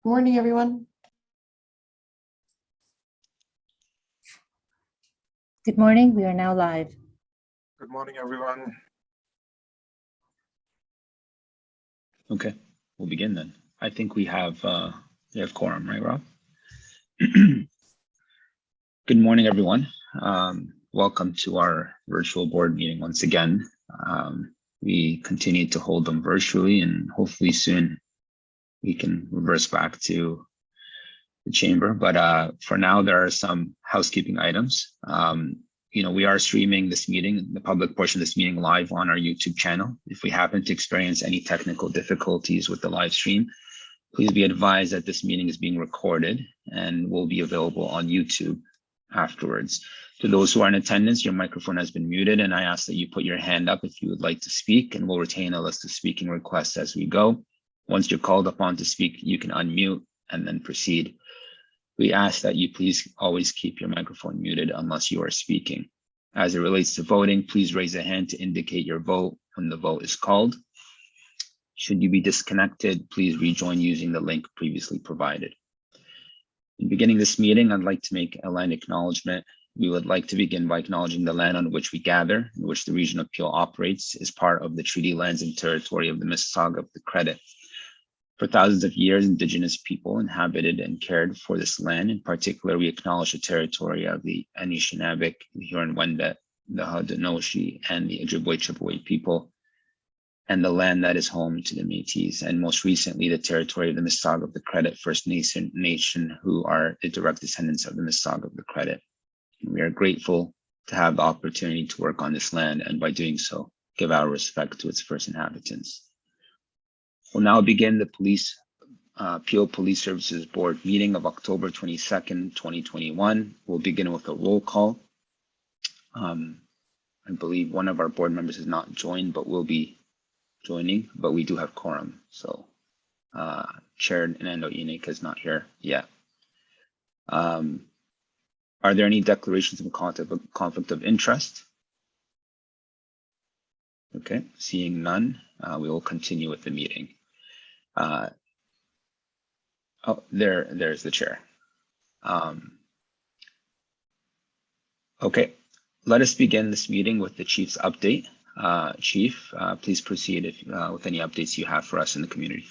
Good morning, everyone. Good morning. We are now live. Good morning, everyone. Okay, we'll begin then. I think we have quorum, right, Rob? Good morning, everyone. Welcome to our virtual board meeting once again. We continue to hold them virtually, and hopefully soon we can reverse back to the chamber. But for now, there are some housekeeping items. We are streaming this meeting, the public portion of this meeting, live on our YouTube channel. If we happen to experience any technical difficulties with the live stream, please be advised that this meeting is being recorded and will be available on YouTube afterwards. To those who are in attendance, your microphone has been muted, and I ask that you put your hand up if you would like to speak, and we'll retain a list of speaking requests as we go. Once you're called upon to speak, you can unmute and then proceed. We ask that you please always keep your microphone muted unless you are speaking. As it relates to voting, please raise a hand to indicate your vote when the vote is called. Should you be disconnected, please rejoin using the link previously provided. In beginning this meeting, I'd like to make a land acknowledgement. We would like to begin by acknowledging the land on which we gather, in which the region of Peel operates, is part of the treaty lands and territory of the Mississauga of the Credit. For thousands of years, Indigenous people inhabited and cared for this land. In particular, we acknowledge the territory of the Anishinaabe, the Huron-Wendat, the Haudenosaunee, and the Ojibwe-Chippewa people, and the land that is home to the Métis, and most recently, the territory of the Mississauga of the Credit First Nation, who are the direct descendants of the Mississauga of the Credit. We are grateful to have the opportunity to work on this land, and by doing so, give our respect to its first inhabitants. We'll now begin the Peel Police Services Board meeting of October 22nd, 2021. We'll begin with a roll call. I believe one of our board members is not joined, but will be joining, but we do have quorum. So Chair Nando Inik is not here yet. Are there any declarations of conflict of interest? Okay, seeing none, we will continue with the meeting. There's the chair. Okay, let us begin this meeting with the Chief's update. Chief, please proceed with any updates you have for us in the community.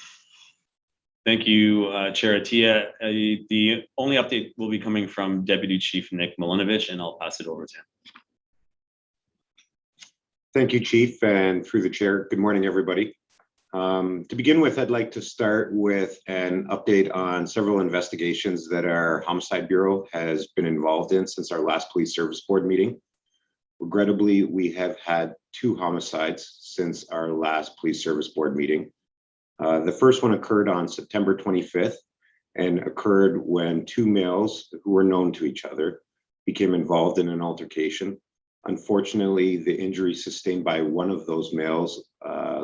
Thank you, Chair Atia. The only update will be coming from Deputy Chief Nick Milinovich, and I'll pass it over to him. Thank you, Chief, and through the chair, good morning, everybody. To begin with, I'd like to start with an update on several investigations that our Homicide Bureau has been involved in since our last Police Service Board meeting. Regrettably, we have had 2 homicides since our last Police Service Board meeting. The first one occurred on September 25th and occurred when 2 males who were known to each other became involved in an altercation. Unfortunately, the injury sustained by one of those males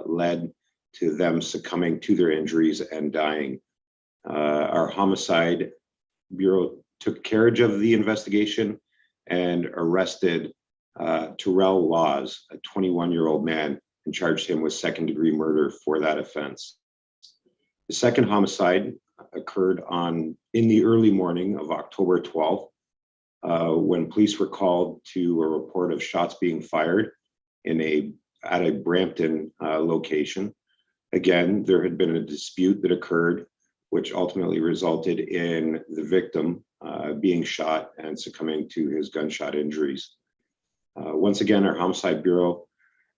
led to them succumbing to their injuries and dying. Our Homicide Bureau took carriage of the investigation and arrested Terrell Laws, a 21-year-old man, and charged him with second-degree murder for that offense. The second homicide occurred in the early morning of October 12th, when police were called to a report of shots being fired at a Brampton location. Again, there had been a dispute that occurred, which ultimately resulted in the victim being shot and succumbing to his gunshot injuries. Once again, our Homicide Bureau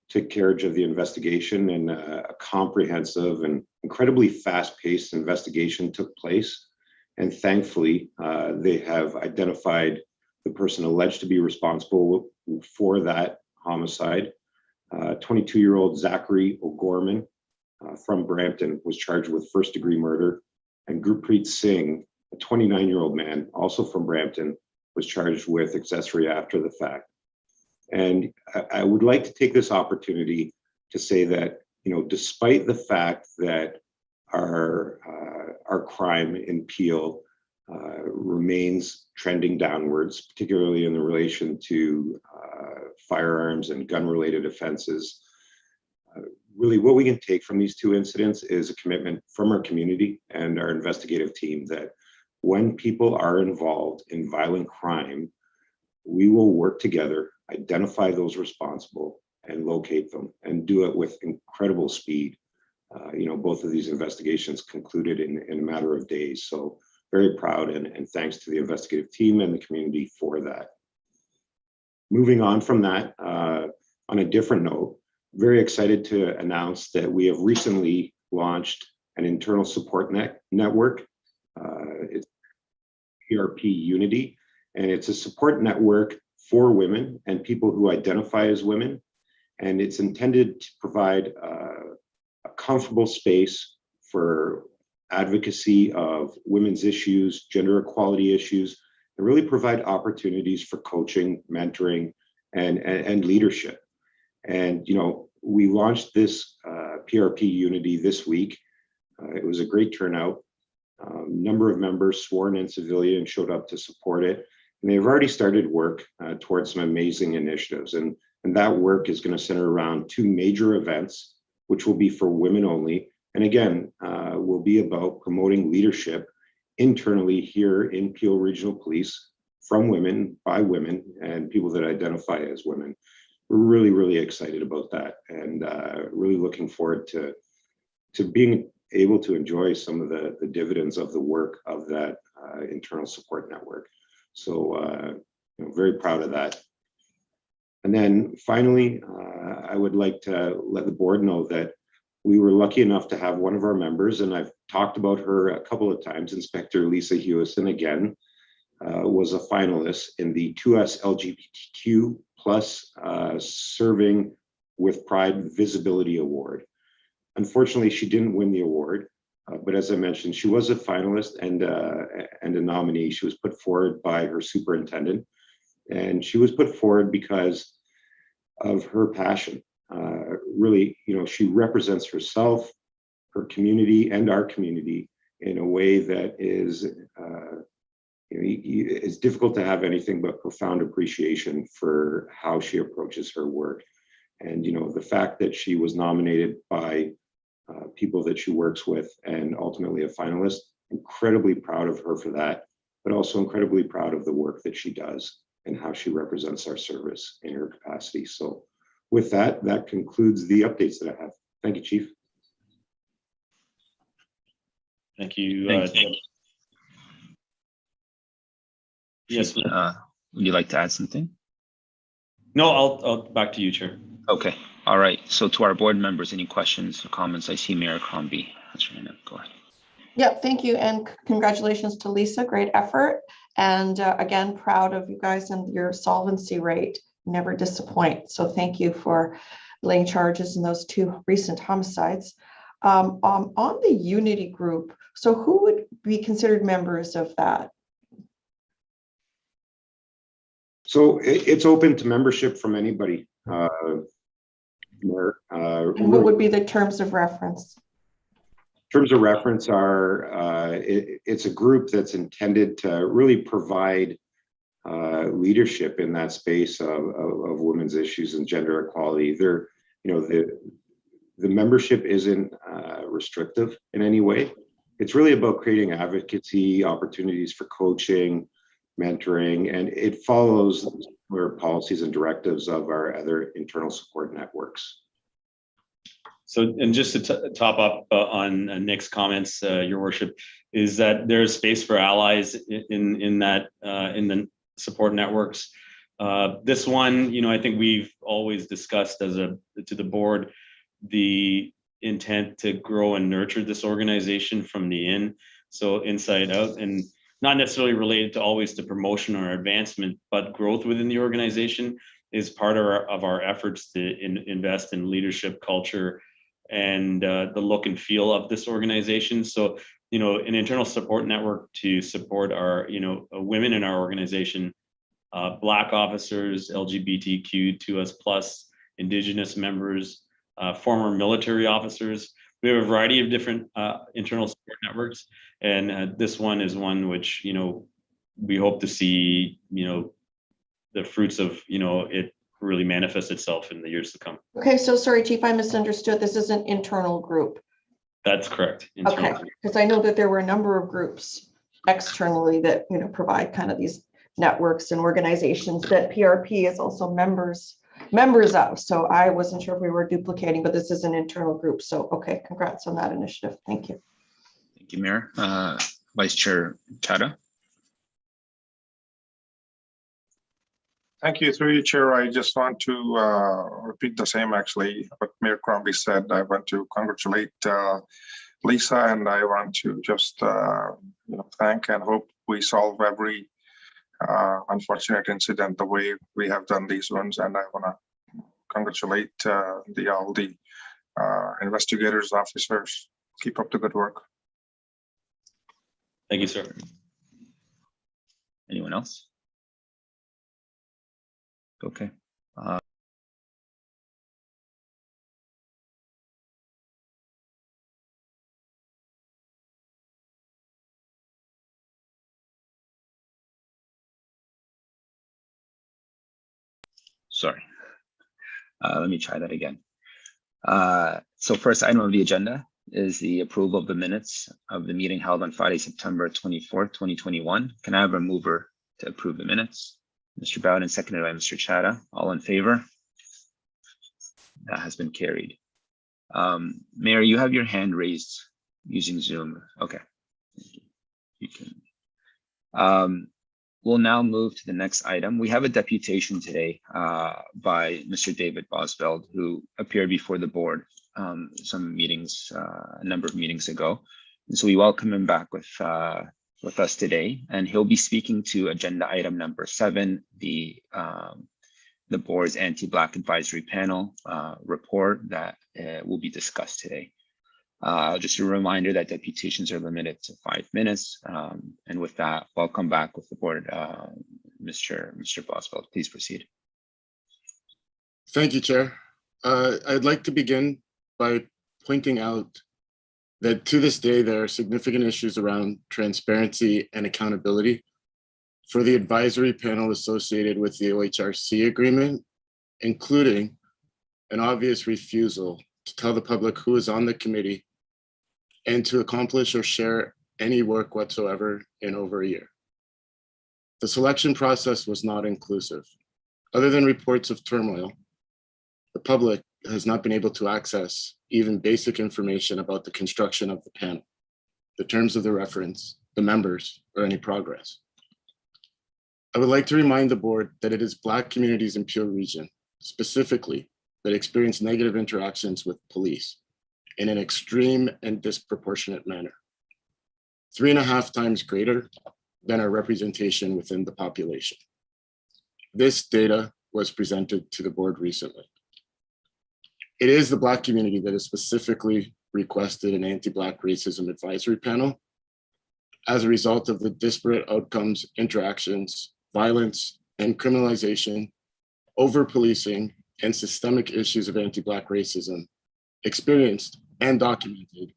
took carriage of the investigation, and a comprehensive and incredibly fast-paced investigation took place. And thankfully, they have identified the person alleged to be responsible for that homicide. 22-year-old Zachary O'Gorman from Brampton was charged with first-degree murder, and Gurpreet Singh, a 29-year-old man, also from Brampton, was charged with accessory after the fact. And I would like to take this opportunity to say that, despite the fact that our crime in Peel remains trending downwards, particularly in relation to firearms and gun-related offenses, really what we can take from these two incidents is a commitment from our community and our investigative team that when people are involved in violent crime, we will work together, identify those responsible, and locate them, and do it with incredible speed. Both of these investigations concluded in a matter of days. So very proud, and thanks to the investigative team and the community for that. Moving on from that, on a different note, very excited to announce that we have recently launched an internal support network. It's PRP Unity, and it's a support network for women and people who identify as women. And it's intended to provide a comfortable space for advocacy of women's issues, gender equality issues, and really provide opportunities for coaching, mentoring, and leadership. And, we launched this PRP Unity this week. It was a great turnout. Number of members, sworn and civilian, showed up to support it. And they've already started work towards some amazing initiatives. And that work is going to center around two major events, which will be for women only. And again, will be about promoting leadership internally here in Peel Regional Police from women, by women, and people that identify as women. We're really, really excited about that, and really looking forward to being able to enjoy some of the dividends of the work of that internal support network. So very proud of that. And then finally, I would like to let the board know that we were lucky enough to have one of our members, and I've talked about her a couple of times, Inspector Lisa Hewison again, was a finalist in the 2S LGBTQ plus Serving with Pride Visibility Award. Unfortunately, she didn't win the award, but as I mentioned, she was a finalist and a nominee. She was put forward by her superintendent, and she was put forward because of her passion. Really, she represents herself, her community, and our community in a way that is it's difficult to have anything but profound appreciation for how she approaches her work. And the fact that she was nominated by people that she works with and ultimately a finalist, incredibly proud of her for that, but also incredibly proud of the work that she does and how she represents our service in her capacity. So with that, that concludes the updates that I have. Thank you, Chief. Thank you. Yes. Would you like to add something? No, I'll back to you, Chair. Okay. All right. So to our board members, any questions or comments? I see Mayor Crombie. Go ahead. Yeah, thank you. And congratulations to Lisa. Great effort. And again, proud of you guys and your solvency rate. Never disappoint. So thank you for laying charges in those two recent homicides. On the Unity group, so who would be considered members of that? So it's open to membership from anybody. And what would be the terms of reference? Terms of reference are, it's a group that's intended to really provide leadership in that space of women's issues and gender equality. They're, the membership isn't restrictive in any way. It's really about creating advocacy, opportunities for coaching, mentoring, and it follows similar policies and directives of our other internal support networks. So, and just to top up on Nick's comments, Your Worship, is that there's space for allies in the support networks. This one, I think we've always discussed to the board the intent to grow and nurture this organization from the inside out, and not necessarily related to always to promotion or advancement, but growth within the organization is part of our efforts to invest in leadership, culture, and the look and feel of this organization. So, an internal support network to support our, women in our organization, Black officers, LGBTQ, 2S+, Indigenous members, former military officers. We have a variety of different internal support networks, and this one is one which, we hope to see, the fruits of, it really manifest itself in the years to come. Okay, so sorry, Chief, I misunderstood. This is an internal group. That's correct. Okay, because I know that there were a number of groups externally that, provide kind of these networks and organizations that PRP is also members of. So I wasn't sure if we were duplicating, but this is an internal group. So, okay, congrats on that initiative. Thank you. Thank you, Mayor. Vice Chair Chada. Thank you. Through you, Chair. I just want to repeat the same, actually, what Mayor Crombie said. I want to congratulate Lisa, and I want to just thank and hope we solve every unfortunate incident the way we have done these ones. And I want to congratulate all the investigators, officers. Keep up the good work. Thank you, sir. Anyone else? Okay. Sorry. Let me try that again. So first item of the agenda is the approval of the minutes of the meeting held on Friday, September 24th, 2021. Can I have a mover to approve the minutes? Mr. Bowden, seconded by Mr. Chada. All in favor? That has been carried. Mayor, you have your hand raised using Zoom. Okay. You can. We'll now move to the next item. We have a deputation today by Mr. David Bosveld, who appeared before the board some meetings, a number of meetings ago. And so we welcome him back with us today, and he'll be speaking to agenda item number 7, the board's anti-Black advisory panel report that will be discussed today. Just a reminder that deputations are limited to 5 minutes. And with that, welcome back with the board, Mr. Bosveld. Please proceed. Thank you, Chair. I'd like to begin by pointing out that to this day, there are significant issues around transparency and accountability for the advisory panel associated with the OHRC agreement, including an obvious refusal to tell the public who is on the committee and to accomplish or share any work whatsoever in over a year. The selection process was not inclusive. Other than reports of turmoil, the public has not been able to access even basic information about the construction of the panel, the terms of the reference, the members, or any progress. I would like to remind the board that it is Black communities in Peel Region, specifically, that experience negative interactions with police in an extreme and disproportionate manner, 3.5 times greater than our representation within the population. This data was presented to the board recently. It is the Black community that has specifically requested an anti-Black racism advisory panel as a result of the disparate outcomes, interactions, violence, and criminalization, over-policing, and systemic issues of anti-Black racism experienced and documented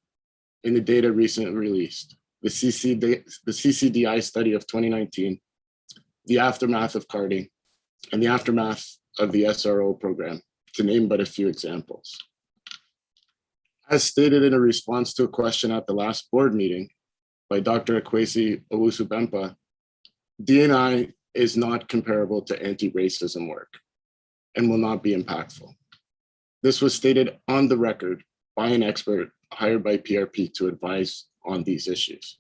in the data recently released, the CCDI study of 2019, the aftermath of carding, and the aftermath of the SRO program, to name but a few examples. As stated in a response to a question at the last board meeting by Dr. Akwesi Owusu-Bempah, D&I is not comparable to anti-racism work and will not be impactful. This was stated on the record by an expert hired by PRP to advise on these issues.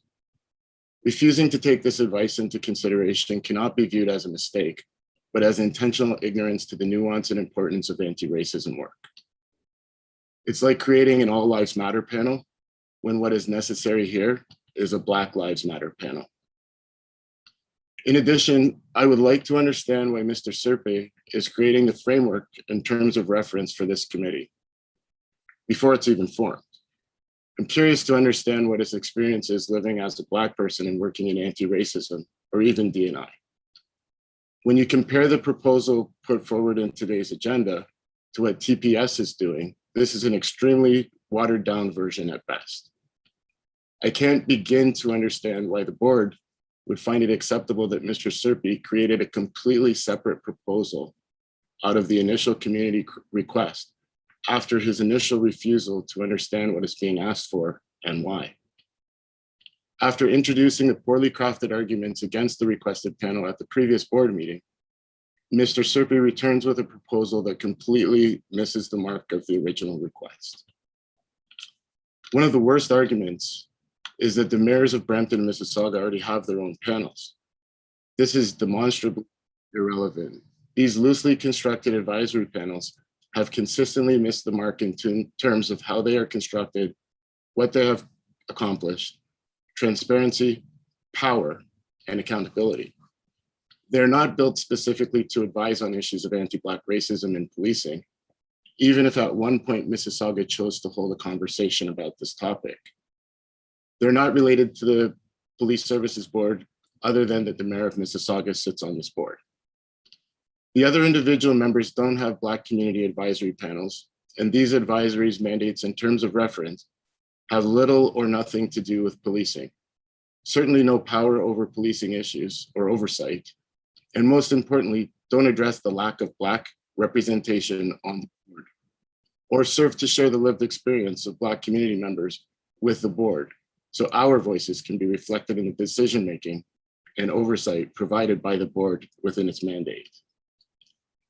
Refusing to take this advice into consideration cannot be viewed as a mistake, but as intentional ignorance to the nuance and importance of anti-racism work. It's like creating an All Lives Matter panel when what is necessary here is a Black Lives Matter panel. In addition, I would like to understand why Mr. Serpe is creating the framework in terms of reference for this committee before it's even formed. I'm curious to understand what his experience is living as a Black person and working in anti-racism or even D&I. When you compare the proposal put forward in today's agenda to what TPS is doing, this is an extremely watered down version at best. I can't begin to understand why the board would find it acceptable that Mr. Serpe created a completely separate proposal out of the initial community request after his initial refusal to understand what is being asked for and why. After introducing the poorly crafted arguments against the requested panel at the previous board meeting, Mr. Serpi returns with a proposal that completely misses the mark of the original request. One of the worst arguments is that the mayors of Brampton and Mississauga already have their own panels. This is demonstrably irrelevant. These loosely constructed advisory panels have consistently missed the mark in terms of how they are constructed, what they have accomplished, transparency, power, and accountability. They're not built specifically to advise on issues of anti-Black racism and policing, even if at one point Mississauga chose to hold a conversation about this topic. They're not related to the Police Services Board, other than that the mayor of Mississauga sits on this board. The other individual members don't have Black community advisory panels, and these advisories, mandates, and terms of reference have little or nothing to do with policing. Certainly no power over policing issues or oversight, and most importantly, don't address the lack of Black representation on the board, or serve to share the lived experience of Black community members with the board, so our voices can be reflected in the decision-making and oversight provided by the board within its mandate.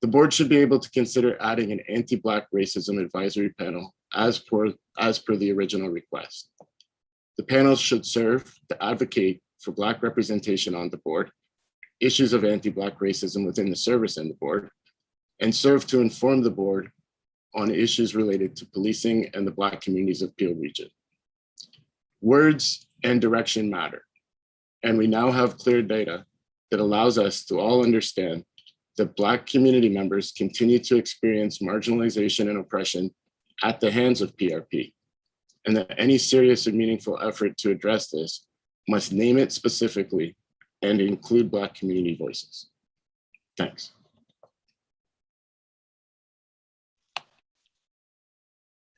The board should be able to consider adding an anti-Black racism advisory panel as per the original request. The panel should serve to advocate for Black representation on the board, issues of anti-Black racism within the service and the board, and serve to inform the board on issues related to policing and the Black communities of Peel Region. Words and direction matter, and we now have clear data that allows us to all understand that Black community members continue to experience marginalization and oppression at the hands of PRP, and that any serious and meaningful effort to address this must name it specifically and include Black community voices. Thanks.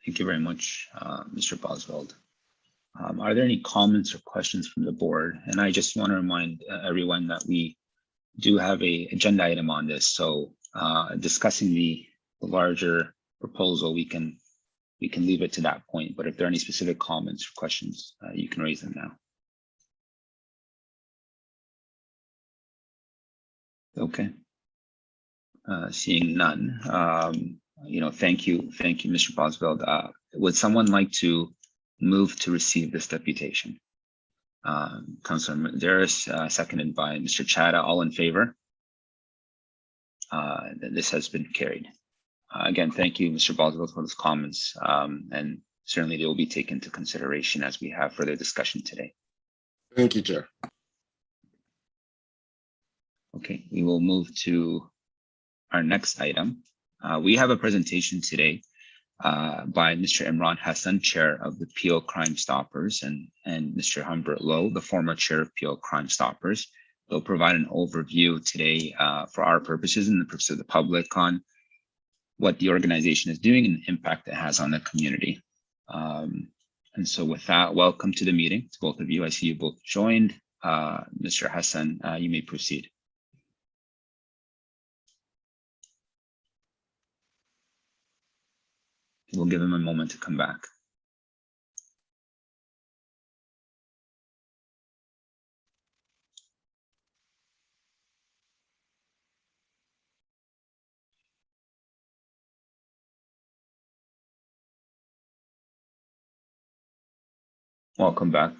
Thank you very much, Mr. Boswell. Are there any comments or questions from the board? And I just want to remind everyone that we do have an agenda item on this. So discussing the larger proposal, we can leave it to that point. But if there are any specific comments or questions, you can raise them now. Okay. Seeing none, thank you, Mr. Boswell. Would someone like to move to receive this deputation? Councilor Medeiros, seconded by Mr. Chada. All in favor? This has been carried. Again, thank you, Mr. Boswell, for those comments, and certainly they will be taken into consideration as we have further discussion today. Thank you, Chair. Okay, we will move to our next item. We have a presentation today by Mr. Imran Hassan, Chair of the Peel Crime Stoppers, and Mr. Humbert Lowe, the former Chair of Peel Crime Stoppers. They'll provide an overview today for our purposes and the purpose of the public on what the organization is doing and the impact it has on the community. And so with that, welcome to the meeting to both of you. I see you both joined. Mr. Hassan, you may proceed. We'll give him a moment to come back. Welcome back,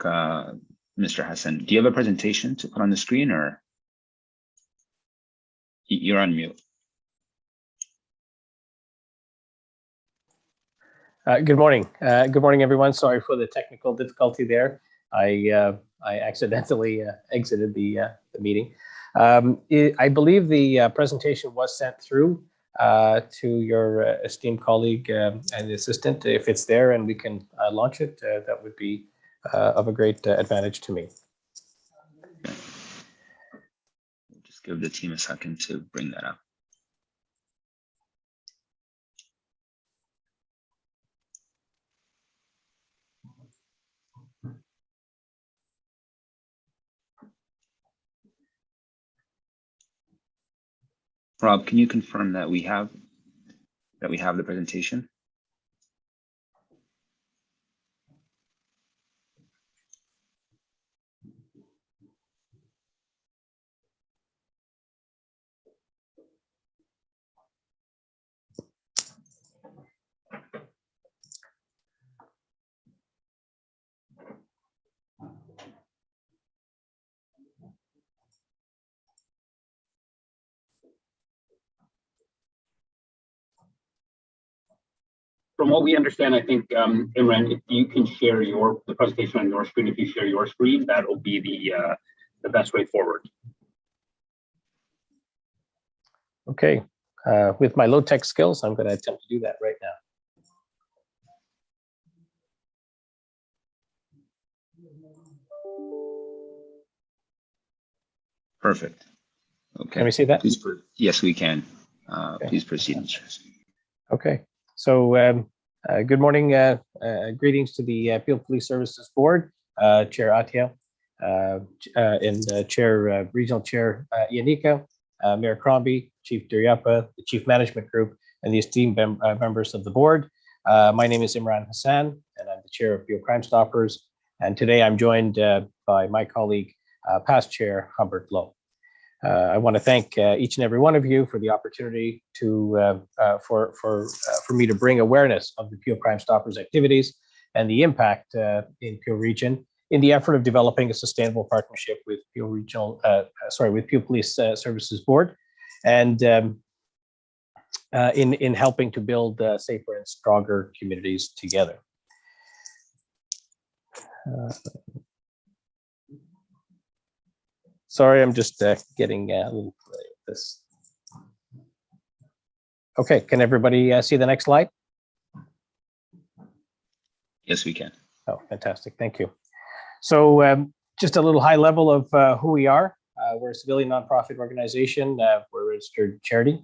Mr. Hassan. Do you have a presentation to put on the screen, or you're on mute? Good morning. Good morning, everyone. Sorry for the technical difficulty there. I accidentally exited the meeting. I believe the presentation was sent through to your esteemed colleague and assistant. If it's there and we can launch it, that would be of a great advantage to me. Okay. We'll just give the team a second to bring that up. Rob, can you confirm that we have the presentation? From what we understand, I think, Imran, if you can share the presentation on your screen, if you share your screen, that will be the best way forward. Okay, with my low tech skills, I'm going to attempt to do that right now. Perfect. Okay. Can we see that? Yes, we can. Okay. Please proceed. Okay, so good morning. Greetings to the Peel Police Services Board, Chair Atia, and Regional Chair Yanika, Mayor Crombie, Chief Duryappa, the Chief Management Group, and the esteemed members of the board. My name is Imran Hassan, and I'm the Chair of Peel Crime Stoppers. And today I'm joined by my colleague, past Chair Humbert Lowe. I want to thank each and every one of you for the opportunity to for me to bring awareness of the Peel Crime Stoppers activities and the impact in Peel Region in the effort of developing a sustainable partnership with Peel with Peel Police Services Board, and in helping to build safer and stronger communities together. Sorry, I'm just getting a little this. Okay, can everybody see the next slide? Yes, we can. Oh, fantastic, thank you. So just a little high level of who we are. We're a civilian nonprofit organization. We're a registered charity.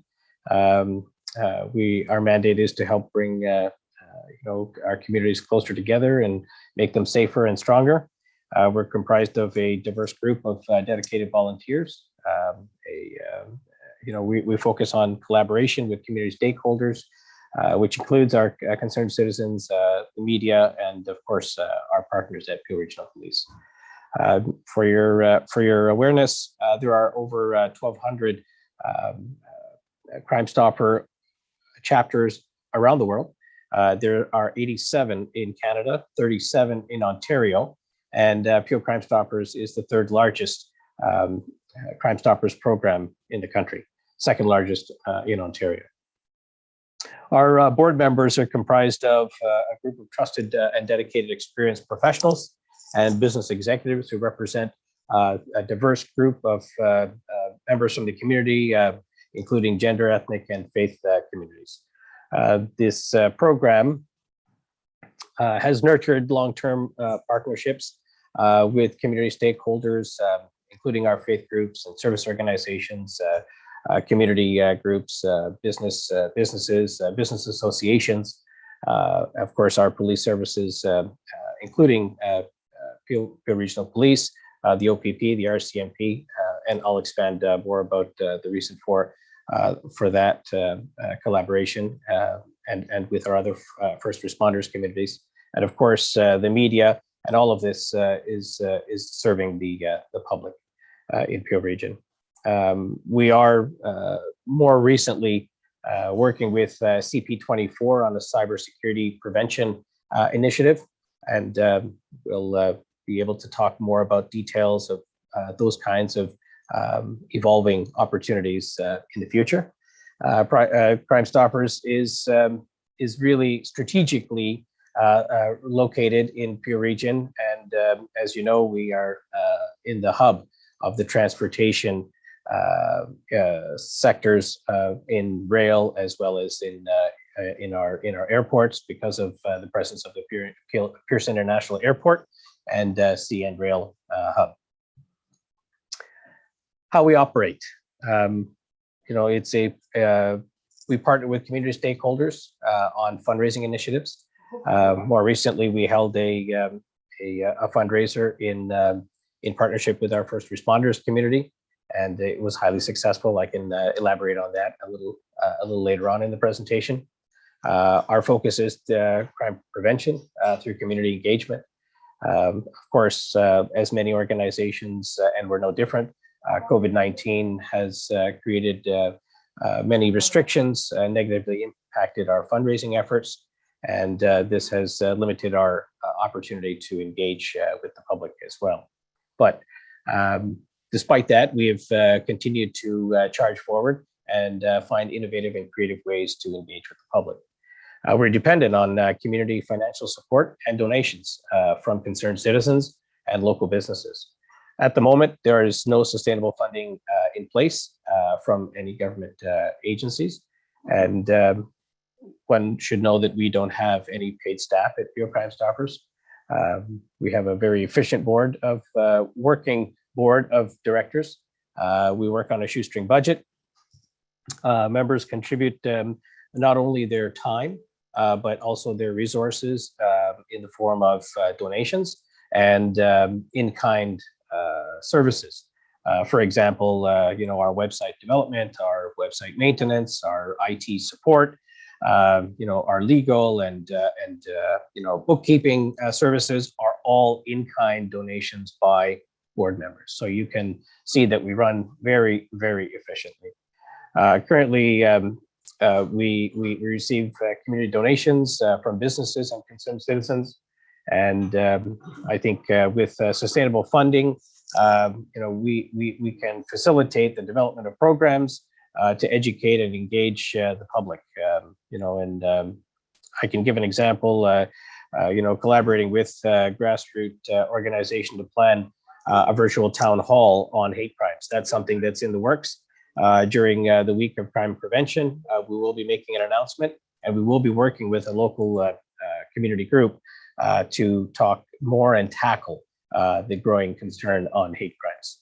Our mandate is to help bring our communities closer together and make them safer and stronger. We're comprised of a diverse group of dedicated volunteers. We focus on collaboration with community stakeholders, which includes our concerned citizens, the media, and of course our partners at Peel Regional Police. For your awareness, there are over 1,200 Crime Stopper chapters around the world. There are 87 in Canada, 37 in Ontario, and Peel Crime Stoppers is the third largest Crime Stoppers program in the country, second largest in Ontario. Our board members are comprised of a group of trusted and dedicated experienced professionals and business executives who represent a diverse group of members from the community, including gender, ethnic, and faith communities. This program has nurtured long-term partnerships with community stakeholders, including our faith groups and service organizations, community groups, businesses, business associations, of course, our police services, including Peel Regional Police, the OPP, the RCMP, and I'll expand more about the reason for that collaboration and with our other first responders communities, and of course the media, and all of this is serving the public in Peel Region. We are more recently working with CP24 on the cybersecurity prevention initiative, and we'll be able to talk more about details of those kinds of evolving opportunities in the future. Crime Stoppers is really strategically located in Peel Region, and as you know, we are in the hub of the transportation sectors in rail, as well as in our airports, because of the presence of the Pearson International Airport and CN Rail hub. How we operate, it's we partner with community stakeholders on fundraising initiatives. More recently, we held a fundraiser in partnership with our first responders community, and it was highly successful. I can elaborate on that a little later on in the presentation. Our focus is crime prevention through community engagement. Of course, as many organizations, and we're no different, COVID-19 has created many restrictions, negatively impacted our fundraising efforts, and this has limited our opportunity to engage with the public as well. But despite that, we have continued to charge forward and find innovative and creative ways to engage with the public. We're dependent on community financial support and donations from concerned citizens and local businesses. At the moment, there is no sustainable funding in place from any government agencies, and one should know that we don't have any paid staff at Bureau Crime Stoppers. We have a very efficient working board of directors. We work on a shoestring budget. Members contribute not only their time, but also their resources in the form of donations and in-kind services. For example, our website development, our website maintenance, our IT support, our legal and bookkeeping services are all in-kind donations by board members. So you can see that we run very, very efficiently. Currently, we receive community donations from businesses and concerned citizens, and I think with sustainable funding, we can facilitate the development of programs to educate and engage the public. I can give an example. Collaborating with grassroots organization to plan a virtual town hall on hate crimes. That's something that's in the works. During the week of crime prevention, we will be making an announcement, and we will be working with a local community group to talk more and tackle the growing concern on hate crimes.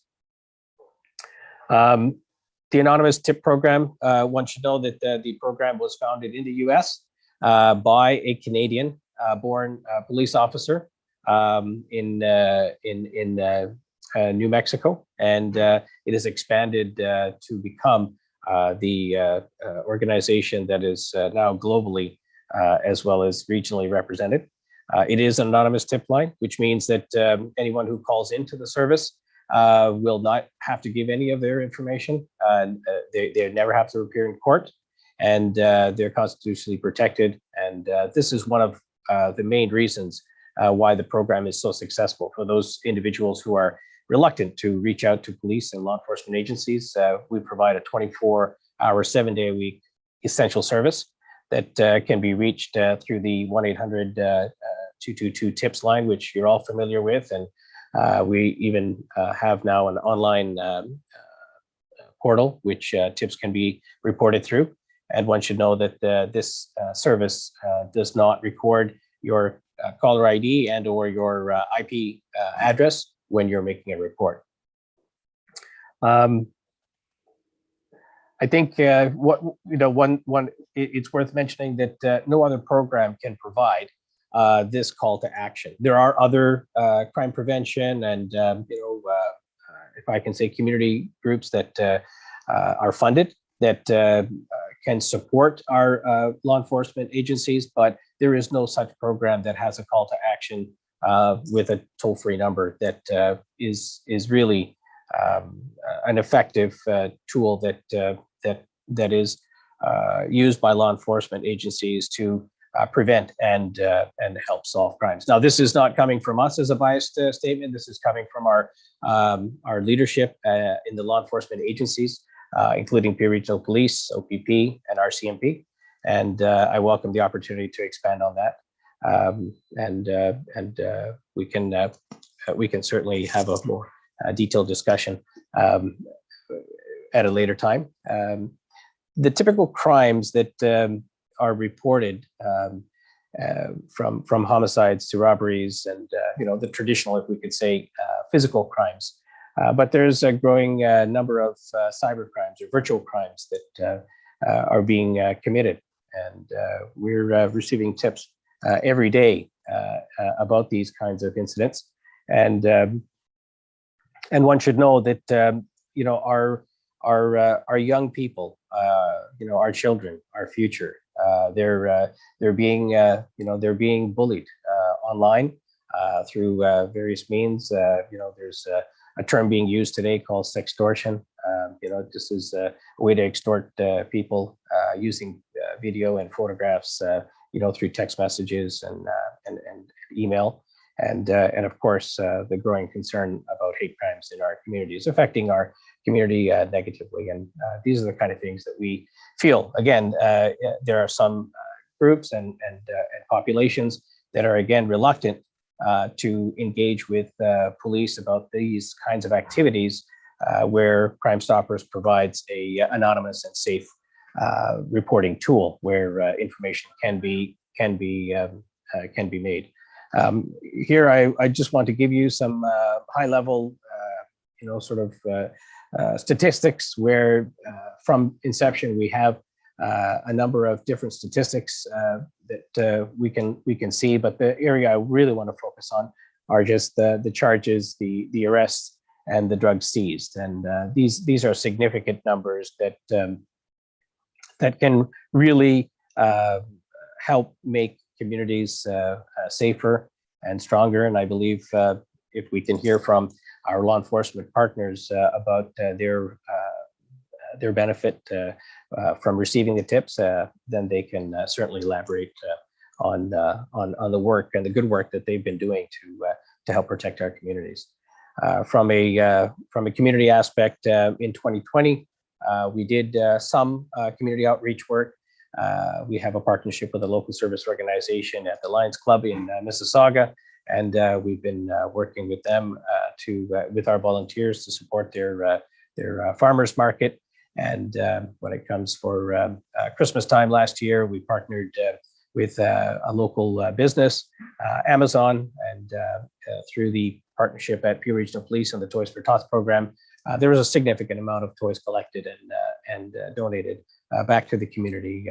The Anonymous Tip Program, one should know that the program was founded in the US by a Canadian born police officer in New Mexico, and it has expanded to become the organization that is now globally as well as regionally represented. It is an anonymous tip line, which means that anyone who calls into the service will not have to give any of their information. They never have to appear in court, and they're constitutionally protected. And this is one of the main reasons why the program is so successful. For those individuals who are reluctant to reach out to police and law enforcement agencies, we provide a 24-hour, 7-day-a-week essential service that can be reached through the 1-800-222-TIPS line, which you're all familiar with. And we even have now an online portal which tips can be reported through. And one should know that this service does not record your caller ID and or your IP address when you're making a report. I think it's worth mentioning that no other program can provide this call to action. There are other crime prevention and if I can say community groups that are funded that can support our law enforcement agencies, but there is no such program that has a call to action with a toll-free number that is really an effective tool that is used by law enforcement agencies to prevent and help solve crimes. Now, this is not coming from us as a biased statement. This is coming from our leadership in the law enforcement agencies, including Peel Regional Police, OPP, and RCMP. And I welcome the opportunity to expand on that. We can certainly have a more detailed discussion at a later time. The typical crimes that are reported from homicides to robberies and the traditional, if we could say, physical crimes. But there's a growing number of cyber crimes or virtual crimes that are being committed, and we're receiving tips every day about these kinds of incidents. And one should know that our young people, our children, our future. They're being they're being bullied online through various means. There's a term being used today called sextortion. This is a way to extort people using video and photographs, through text messages and email. And of course, the growing concern about hate crimes in our community is affecting our community negatively. And these are the kind of things that we feel. Again, there are some groups and populations that are, again, reluctant to engage with police about these kinds of activities, where Crime Stoppers provides a anonymous and safe reporting tool where information can be made. Here, I just want to give you some high-level, statistics where, from inception, we have a number of different statistics that we can see, but the area I really want to focus on are just the charges, the arrests, and the drugs seized. And these are significant numbers that that can really help make communities safer and stronger. And I believe if we can hear from our law enforcement partners about their benefit from receiving the tips, then they can certainly elaborate on the work and the good work that they've been doing to help protect our communities. From a community aspect, in 2020, we did some community outreach work. We have a partnership with a local service organization at the Lions Club in Mississauga, and we've been working with them with our volunteers to support their farmers market. And when it comes for Christmas time last year, we partnered with a local business, Amazon, and through the partnership at Peel Regional Police and the Toys for Tots program, there was a significant amount of toys collected and donated back to the community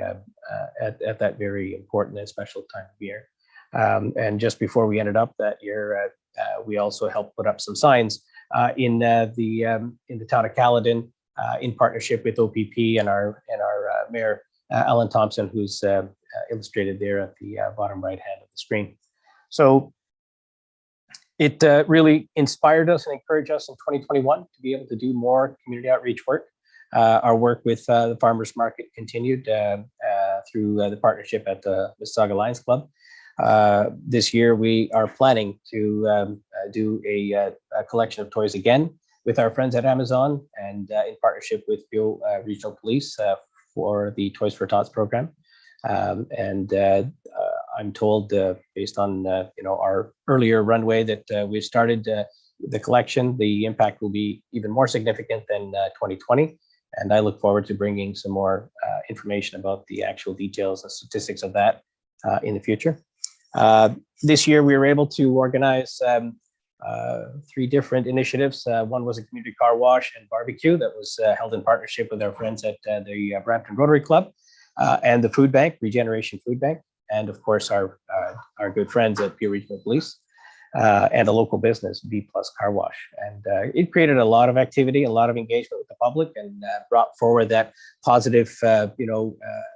at that very important and special time of year. And just before we ended up that year, we also helped put up some signs in the town of Caledon, in partnership with OPP and our Mayor Alan Thompson, who's illustrated there at the bottom right hand of the screen. So it really inspired us and encouraged us in 2021 to be able to do more community outreach work. Our work with the farmers market continued through the partnership at the Mississauga Lions Club. This year, we are planning to do a collection of toys again with our friends at Amazon and in partnership with Peel Regional Police for the Toys for Tots program. I'm told, based on our earlier runway that we've started the collection, the impact will be even more significant than 2020. And I look forward to bringing some more information about the actual details and statistics of that in the future. This year, we were able to organize 3 different initiatives. One was a community car wash and barbecue that was held in partnership with our friends at the Brampton Rotary Club and the food bank, Regeneration Food Bank, and of course our good friends at Peel Regional Police and a local business, B+ Car Wash. And it created a lot of activity, a lot of engagement with the public, and brought forward that positive,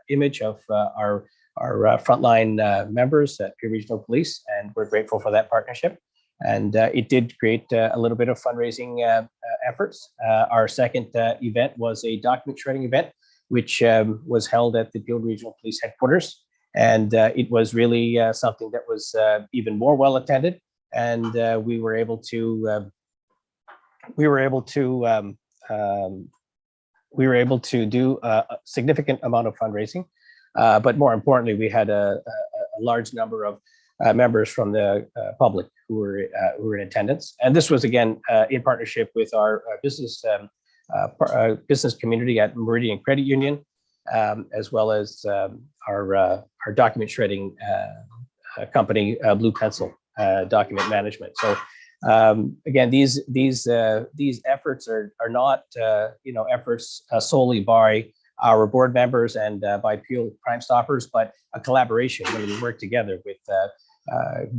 image of our frontline members at Peel Regional Police, and we're grateful for that partnership. And it did create a little bit of fundraising efforts. Our second event was a document shredding event, which was held at the Peel Regional Police headquarters. And it was really something that was even more well attended. And we were able to do a significant amount of fundraising. But more importantly, we had a large number of members from the public who were in attendance. And this was, again, in partnership with our business community at Meridian Credit Union, as well as our document shredding company, Blue Pencil Document Management. So again, these efforts are not efforts solely by our board members and by Peel Crime Stoppers, but a collaboration when we work together with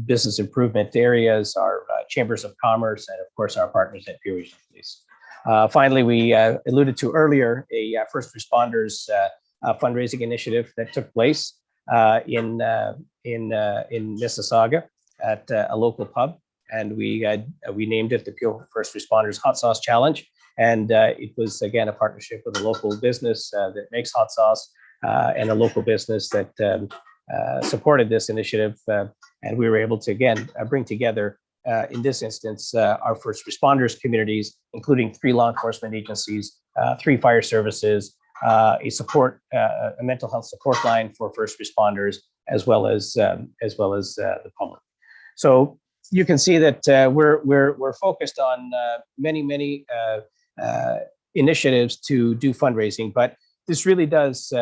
business improvement areas, our chambers of commerce, and of course our partners at Peel Regional Police. Finally, we alluded to earlier a first responders fundraising initiative that took place in Mississauga at a local pub, and we named it the Peel First Responders Hot Sauce Challenge. And it was again a partnership with a local business that makes hot sauce and a local business that supported this initiative, and we were able to again bring together. In this instance, our first responders communities, including 3 law enforcement agencies, 3 fire services, a mental health support line for first responders, as well as the public. So you can see that we're focused on many initiatives to do fundraising, but this really does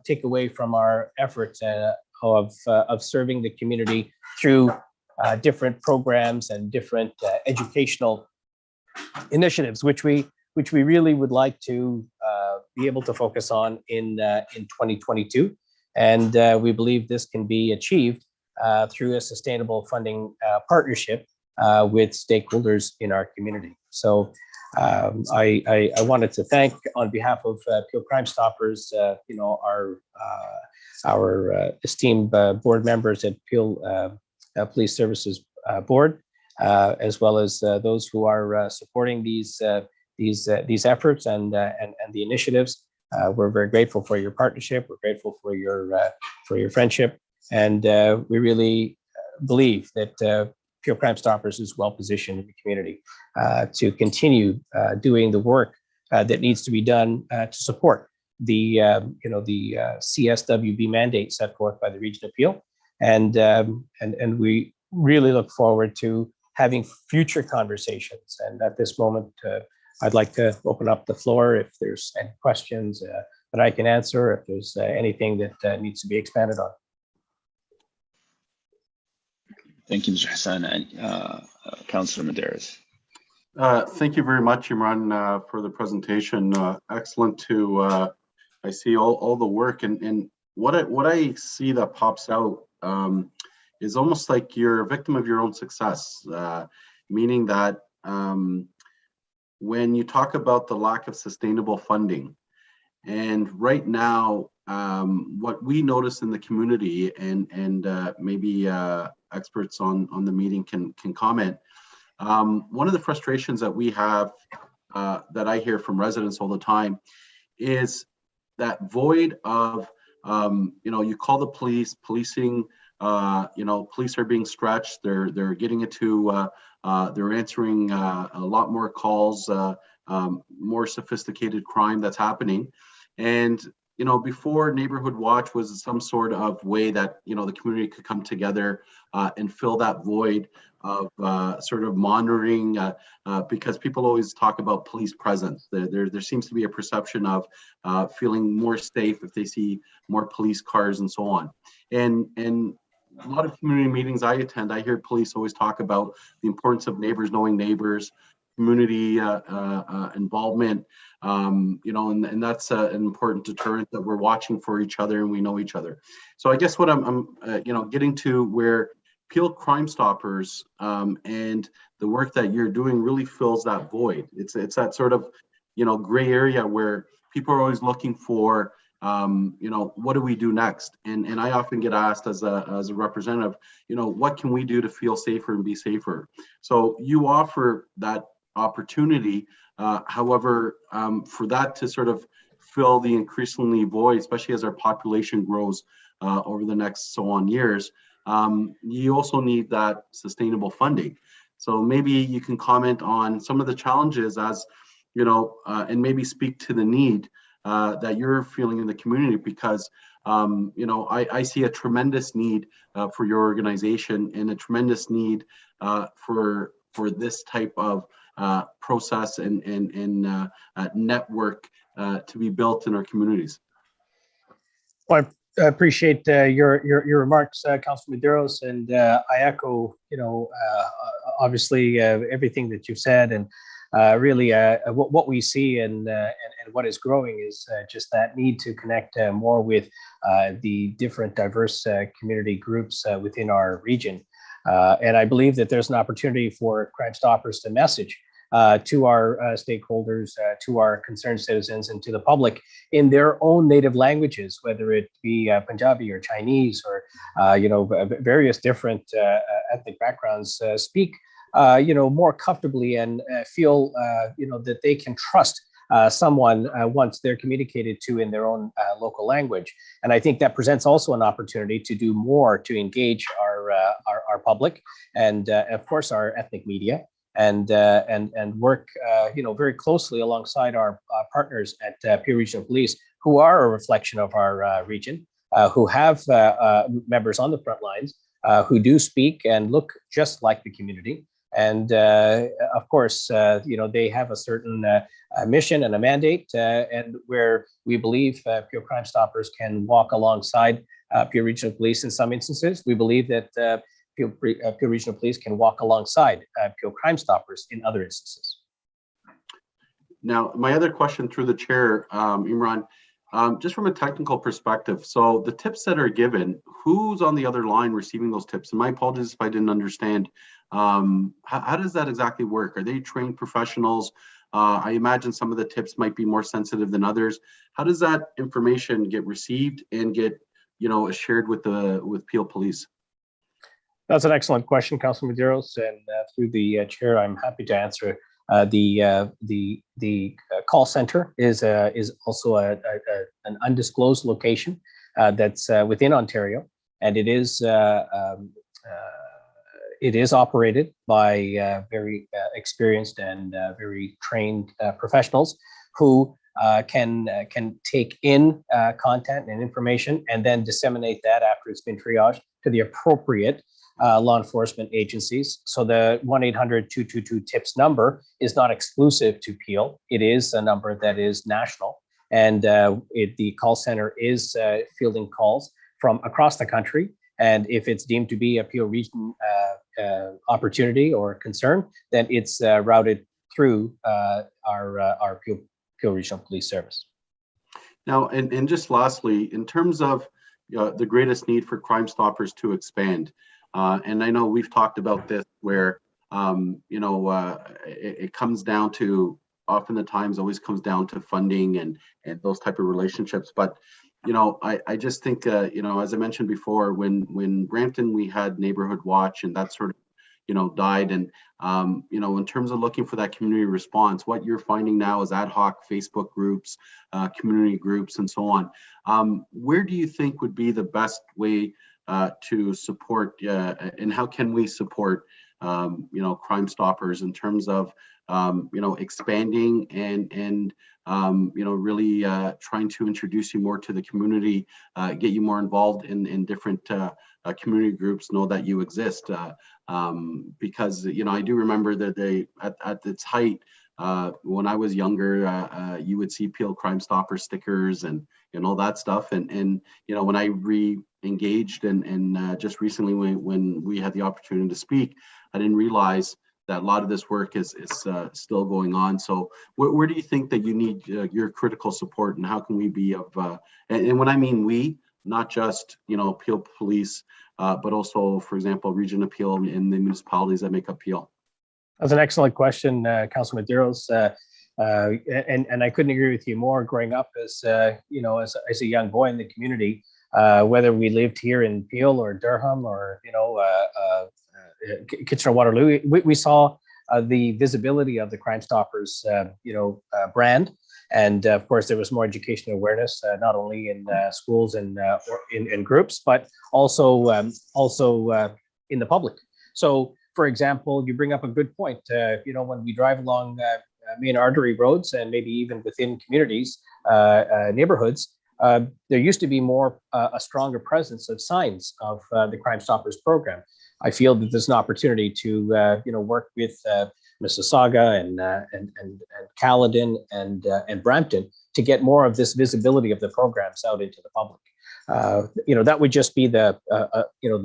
take away from our efforts of serving the community through different programs and different educational initiatives, which we really would like to be able to focus on in 2022. And we believe this can be achieved through a sustainable funding partnership with stakeholders in our community. So I wanted to thank, on behalf of Peel Crime Stoppers, our esteemed board members at Peel Police Services Board, as well as those who are supporting these efforts and the initiatives. We're very grateful for your partnership. We're grateful for your friendship, and we really believe that Peel Crime Stoppers is well positioned in the community to continue doing the work that needs to be done to support the CSWB mandate set forth by the Region of Peel. And we really look forward to having future conversations. And at this moment, I'd like to open up the floor if there's any questions that I can answer, if there's anything that needs to be expanded on. Thank you, Mr. Hassan. And Councillor Medeiros. Thank you very much, Imran, for the presentation. Excellent to I see all the work, and what I see that pops out is almost like you're a victim of your own success, meaning that when you talk about the lack of sustainable funding, and right now, what we notice in the community, and maybe experts on the meeting can comment, one of the frustrations that we have, that I hear from residents all the time, is that void of, you call the police, policing, police are being stretched. They're getting into, they're answering a lot more calls, more sophisticated crime that's happening. And, before Neighborhood Watch was some sort of way that, the community could come together and fill that void of sort of monitoring, because people always talk about police presence. There seems to be a perception of feeling more safe if they see more police cars and so on. And a lot of community meetings I attend, I hear police always talk about the importance of neighbors knowing neighbors, community involvement, and that's an important deterrent, that we're watching for each other and we know each other. So I guess what I'm getting to, where Peel Crime Stoppers and the work that you're doing really fills that void. It's that sort of, gray area where people are always looking for, what do we do next? And I often get asked as a representative, what can we do to feel safer and be safer? So you offer that opportunity. However, for that to sort of fill the increasingly void, especially as our population grows over the next so on years, you also need that sustainable funding. So maybe you can comment on some of the challenges as, and maybe speak to the need that you're feeling in the community, because I see a tremendous need for your organization, and a tremendous need for this type of process and network to be built in our communities. Well, I appreciate your remarks, Councillor Medeiros, and I echo, obviously everything that you've said, and really what we see and what is growing is just that need to connect more with the different diverse community groups within our region. And I believe that there's an opportunity for Crime Stoppers to message to our stakeholders, to our concerned citizens, and to the public in their own native languages, whether it be Punjabi or Chinese or various different ethnic backgrounds, speak more comfortably and feel that they can trust someone once they're communicated to in their own local language. And I think that presents also an opportunity to do more to engage our public and of course our ethnic media and work very closely alongside our partners at Peel Regional Police, who are a reflection of our region, who have members on the front lines who do speak and look just like the community. And of course, they have a certain mission and a mandate, and where we believe Peel Crime Stoppers can walk alongside Peel Regional Police in some instances. We believe that Peel Regional Police can walk alongside Peel Crime Stoppers in other instances. Now, my other question through the chair, Imran, just from a technical perspective, so the tips that are given, who's on the other line receiving those tips? And my apologies if I didn't understand. How does that exactly work? Are they trained professionals? I imagine some of the tips might be more sensitive than others. How does that information get received and get shared with Peel Police? That's an excellent question, Councilor Medeiros, and through the chair, I'm happy to answer. The call center is also an undisclosed location that's within Ontario, and it is operated by very experienced and very trained professionals who can take in content and information and then disseminate that after it's been triaged to the appropriate law enforcement agencies. So the 1-800-222-TIPS number is not exclusive to Peel. It is a number that is national, and the call center is fielding calls from across the country. And if it's deemed to be a Peel region opportunity or concern, then it's routed through our Peel Regional Police Service. Now, and just lastly, in terms of the greatest need for Crime Stoppers to expand, and I know we've talked about this where, it comes down to, often the times always comes down to funding and those type of relationships. But, I just think, as I mentioned before, when Brampton, we had Neighborhood Watch and that sort of, died. And, in terms of looking for that community response, what you're finding now is ad hoc Facebook groups, community groups, and so on. Where do you think would be the best way to support, and how can we support, Crime Stoppers in terms of, expanding and really trying to introduce you more to the community, get you more involved in different community groups, know that you exist, because I do remember that at its height, when I was younger, you would see Peel Crime Stopper stickers and all that stuff, and when I re-engaged and just recently when we had the opportunity to speak, I didn't realize that a lot of this work is still going on. So where do you think that you need your critical support, and how can we be of, and when I mean we, not just, Peel Police, but also, for example, Region of Peel and the municipalities that make up Peel? That's an excellent question, Councilor Medeiros. And I couldn't agree with you more. Growing up as as a young boy in the community, whether we lived here in Peel or Durham or Kitchener-Waterloo, we saw the visibility of the Crime Stoppers brand, and of course there was more education awareness, not only in schools and in groups, but also in the public. So, for example, you bring up a good point. When we drive along main artery roads and maybe even within communities, neighborhoods, there used to be more a stronger presence of signs of the Crime Stoppers program. I feel that there's an opportunity to work with Mississauga and Caledon and Brampton to get more of this visibility of the programs out into the public. That would just be the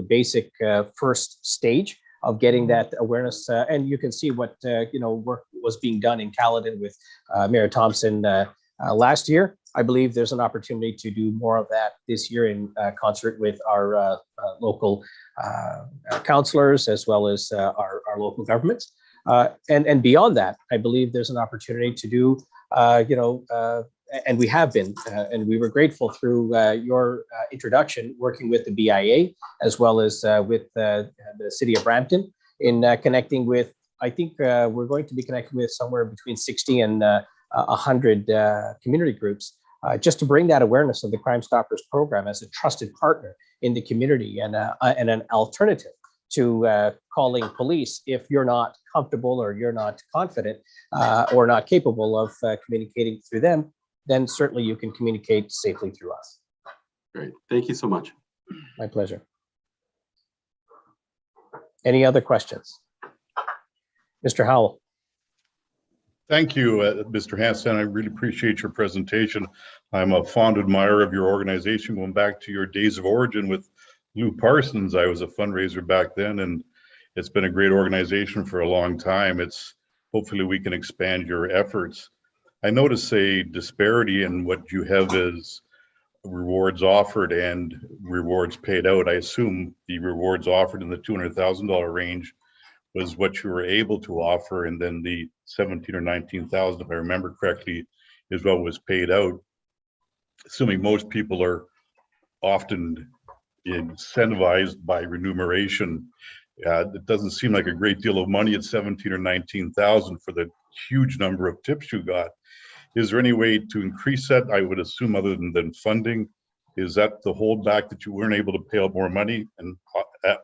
basic first stage of getting that awareness, and you can see what work was being done in Caledon with Mayor Thompson last year. I believe there's an opportunity to do more of that this year in concert with our local councillors, as well as our local governments. And beyond that, I believe there's an opportunity to do, and we have been, and we were grateful through your introduction, working with the BIA as well as with the City of Brampton in connecting with, I think we're going to be connecting with somewhere between 60 and 100 community groups, just to bring that awareness of the Crime Stoppers program as a trusted partner in the community and an alternative to calling police if you're not comfortable or you're not confident or not capable of communicating through them. Then certainly you can communicate safely through us. Great. Thank you so much. My pleasure. Any other questions? Mr. Howell. Thank you, Mr. Hansen. I really appreciate your presentation. I'm a fond admirer of your organization, going back to your days of origin with Lou Parsons. I was a fundraiser back then, and it's been a great organization for a long time. Hopefully we can expand your efforts. I notice a disparity in what you have as rewards offered and rewards paid out. I assume the rewards offered in the $200,000 range was what you were able to offer, and then the 17 or 19,000, if I remember correctly, is what was paid out. Assuming most people are often incentivized by remuneration, it doesn't seem like a great deal of money at 17 or 19,000 for the huge number of tips you got. Is there any way to increase that? I would assume, other than funding. Is that the holdback, that you weren't able to pay out more money? And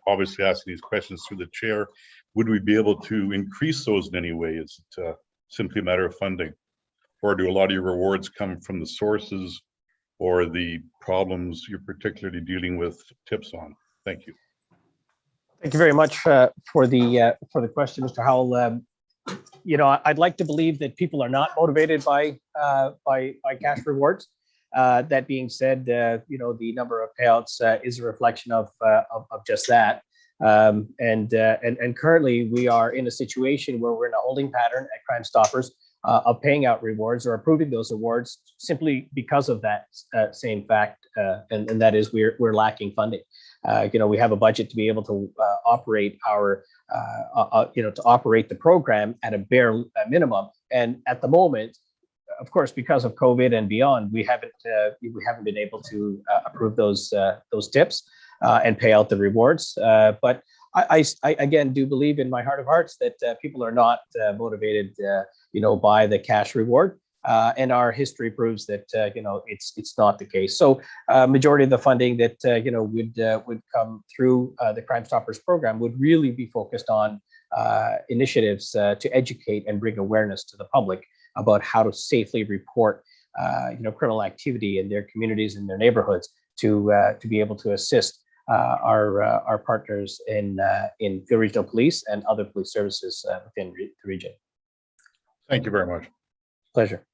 obviously asking these questions through the chair, would we be able to increase those in any way? Is it simply a matter of funding? Or do a lot of your rewards come from the sources or the problems you're particularly dealing with tips on? Thank you. Thank you very much for the question, Mr. Howell. I'd like to believe that people are not motivated by cash rewards. That being said, the number of payouts is a reflection of just that. And currently, we are in a situation where we're in a holding pattern at Crime Stoppers of paying out rewards or approving those awards simply because of that same fact, and that is we're lacking funding. We have a budget to be able to operate to operate the program at a bare minimum, and at the moment, of course, because of COVID and beyond, we haven't been able to approve those tips and pay out the rewards. But I again do believe in my heart of hearts that people are not motivated, by the cash reward, and our history proves that it's not the case. So majority of the funding that would come through the Crime Stoppers program would really be focused on initiatives to educate and bring awareness to the public about how to safely report criminal activity in their communities and their neighborhoods to be able to assist our partners in field regional police and other police services within the region. Thank you very much. Pleasure.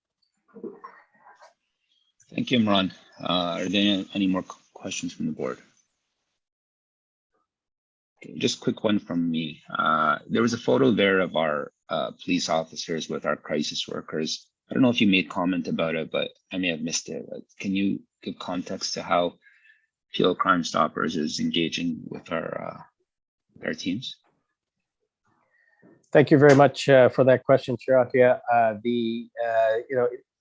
Thank you, Imran. Are there any more questions from the board? Okay, just a quick one from me. There was a photo there of our police officers with our crisis workers. I don't know if you made comment about it, but I may have missed it. Can you give context to how Field Crime Stoppers is engaging with our teams? Thank you very much for that question, Shirakia.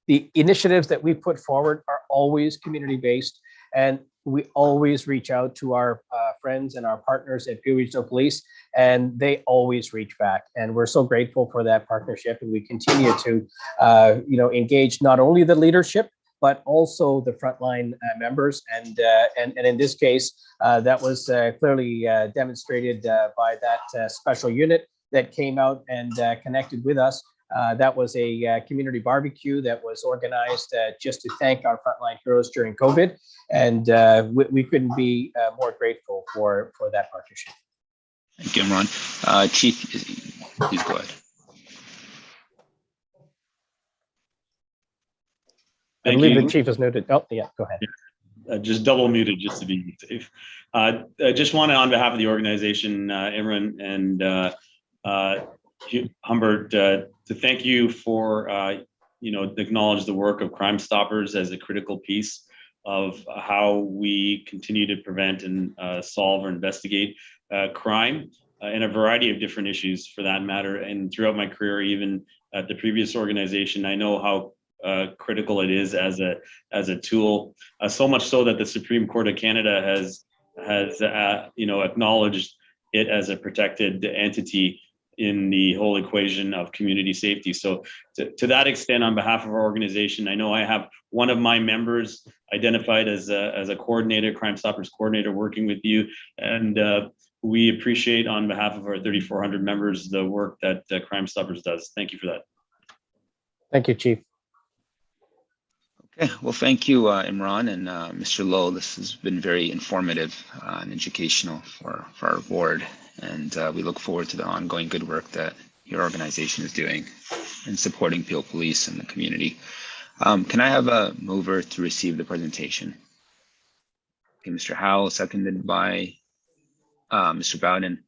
The initiatives that we put forward are always community-based, and we always reach out to our friends and our partners at Field Regional Police, and they always reach back. And we're so grateful for that partnership, and we continue to, engage not only the leadership, but also the frontline members. And in this case, that was clearly demonstrated by that special unit that came out and connected with us. That was a community barbecue that was organized just to thank our frontline heroes during COVID. And we couldn't be more grateful for that partnership. Thank you, Imran. Chief, please go ahead. I believe the chief is noted. Oh, yeah, go ahead. Just double muted just to be safe. I just want to, on behalf of the organization, Imran and Humbert, to thank you for, acknowledge the work of Crime Stoppers as a critical piece of how we continue to prevent and solve or investigate crime. in a variety of different issues for that matter. And throughout my career, even at the previous organization, I know how critical it is as a tool. So much so that the Supreme Court of Canada has acknowledged it as a protected entity in the whole equation of community safety. So to that extent, on behalf of our organization, I know I have one of my members identified as a coordinator, Crime Stoppers coordinator, working with you. And we appreciate on behalf of our 3,400 members, the work that Crime Stoppers does. Thank you for that. Thank you, Chief. Okay, well, thank you, Imran and Mr. Lowe. This has been very informative and educational for our board. And we look forward to the ongoing good work that your organization is doing in supporting Peel Police and the community. Can I have a mover to receive the presentation? Okay, Mr. Howell, seconded by Mr. Bowden.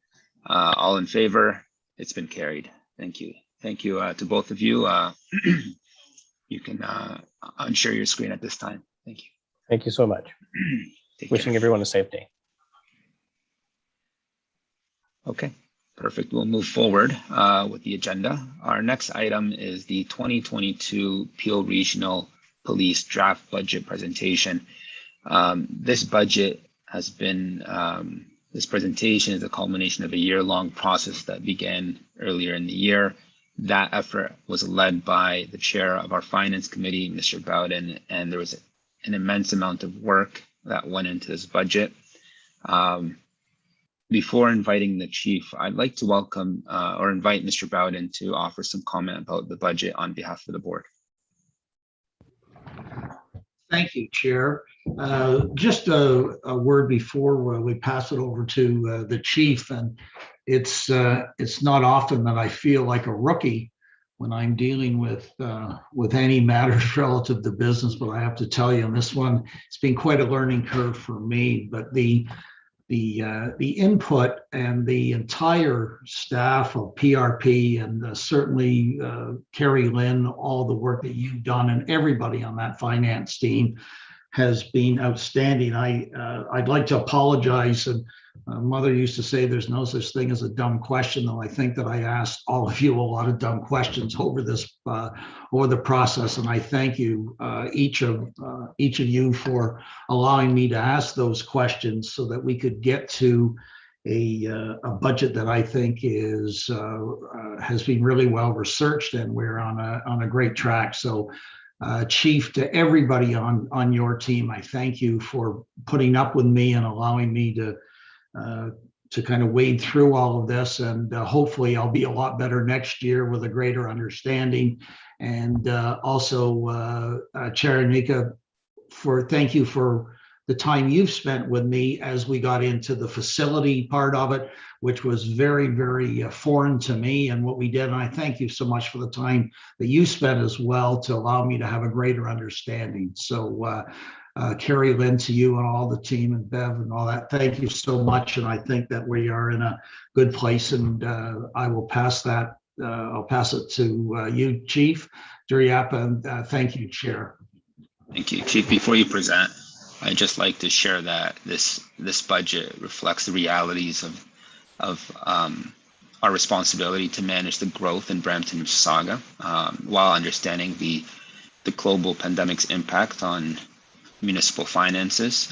All in favor? It's been carried. Thank you. Thank you to both of you. You can unshare your screen at this time. Thank you. Thank you so much. Wishing everyone a safe day. Okay, perfect. We'll move forward with the agenda. Our next item is the 2022 Peel Regional Police Draft Budget Presentation. This budget has been, this presentation is a culmination of a year-long process that began earlier in the year. That effort was led by the chair of our finance committee, Mr. Bowden, and there was an immense amount of work that went into this budget. Before inviting the chief, I'd like to welcome or invite Mr. Bowden to offer some comment about the budget on behalf of the board. Thank you, Chair. Just a word before we pass it over to the chief, and it's not often that I feel like a rookie when I'm dealing with any matters relative to business, but I have to tell you on this one, it's been quite a learning curve for me. But the input and the entire staff of PRP and certainly Carrie Lynn, all the work that you've done and everybody on that finance team has been outstanding. I'd like to apologize. And Mother used to say there's no such thing as a dumb question, though I think that I asked all of you a lot of dumb questions over the process, and I thank you, each of you, for allowing me to ask those questions so that we could get to a budget that I think has been really well researched, and we're on a great track. So. Chief, to everybody on your team, I thank you for putting up with me and allowing me to kind of wade through all of this, and hopefully I'll be a lot better next year with a greater understanding. And also, Chair Nika, thank you for the time you've spent with me as we got into the facility part of it, which was very, very foreign to me and what we did. And I thank you so much for the time that you spent as well to allow me to have a greater understanding. So Carrie Lynn, to you and all the team and Bev and all that, thank you so much. And I think that we are in a good place, and I will pass that. I'll pass it to you, Chief Duryap, and thank you, Chair. Thank you, Chief. Before you present, I'd just like to share that this budget reflects the realities of our responsibility to manage the growth in Brampton, Mississauga, while understanding the global pandemic's impact on municipal finances.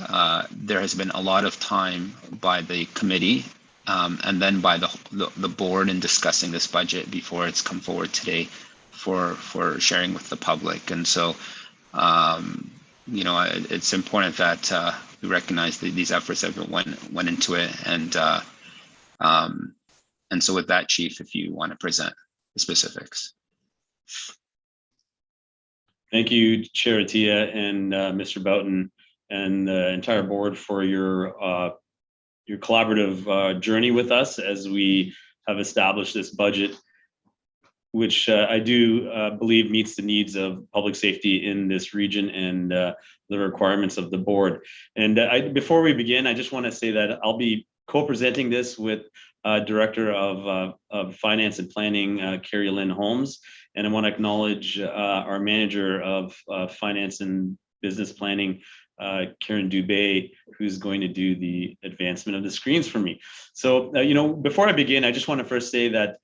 There has been a lot of time by the committee and then by the board in discussing this budget before it's come forward today for sharing with the public. And so, it's important that we recognize these efforts that went into it. And so with that, Chief, if you want to present the specifics. Thank you, Chair Attia and Mr. Boughton and the entire board for your collaborative journey with us as we have established this budget, which I do believe meets the needs of public safety in this region and the requirements of the board. And before we begin, I just want to say that I'll be co-presenting this with Director of Finance and Planning, Carrie Lynn Holmes. And I want to acknowledge our Manager of Finance and Business Planning, Karen Dubé, who's going to do the advancement of the screens for me. So, before I begin, I just want to first say that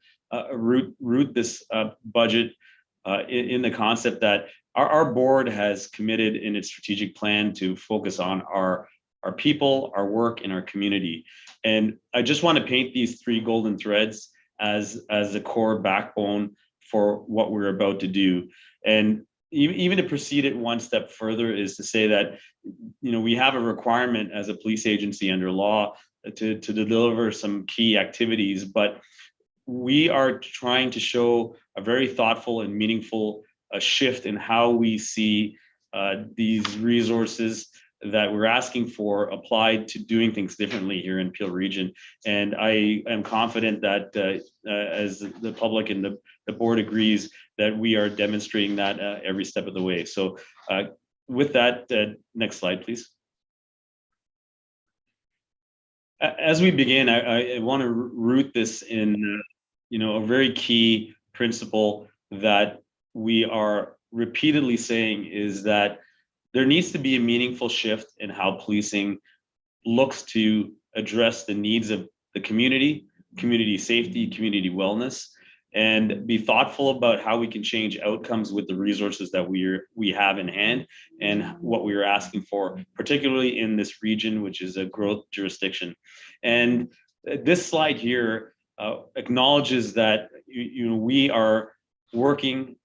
root this budget in the concept that our board has committed in its strategic plan to focus on our people, our work, and our community. And I just want to paint these three golden threads as the core backbone for what we're about to do. And even to proceed it one step further is to say that, we have a requirement as a police agency under law to deliver some key activities, but we are trying to show a very thoughtful and meaningful shift in how we see these resources that we're asking for applied to doing things differently here in Peel Region. And I am confident that as the public and the board agrees, that we are demonstrating that every step of the way. So with that, next slide, please. As we begin, I want to root this in a very key principle that we are repeatedly saying is that there needs to be a meaningful shift in how policing looks to address the needs of the community safety, community wellness, and be thoughtful about how we can change outcomes with the resources that we have in hand and what we are asking for, particularly in this region, which is a growth jurisdiction. And this slide here acknowledges that we are working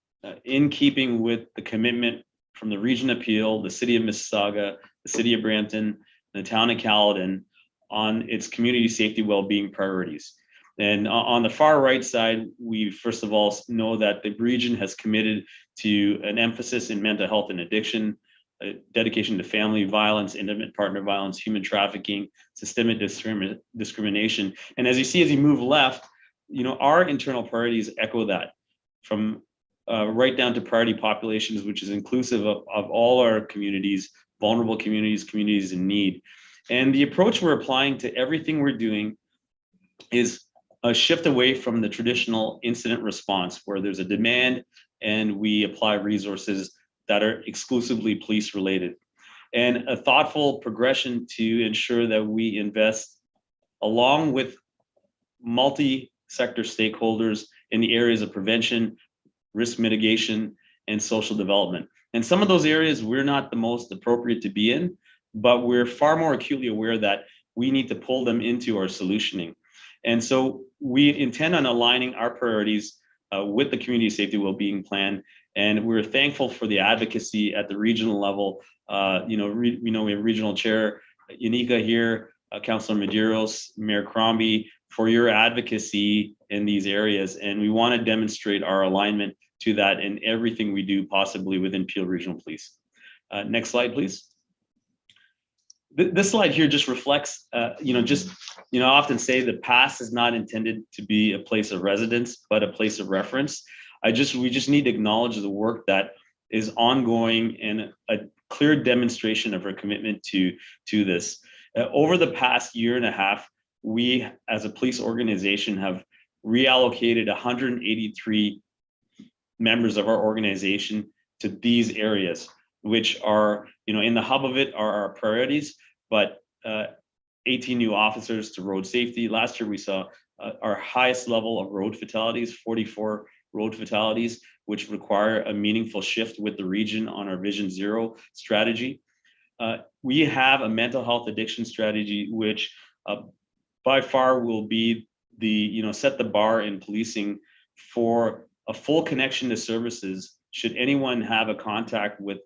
in keeping with the commitment from the Region of Peel, the City of Mississauga, the City of Brampton, and the Town of Caledon on its community safety well-being priorities. And on the far right side, we first of all know that the region has committed to an emphasis in mental health and addiction, dedication to family violence, intimate partner violence, human trafficking, systemic discrimination. And as you move left, our internal priorities echo that, from right down to priority populations, which is inclusive of all our communities, vulnerable communities, communities in need. And the approach we're applying to everything we're doing is a shift away from the traditional incident response, where there's a demand and we apply resources that are exclusively police related, and a thoughtful progression to ensure that we invest along with multi-sector stakeholders in the areas of prevention, risk mitigation, and social development. And some of those areas we're not the most appropriate to be in, but we're far more acutely aware that we need to pull them into our solutioning. And so we intend on aligning our priorities with the Community Safety Wellbeing Plan. And we're thankful for the advocacy at the regional level. We have Regional Chair Yanika here, Councillor Medeiros, Mayor Crombie, for your advocacy in these areas. And we want to demonstrate our alignment to that in everything we do, possibly within Peel Regional Police. Next slide, please. This slide here just reflects, I often say the past is not intended to be a place of residence, but a place of reference. We just need to acknowledge the work that is ongoing and a clear demonstration of our commitment to this. Over the past year and a half, we as a police organization have reallocated 183 members of our organization to these areas, which are, in the hub of it are our priorities, but 18 new officers to road safety. Last year, we saw our highest level of road fatalities, 44 road fatalities, which require a meaningful shift with the region on our Vision Zero strategy. We have a mental health addiction strategy, which by far will be set the bar in policing for a full connection to services. Should anyone have a contact with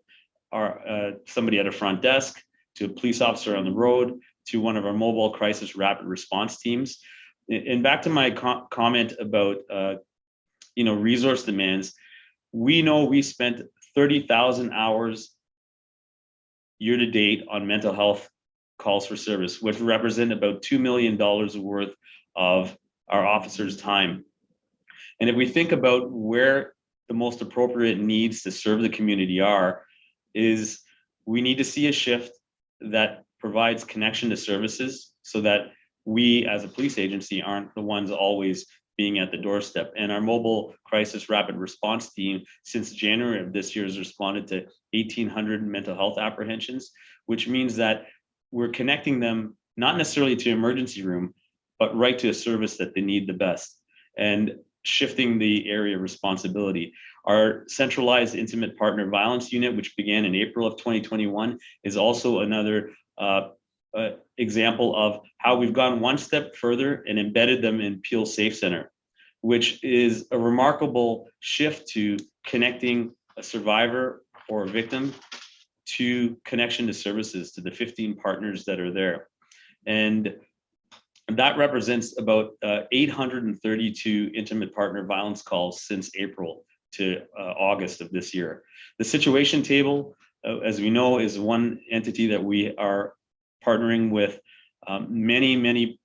somebody at a front desk, to a police officer on the road, to one of our mobile crisis rapid response teams. And back to my comment about resource demands, we know we spent 30,000 hours year to date on mental health calls for service, which represent about $2 million worth of our officers' time. And if we think about where the most appropriate needs to serve the community is we need to see a shift that provides connection to services so that we as a police agency aren't the ones always being at the doorstep. And our mobile crisis rapid response team since January of this year has responded to 1,800 mental health apprehensions, which means that we're connecting them not necessarily to emergency room, but right to a service that they need the best, and shifting the area of responsibility. Our centralized intimate partner violence unit, which began in April of 2021, is also another example of how we've gone one step further and embedded them in Peel Safe Center, which is a remarkable shift to connecting a survivor or a victim to connection to services, to the 15 partners that are there. And that represents about 832 intimate partner violence calls since April to August of this year. The situation table, as we know, is one entity that we are partnering with many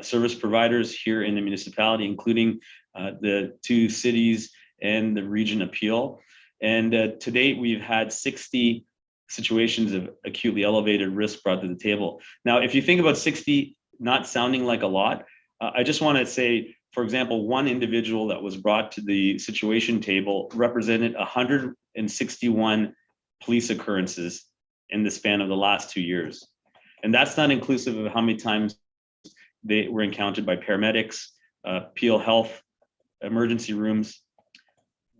service providers here in the municipality, including the 2 cities and the region of Peel. And to date, we've had 60 situations of acutely elevated risk brought to the table. Now, if you think about 60 not sounding like a lot, I just want to say, for example, one individual that was brought to the situation table represented 161 police occurrences in the span of the last 2 years. And that's not inclusive of how many times they were encountered by paramedics, Peel Health, emergency rooms.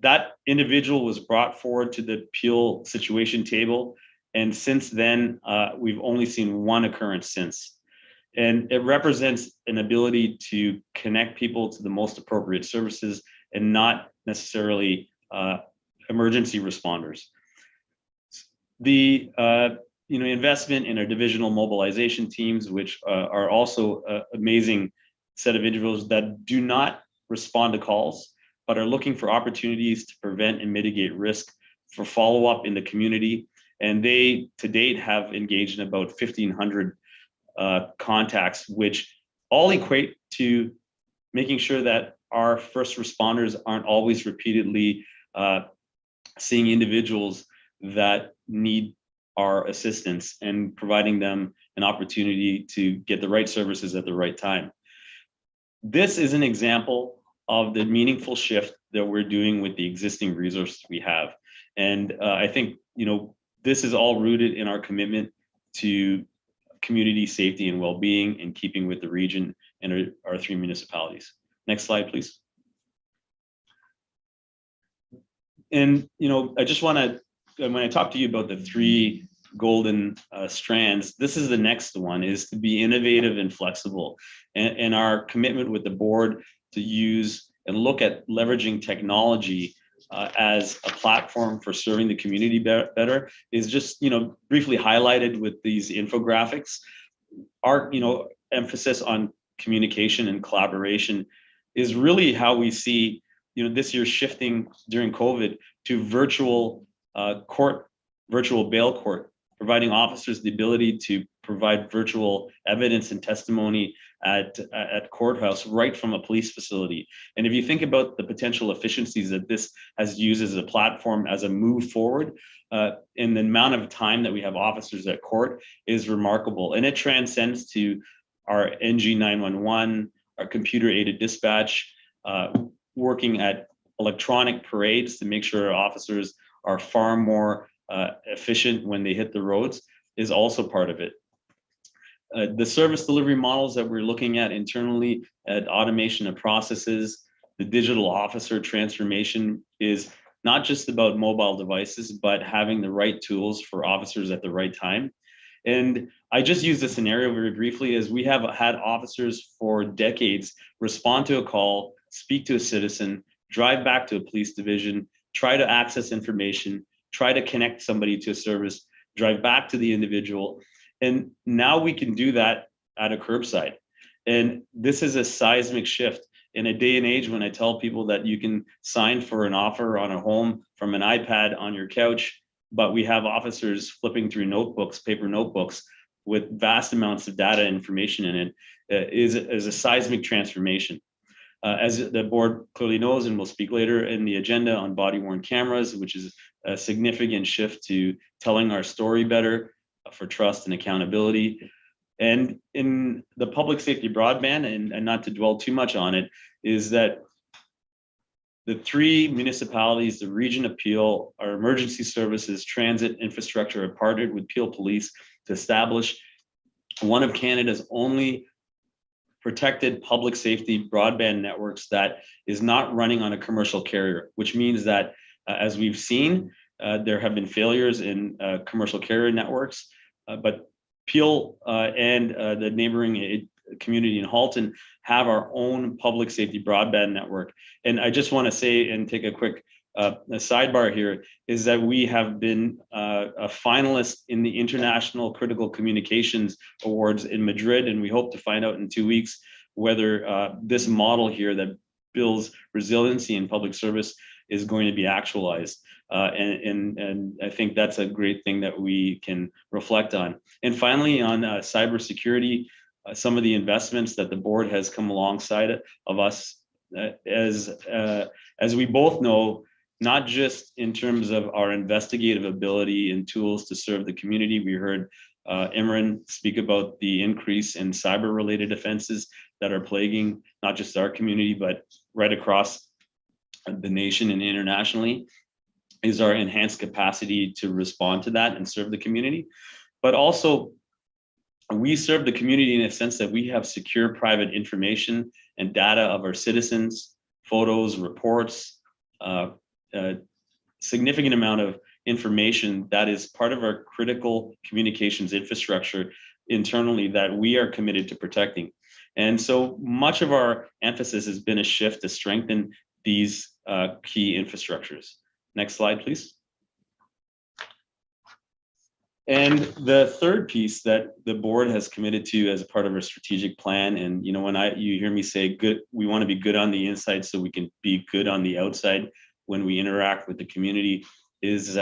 That individual was brought forward to the Peel situation table. And since then, we've only seen one occurrence since. And it represents an ability to connect people to the most appropriate services and not necessarily emergency responders. The investment in our divisional mobilization teams, which are also an amazing set of individuals that do not respond to calls, but are looking for opportunities to prevent and mitigate risk for follow-up in the community. And they, to date, have engaged in about 1,500 contacts, which all equate to making sure that our first responders aren't always repeatedly seeing individuals that need our assistance and providing them an opportunity to get the right services at the right time. This is an example of the meaningful shift that we're doing with the existing resources we have. And I think, this is all rooted in our commitment to community safety and well-being in keeping with the region and our 3 municipalities. Next slide, please. And, I just want to, when I talk to you about the 3 golden strands, this is the next one, is to be innovative and flexible. And our commitment with the board to use and look at leveraging technology as a platform for serving the community better is just, briefly highlighted with these infographics. Our, emphasis on communication and collaboration is really how we see, this year shifting during COVID to virtual virtual bail court, providing officers the ability to provide virtual evidence and testimony at courthouse right from a police facility. And if you think about the potential efficiencies that this has used as a platform, as a move forward, and the amount of time that we have officers at court is remarkable. And it transcends to our NG911, our computer-aided dispatch, working at electronic parades to make sure our officers are far more efficient when they hit the roads is also part of it. The service delivery models that we're looking at internally, at automation of processes, the digital officer transformation is not just about mobile devices, but having the right tools for officers at the right time. And I just use the scenario very briefly, as we have had officers for decades respond to a call, speak to a citizen, drive back to a police division, try to access information, try to connect somebody to a service, drive back to the individual. And now we can do that at a curbside. And this is a seismic shift in a day and age when I tell people that you can sign for an offer on a home from an iPad on your couch, but we have officers flipping through notebooks, paper notebooks with vast amounts of data information in it, is a seismic transformation. As the board clearly knows, and we'll speak later in the agenda on body-worn cameras, which is a significant shift to telling our story better for trust and accountability. And in the public safety broadband, and not to dwell too much on it, is that the 3 municipalities, the region of Peel, our emergency services, transit infrastructure have partnered with Peel Police to establish one of Canada's only protected public safety broadband networks that is not running on a commercial carrier, which means that as we've seen, there have been failures in commercial carrier networks, but Peel and the neighboring community in Halton have our own public safety broadband network. And I just want to say and take a quick a sidebar here is that we have been a finalist in the International Critical Communications Awards in Madrid, and we hope to find out in 2 weeks whether this model here that builds resiliency in public service is going to be actualized. And I think that's a great thing that we can reflect on. And finally, on cybersecurity, some of the investments that the board has come alongside of us, as we both know, not just in terms of our investigative ability and tools to serve the community. We heard Imran speak about the increase in cyber-related offenses that are plaguing not just our community, but right across the nation and internationally, is our enhanced capacity to respond to that and serve the community. But also, we serve the community in a sense that we have secure private information and data of our citizens, photos, reports, significant amount of information that is part of our critical communications infrastructure internally that we are committed to protecting. And so much of our emphasis has been a shift to strengthen these key infrastructures. Next slide, please. And the third piece that the board has committed to as a part of our strategic plan, and you know, when you hear me say good, we want to be good on the inside so we can be good on the outside when we interact with the community, is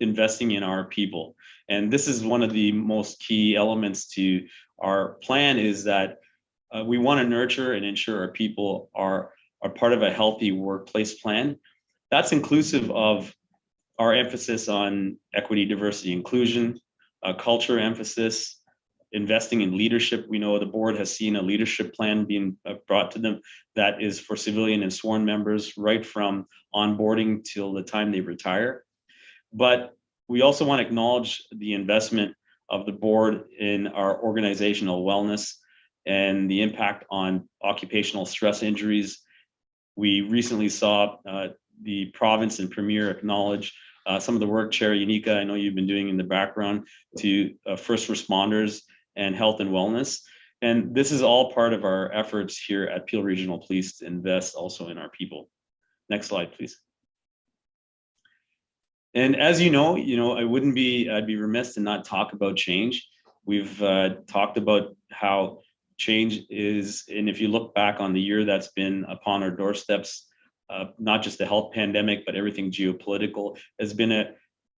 investing in our people. And this is one of the most key elements to our plan, is that we want to nurture and ensure our people are part of a healthy workplace plan. That's inclusive of our emphasis on equity, diversity, inclusion, culture emphasis, investing in leadership. We know the board has seen a leadership plan being brought to them that is for civilian and sworn members right from onboarding till the time they retire. But we also want to acknowledge the investment of the board in our organizational wellness and the impact on occupational stress injuries. We recently saw the province and premier acknowledge some of the work, Chair Unica, I know you've been doing in the background to first responders and health and wellness. And this is all part of our efforts here at Peel Regional Police to invest also in our people. Next slide, please. And as you know, I'd be remiss to not talk about change. We've talked about how change is, and if you look back on the year that's been upon our doorsteps, not just the health pandemic, but everything geopolitical, has been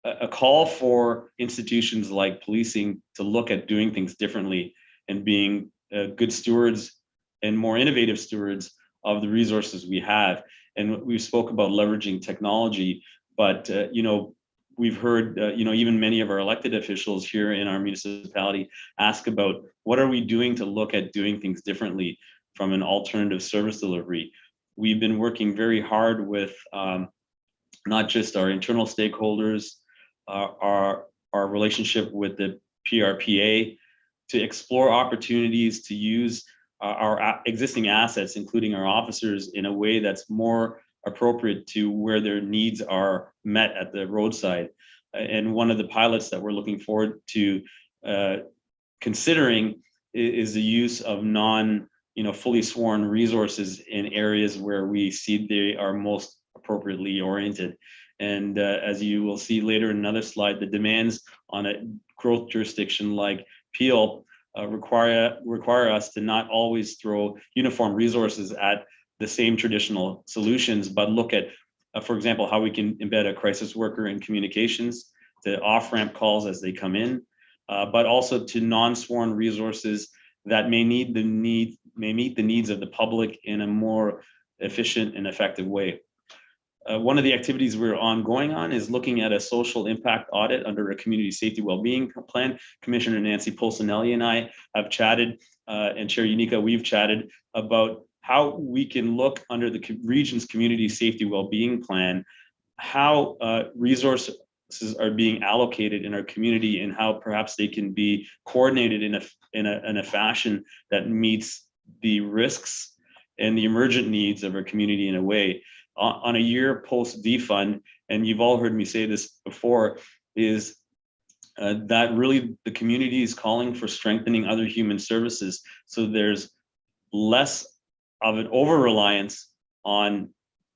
a call for institutions like policing to look at doing things differently and being good stewards and more innovative stewards of the resources we have. And we spoke about leveraging technology, but we've heard even many of our elected officials here in our municipality ask about what are we doing to look at doing things differently from an alternative service delivery. We've been working very hard with not just our internal stakeholders, our relationship with the PRPA, to explore opportunities to use our existing assets, including our officers, in a way that's more appropriate to where their needs are met at the roadside. And one of the pilots that we're looking forward to considering is the use of fully sworn resources in areas where we see they are most appropriately oriented. And as you will see later in another slide, the demands on a growth jurisdiction like Peel require us to not always throw uniform resources at the same traditional solutions, but look at, for example, how we can embed a crisis worker in communications to off-ramp calls as they come in, but also to non-sworn resources that may meet the needs of the public in a more efficient and effective way. One of the activities we're ongoing on is looking at a social impact audit under a community safety wellbeing plan. Commissioner Nancy Polsinelli and I have chatted, and Chair Unica, we've chatted about how we can look under the region's community safety well-being plan, how resources are being allocated in our community and how perhaps they can be coordinated in a fashion that meets the risks and the emergent needs of our community in a way. On a year post defund, and you've all heard me say this before, is that really the community is calling for strengthening other human services. So there's less of an over-reliance on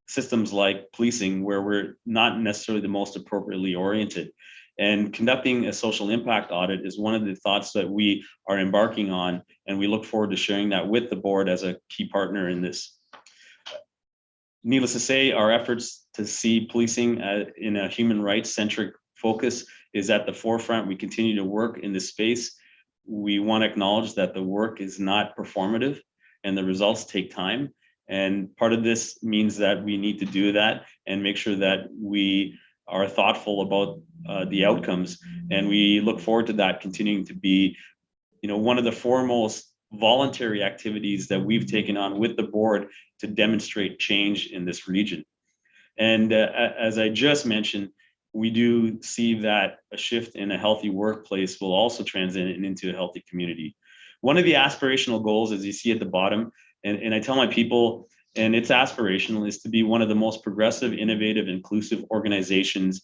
systems like policing, where we're not necessarily the most appropriately oriented. And conducting a social impact audit is one of the thoughts that we are embarking on, and we look forward to sharing that with the board as a key partner in this. Needless to say, our efforts to see policing in a human rights centric focus is at the forefront. We continue to work in this space. We want to acknowledge that the work is not performative and the results take time. And part of this means that we need to do that and make sure that we are thoughtful about the outcomes. And we look forward to that continuing to be, one of the foremost voluntary activities that we've taken on with the board to demonstrate change in this region. And as I just mentioned, we do see that a shift in a healthy workplace will also translate into a healthy community. One of the aspirational goals, as you see at the bottom, and I tell my people, and it's aspirational, is to be one of the most progressive, innovative, inclusive organizations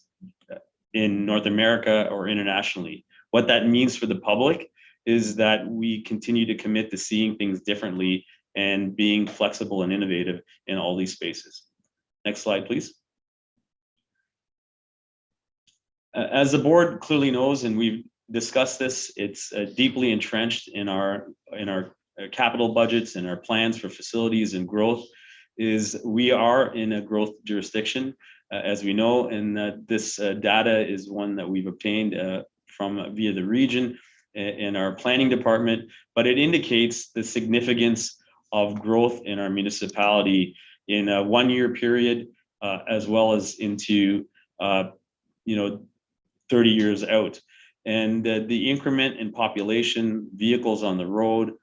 in North America or internationally. What that means for the public is that we continue to commit to seeing things differently and being flexible and innovative in all these spaces. Next slide, please. As the board clearly knows, and we've discussed this, it's deeply entrenched in our capital budgets and our plans for facilities and growth, is we are in a growth jurisdiction, as we know, and this data is one that we've obtained from via the region in our planning department, but it indicates the significance of growth in our municipality in a 1 year period, as well as into 30 years out. And the increment in population, vehicles on the road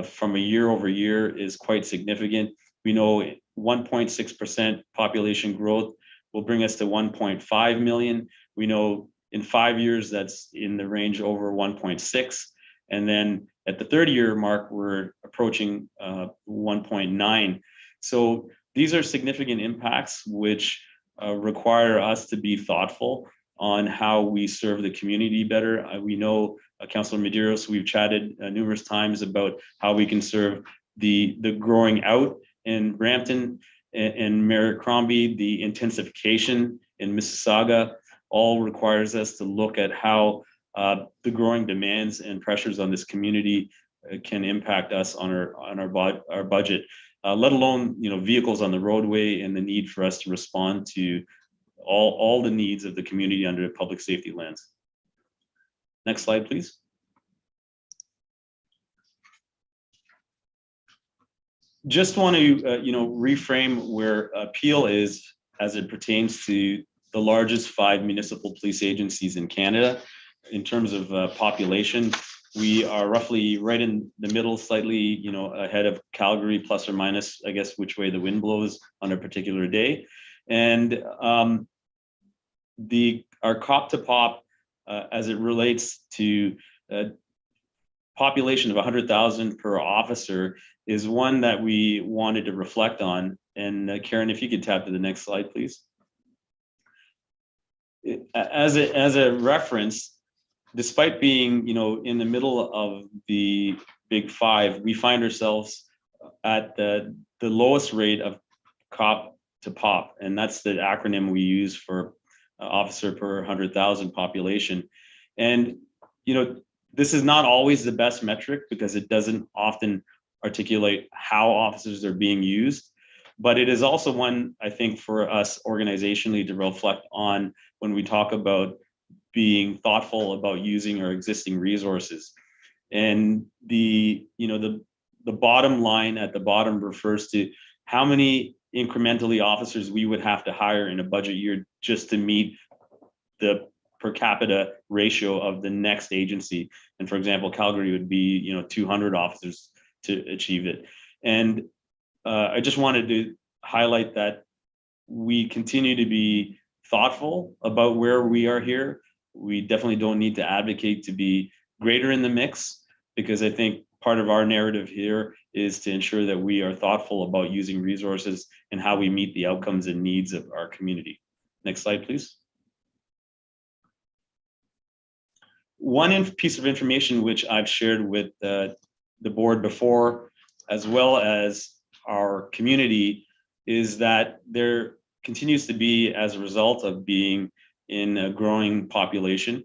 from a year over year is quite significant. We know 1.6% population growth will bring us to 1.5 million. We know in 5 years, that's in the range over 1.6. And then at the 30-year mark, we're approaching 1.9. So these are significant impacts which require us to be thoughtful on how we serve the community better. We know, Councillor Medeiros, we've chatted numerous times about how we can serve the growing out in Brampton and Mayor Crombie, the intensification in Mississauga, all requires us to look at how the growing demands and pressures on this community can impact us on our budget, let alone vehicles on the roadway and the need for us to respond to all the needs of the community under the public safety lens. Next slide, please. Just want to reframe where Peel is as it pertains to the largest 5 municipal police agencies in Canada. In terms of population, we are roughly right in the middle, slightly ahead of Calgary, plus or minus, I guess, which way the wind blows on a particular day. And our COP to POP, as it relates to population of 100,000 per officer, is one that we wanted to reflect on. And Karen, if you could tap to the next slide, please. As a reference, despite being in the middle of the big 5, we find ourselves at the lowest rate of COP to POP, and that's the acronym we use for officer per 100,000 population. And this is not always the best metric because it doesn't often articulate how officers are being used, but it is also one, I think, for us organizationally to reflect on when we talk about being thoughtful about using our existing resources. And the bottom line at the bottom refers to how many incrementally officers we would have to hire in a budget year just to meet the per capita ratio of the next agency. And for example, Calgary would be 200 officers to achieve it. And I just wanted to highlight that we continue to be thoughtful about where we are here. We definitely don't need to advocate to be greater in the mix, because I think part of our narrative here is to ensure that we are thoughtful about using resources and how we meet the outcomes and needs of our community. Next slide, please. One piece of information which I've shared with the board before, as well as our community, is that there continues to be, as a result of being in a growing population,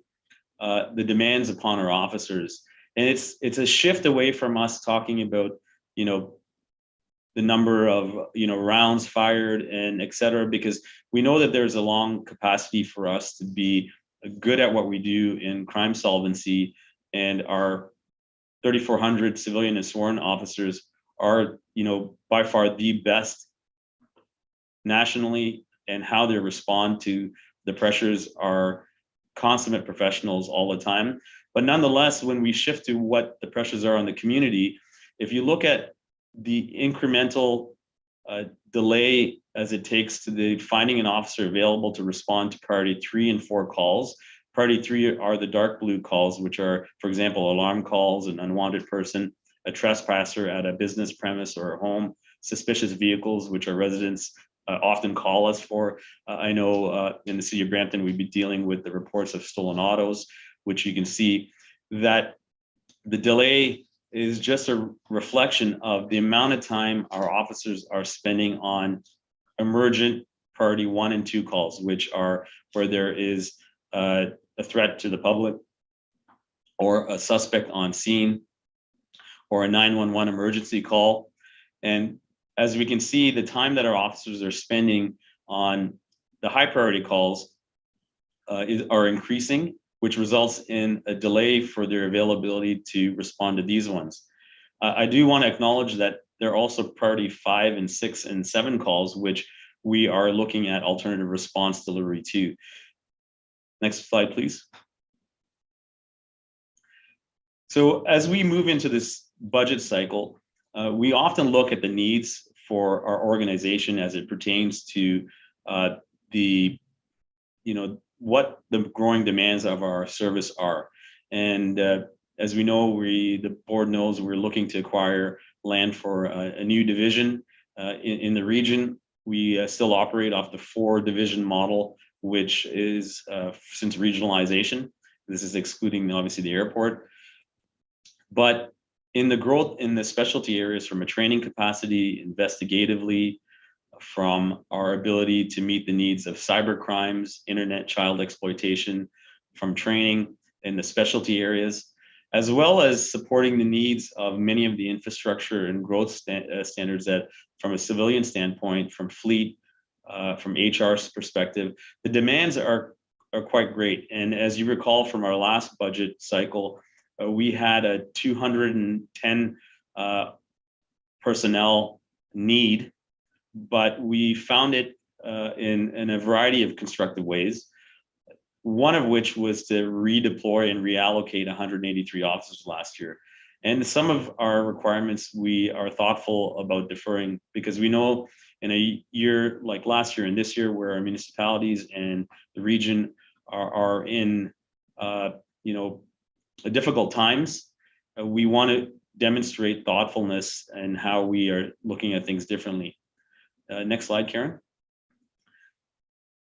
the demands upon our officers. And it's a shift away from us talking about, the number of, rounds fired and et cetera, because we know that there's a long capacity for us to be good at what we do in crime solvency, and our 3,400 civilian and sworn officers are, by far the best nationally, and how they respond to the pressures are consummate professionals all the time. But nonetheless, when we shift to what the pressures are on the community, if you look at the incremental delay as it takes to the finding an officer available to respond to priority 3 and 4 calls. Priority 3 are the dark blue calls, which are, for example, alarm calls, an unwanted person, a trespasser at a business premise or a home, suspicious vehicles, which our residents often call us for. I know in the city of Brampton, we'd be dealing with the reports of stolen autos, which you can see that the delay is just a reflection of the amount of time our officers are spending on emergent priority 1 and 2 calls, which are where there is a threat to the public, or a suspect on scene, or a 911 emergency call. And as we can see, the time that our officers are spending on the high priority calls are increasing, which results in a delay for their availability to respond to these ones. I do want to acknowledge that there are also priority 5 and 6 and 7 calls, which we are looking at alternative response delivery to. Next slide, please. So as we move into this budget cycle, we often look at the needs for our organization as it pertains to what the growing demands of our service are. And as we know, the board knows we're looking to acquire land for a new division in the region. We still operate off the 4-division model, which is since regionalization. This is excluding obviously the airport. But in the growth in the specialty areas, from a training capacity, investigatively, from our ability to meet the needs of cyber crimes, internet child exploitation, from training in the specialty areas, as well as supporting the needs of many of the infrastructure and growth standards that, from a civilian standpoint, from fleet, from HR's perspective, the demands are quite great. And as you recall from our last budget cycle, we had a 210 personnel need, but we found it in a variety of constructive ways. One of which was to redeploy and reallocate 183 officers last year. And some of our requirements we are thoughtful about deferring, because we know in a year like last year and this year, where our municipalities and the region are in difficult times, we want to demonstrate thoughtfulness and how we are looking at things differently. Next slide, Karen.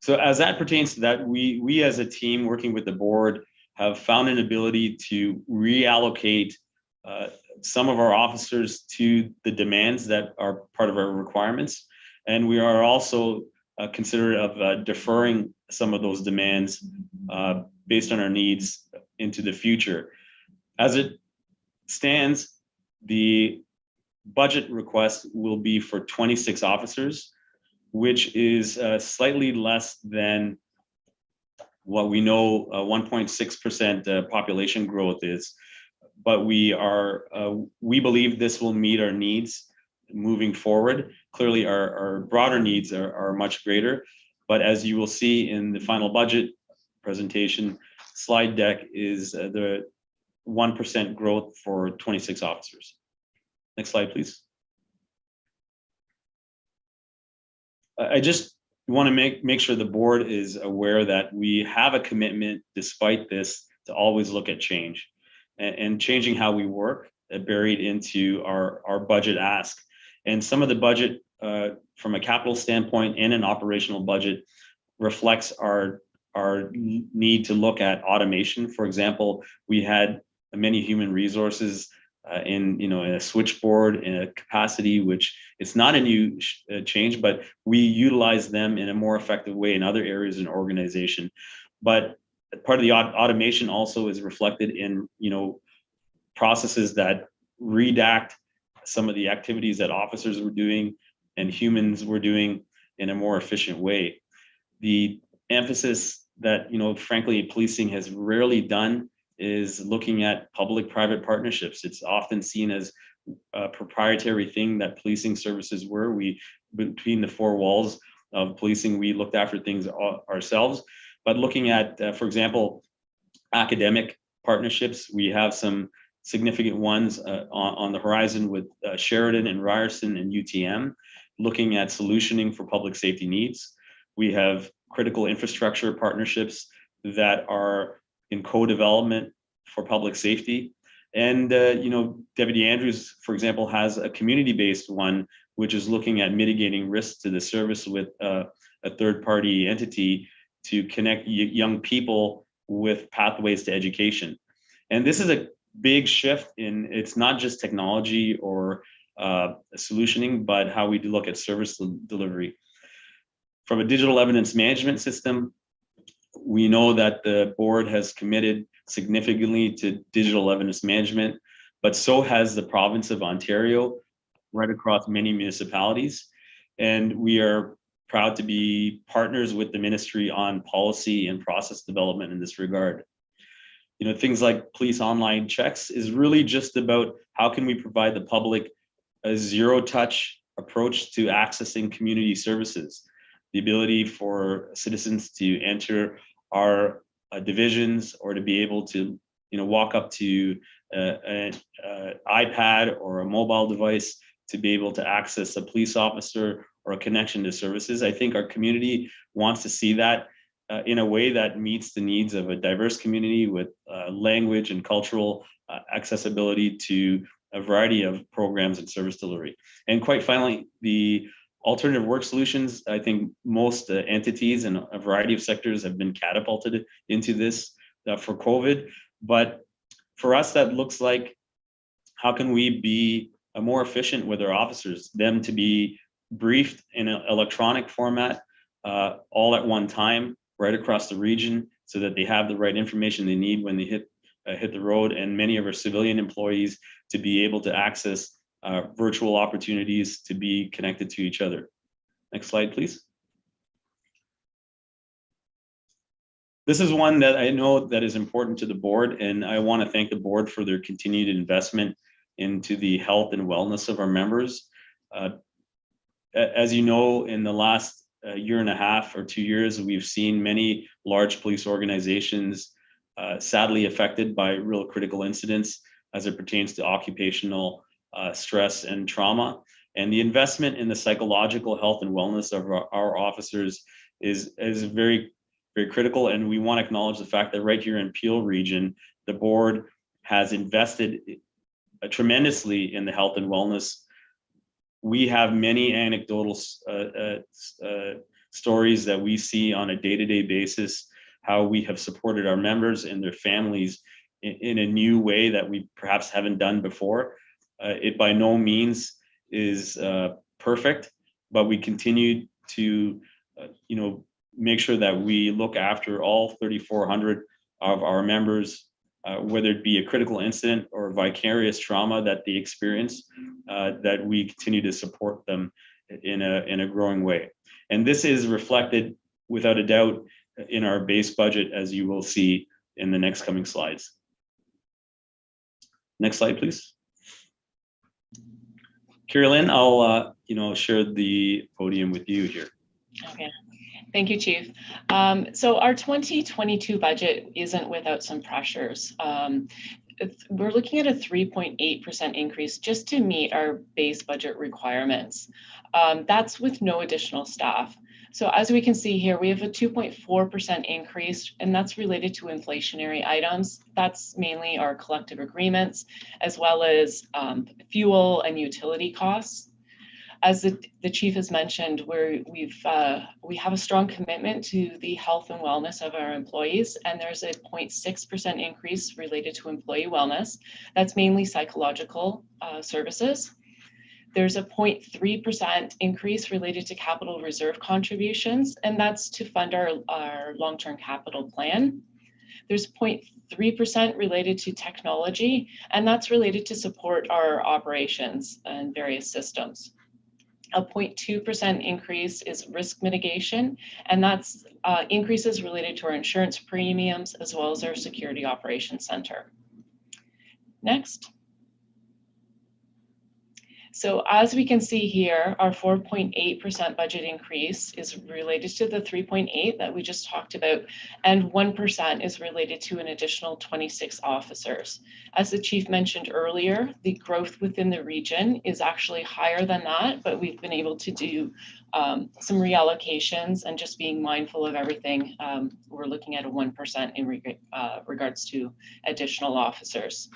So as that pertains to that, we as a team working with the board have found an ability to reallocate some of our officers to the demands that are part of our requirements. And we are also considerate of deferring some of those demands based on our needs into the future. As it stands, the budget request will be for 26 officers, which is slightly less than what we know 1.6% population growth is. But we believe this will meet our needs moving forward. Clearly, our broader needs are much greater. But as you will see in the final budget presentation slide deck, is the 1% growth for 26 officers. Next slide, please. I just want to make sure the board is aware that we have a commitment, despite this, to always look at change and changing how we work, buried into our budget ask. And some of the budget from a capital standpoint and an operational budget reflects our need to look at automation. For example, we had many human resources in a switchboard in a capacity, which it's not a new change, but we utilize them in a more effective way in other areas in organization. But part of the automation also is reflected in processes that redact some of the activities that officers were doing and humans were doing in a more efficient way. The emphasis that frankly policing has rarely done is looking at public-private partnerships. It's often seen as a proprietary thing that policing services were. Between the four walls of policing, we looked after things ourselves. But looking at, for example, academic partnerships, we have some significant ones on the horizon with Sheridan and Ryerson and UTM, looking at solutioning for public safety needs. We have critical infrastructure partnerships that are in co-development for public safety. And, Deputy Andrews, for example, has a community-based one, which is looking at mitigating risks to the service with a third-party entity to connect young people with pathways to education. And this is a big shift it's not just technology or solutioning, but how we look at service delivery. From a digital evidence management system, we know that the board has committed significantly to digital evidence management, but so has the province of Ontario, right across many municipalities. And we are proud to be partners with the ministry on policy and process development in this regard. Things like police online checks is really just about how can we provide the public a zero-touch approach to accessing community services. The ability for citizens to enter our divisions or to be able to walk up to an iPad or a mobile device to be able to access a police officer or a connection to services. I think our community wants to see that in a way that meets the needs of a diverse community with language and cultural accessibility to a variety of programs and service delivery. And quite finally, the alternative work solutions, I think most entities and a variety of sectors have been catapulted into this for COVID. But for us, that looks like how can we be more efficient with our officers, them to be briefed in an electronic format all at one time, right across the region, so that they have the right information they need when they hit the road, and many of our civilian employees to be able to access virtual opportunities to be connected to each other. Next slide, please. This is one that I know that is important to the board, and I want to thank the board for their continued investment into the health and wellness of our members. As you know, in the last year and a half or 2 years, we've seen many large police organizations sadly affected by real critical incidents as it pertains to occupational stress and trauma. And the investment in the psychological health and wellness of our officers is very, very critical. And we want to acknowledge the fact that right here in Peel region, the board has invested tremendously in the health and wellness. We have many anecdotal stories that we see on a day-to-day basis, how we have supported our members and their families in a new way that we perhaps haven't done before. It by no means is perfect, but we continue to make sure that we look after all 3,400 of our members, whether it be a critical incident or vicarious trauma that they experience, that we continue to support them in a growing way. And this is reflected without a doubt in our base budget, as you will see in the next coming slides. Next slide, please. Carolyn, I'll share the podium with you here. Okay. Thank you, Chief. So our 2022 budget isn't without some pressures. we're looking at a 3.8% increase just to meet our base budget requirements. That's with no additional staff. So as we can see here, we have a 2.4% increase, and that's related to inflationary items. That's mainly our collective agreements, as well as fuel and utility costs. As the chief has mentioned, we have a strong commitment to the health and wellness of our employees, and there's a 0.6% increase related to employee wellness. That's mainly psychological services. There's a 0.3% increase related to capital reserve contributions, and that's to fund our long-term capital plan. There's 0.3% related to technology, and that's related to support our operations and various systems. A 0.2% increase is risk mitigation, and that's increases related to our insurance premiums as well as our security operations center. Next. So as we can see here, our 4.8% budget increase is related to the 3.8 that we just talked about, and 1% is related to an additional 26 officers. As the chief mentioned earlier, the growth within the region is actually higher than that, but we've been able to do some reallocations and just being mindful of everything. We're looking at a 1% in regards to additional officers.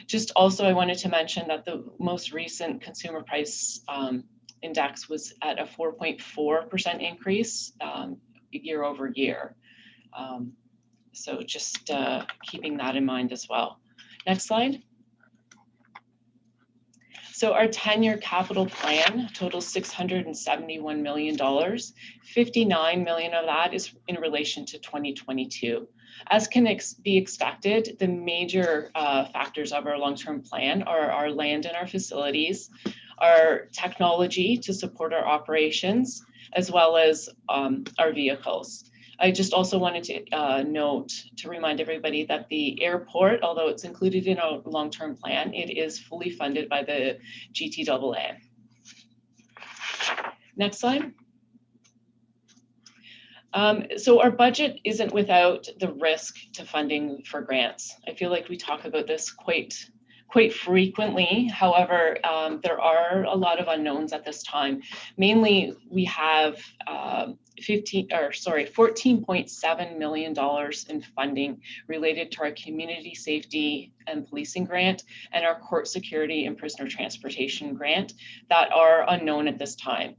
Just also, I wanted to mention that the most recent consumer price index was at a 4.4% increase year over year. So just keeping that in mind as well. Next slide. So our 10-year capital plan totals $671 million. $59 million of that is in relation to 2022. As can be expected, the major factors of our long-term plan are our land and our facilities, our technology to support our operations, as well as our vehicles. I just also wanted to remind everybody that the airport, although it's included in our long-term plan, it is fully funded by the GTAA. Next slide. So our budget isn't without the risk to funding for grants. I feel like we talk about this quite frequently. However, there are a lot of unknowns at this time. Mainly, we have $14.7 million in funding related to our community safety and policing grant and our court security and prisoner transportation grant that are unknown at this time.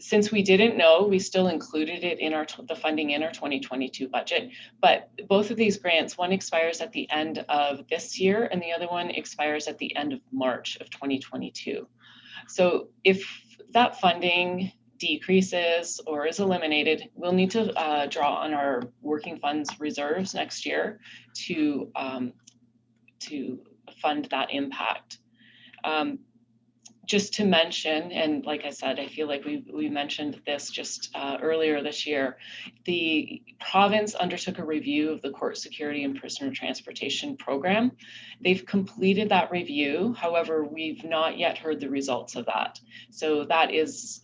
Since we didn't know, we still included it in the funding in our 2022 budget, but both of these grants, one expires at the end of this year and the other one expires at the end of March of 2022. So if that funding decreases or is eliminated, we'll need to draw on our working funds reserves next year to fund that impact. Just to mention, and like I said, I feel like we mentioned this just earlier this year, the province undertook a review of the court security and prisoner transportation program. They've completed that review. However, we've not yet heard the results of that. So that is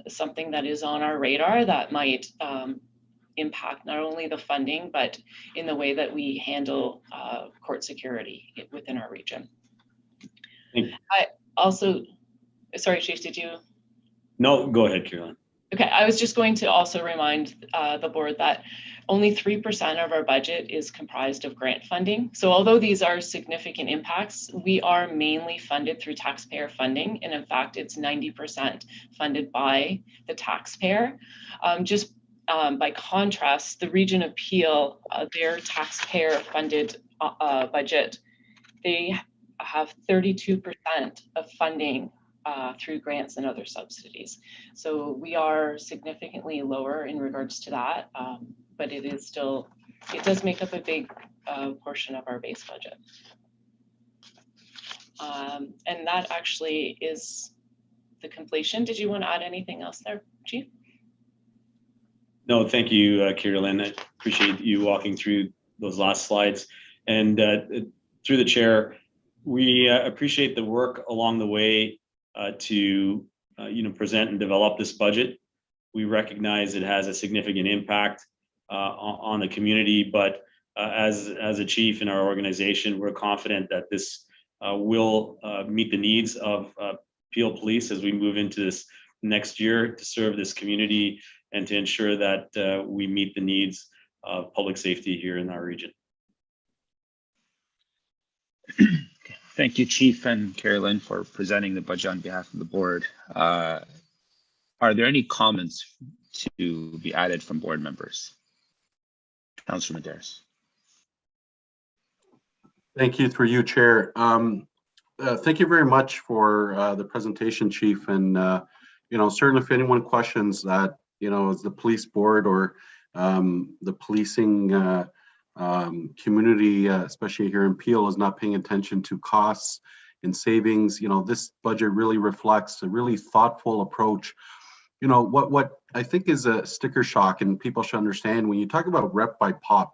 something that is on our radar that might impact not only the funding, but in the way that we handle court security within our region. Also, sorry, Chief, did you? No, go ahead, Caroline. Okay, I was just going to also remind the board that only 3% of our budget is comprised of grant funding. So although these are significant impacts, we are mainly funded through taxpayer funding. And in fact, it's 90% funded by the taxpayer. By contrast, the Region of Peel, their taxpayer funded budget, they have 32% of funding through grants and other subsidies. So we are significantly lower in regards to that, but it does make up a big portion of our base budget. And that actually is the completion. Did you want to add anything else there, Chief? No, thank you, Caroline. I appreciate you walking through those last slides. And through the chair, we appreciate the work along the way to present and develop this budget. We recognize it has a significant impact on the community, but as a chief in our organization, we're confident that this will meet the needs of Peel Police as we move into this next year to serve this community and to ensure that we meet the needs of public safety here in our region. Thank you, Chief and Carolyn, for presenting the budget on behalf of the board. Are there any comments to be added from board members? Councilor Medeiros. Thank you, through you, Chair. Thank you very much for the presentation, Chief. And certainly if anyone questions that, as the police board or the policing community, especially here in Peel, is not paying attention to costs and savings, this budget really reflects a really thoughtful approach. What I think is a sticker shock, and people should understand, when you talk about rep by pop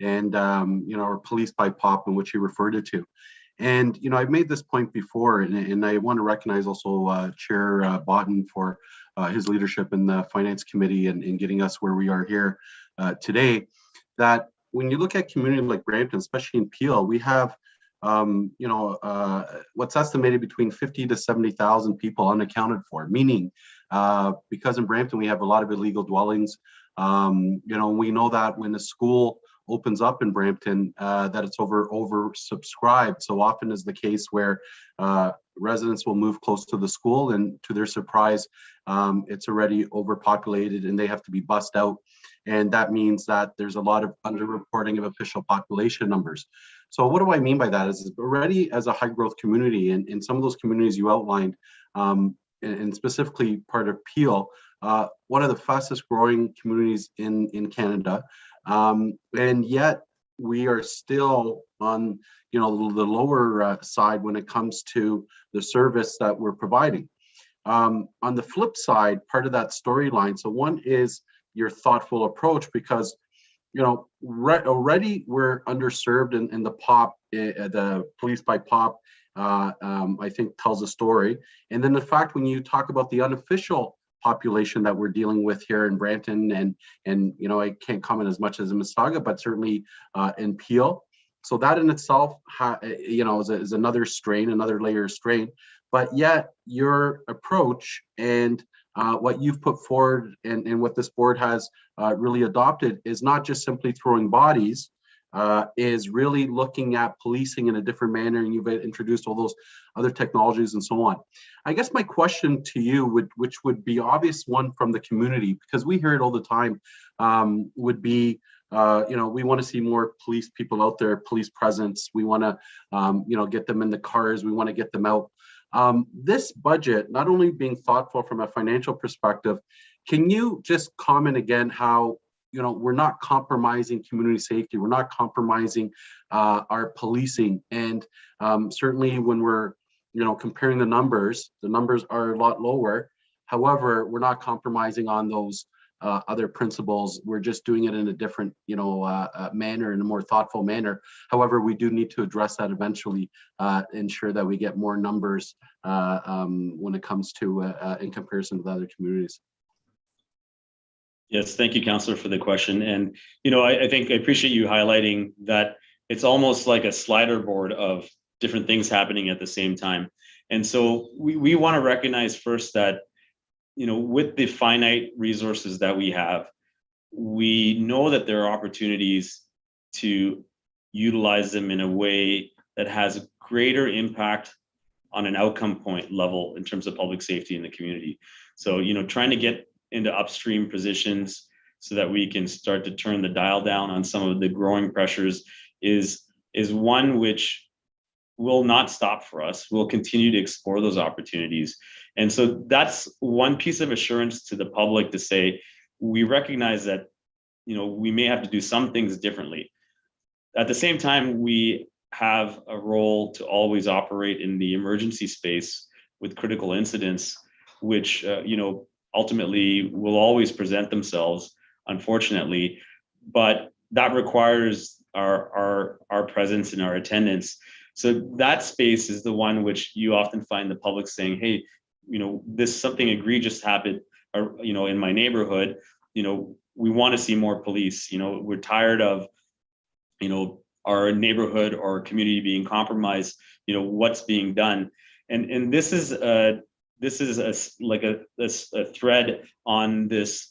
and or police by pop, in which you referred it to. And I've made this point before, and I want to recognize also Chair Botten for his leadership in the Finance Committee and getting us where we are here today. That when you look at community like Brampton, especially in Peel, we have what's estimated between 50 to 70,000 people unaccounted for, meaning because in Brampton we have a lot of illegal dwellings. We know that when a school opens up in Brampton, that it's oversubscribed. So often is the case where residents will move close to the school, and to their surprise, it's already overpopulated and they have to be bussed out. And that means that there's a lot of underreporting of official population numbers. So what do I mean by that? Is already as a high growth community, and in some of those communities you outlined, and specifically part of Peel, one of the fastest growing communities in Canada. And yet we are still on the lower side when it comes to the service that we're providing. On the flip side, part of that storyline, so one is your thoughtful approach, because already we're underserved in the POP, the police by POP, I think tells a story. And then the fact when you talk about the unofficial population that we're dealing with here in Brampton, and I can't comment as much as in Mississauga, but certainly in Peel. So that in itself, is another strain, another layer of strain. But yet your approach and what you've put forward and what this board has really adopted is not just simply throwing bodies, is really looking at policing in a different manner, and you've introduced all those other technologies and so on. I guess my question to you, which would be obvious one from the community, because we hear it all the time, would be, we want to see more police people out there, police presence. We want to, get them in the cars. We want to get them out. This budget, not only being thoughtful from a financial perspective, can you just comment again how, we're not compromising community safety, we're not compromising our policing, and certainly when we're, comparing the numbers are a lot lower. However, we're not compromising on those other principles. We're just doing it in a different, manner, in a more thoughtful manner. However, we do need to address that eventually, ensure that we get more numbers when it comes to in comparison with other communities. Yes, thank you, Councillor, for the question. And, I think I appreciate you highlighting that it's almost like a slider board of different things happening at the same time. And so we want to recognize first that, with the finite resources that we have, we know that there are opportunities to utilize them in a way that has greater impact on an outcome point level in terms of public safety in the community. So, trying to get into upstream positions so that we can start to turn the dial down on some of the growing pressures is one which will not stop for us. We'll continue to explore those opportunities. And so that's one piece of assurance to the public to say, we recognize that, we may have to do some things differently. At the same time, we have a role to always operate in the emergency space with critical incidents, which, ultimately will always present themselves, unfortunately, but that requires our presence and our attendance. So that space is the one which you often find the public saying, hey, this something egregious happened, or, in my neighborhood, we want to see more police. We're tired of our neighborhood or community being compromised, what's being done. And this is a thread on this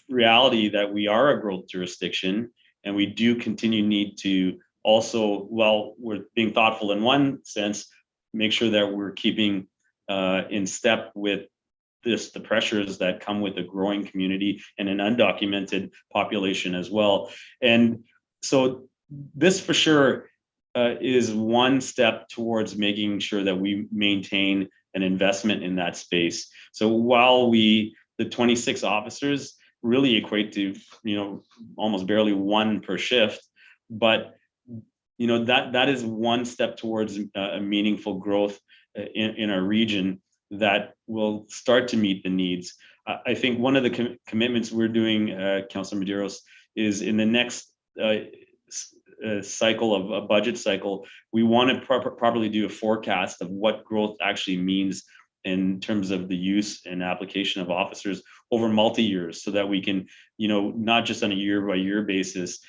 reality that we are a growth jurisdiction, and we do need to also, while we're being thoughtful in one sense, make sure that we're keeping in step with the pressures that come with a growing community and an undocumented population as well. And so this for sure is one step towards making sure that we maintain an investment in that space. So while the 26 officers really equate to, almost barely one per shift, but that is one step towards a meaningful growth in our region that will start to meet the needs. I think one of the commitments we're doing, Councilor Medeiros, is in the next cycle of a budget cycle, we want to properly do a forecast of what growth actually means in terms of the use and application of officers over multi-years, so that we can, not just on a year-by-year basis,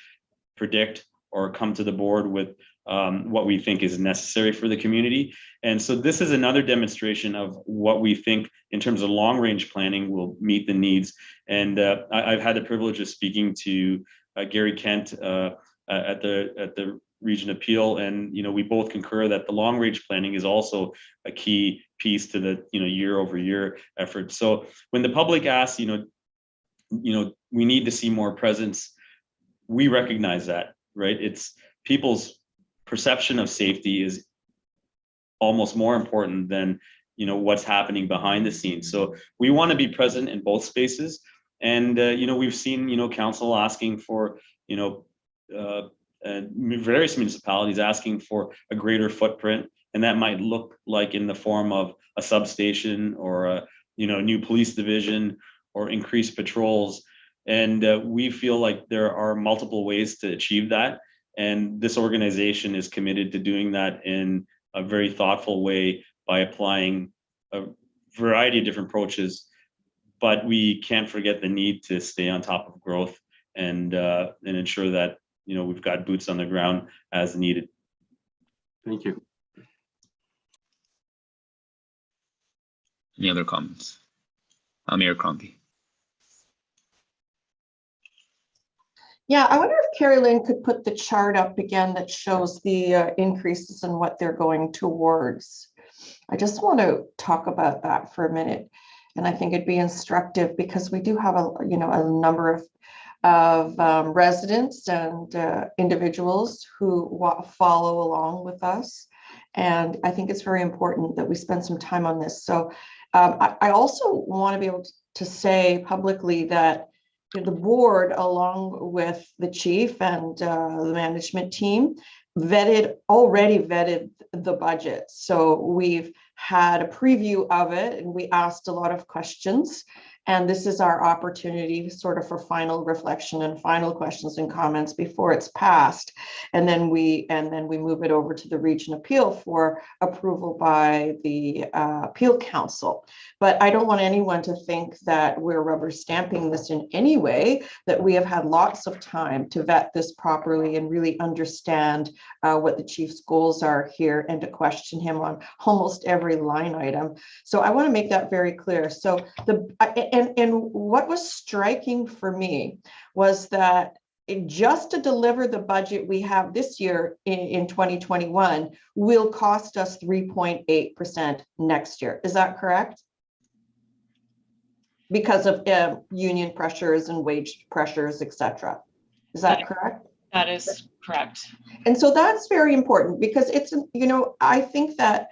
predict or come to the board with what we think is necessary for the community. And so this is another demonstration of what we think in terms of long-range planning will meet the needs. And I've had the privilege of speaking to Gary Kent at the Region Appeal, and we both concur that the long-range planning is also a key piece to the year-over-year effort. So when the public asks, we need to see more presence, we recognize that, right? It's people's perception of safety is almost more important than what's happening behind the scenes. So we want to be present in both spaces, and we've seen council asking for various municipalities asking for a greater footprint, and that might look like in the form of a substation or a new police division or increased patrols. And we feel like there are multiple ways to achieve that. And this organization is committed to doing that in a very thoughtful way by applying a variety of different approaches. But we can't forget the need to stay on top of growth and ensure that we've got boots on the ground as needed. Thank you. Any other comments? Mayor Crombie. Yeah, I wonder if Carrie Lynn could put the chart up again that shows the increases and what they're going towards. I just want to talk about that for a minute. And I think it'd be instructive because we do have a number of residents and individuals who follow along with us. And I think it's very important that we spend some time on this. So I also want to be able to say publicly that the board, along with the chief and the management team, already vetted the budget. So we've had a preview of it and we asked a lot of questions. And this is our opportunity sort of for final reflection and final questions and comments before it's passed. And then we move it over to the Region Appeal for approval by the Appeal Council. But I don't want anyone to think that we're rubber stamping this in any way, that we have had lots of time to vet this properly and really understand what the chief's goals are here and to question him on almost every line item. So I want to make that very clear. So and what was striking for me was that just to deliver the budget we have this year in 2021 will cost us 3.8% next year. Is that correct? Because of union pressures and wage pressures, etc. Is that correct? That is correct. And so that's very important because it's, I think that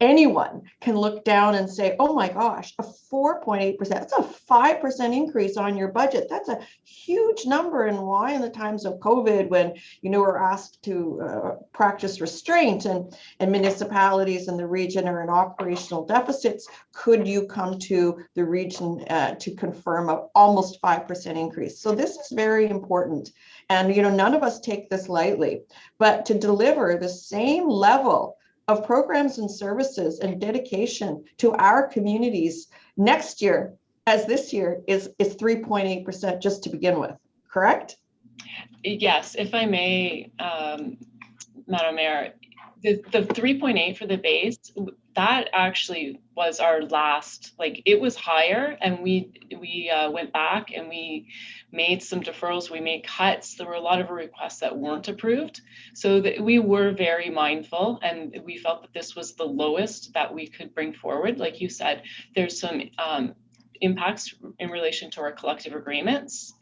anyone can look down and say, oh my gosh, a 4.8%, that's a 5% increase on your budget. That's a huge number. And why in the times of COVID, when, we're asked to practice restraint and municipalities in the region are in operational deficits, could you come to the region to confirm an almost 5% increase? So this is very important. And, none of us take this lightly, but to deliver the same level of programs and services and dedication to our communities next year as this year is 3.8% just to begin with, correct? Yes, if I may, Madam Mayor, the 3.8 for the base, that actually was our last, like, it was higher, and we went back and we made some deferrals, we made cuts. There were a lot of requests that weren't approved. So that we were very mindful, and we felt that this was the lowest that we could bring forward. Like you said, there's some impacts in relation to our collective agreements,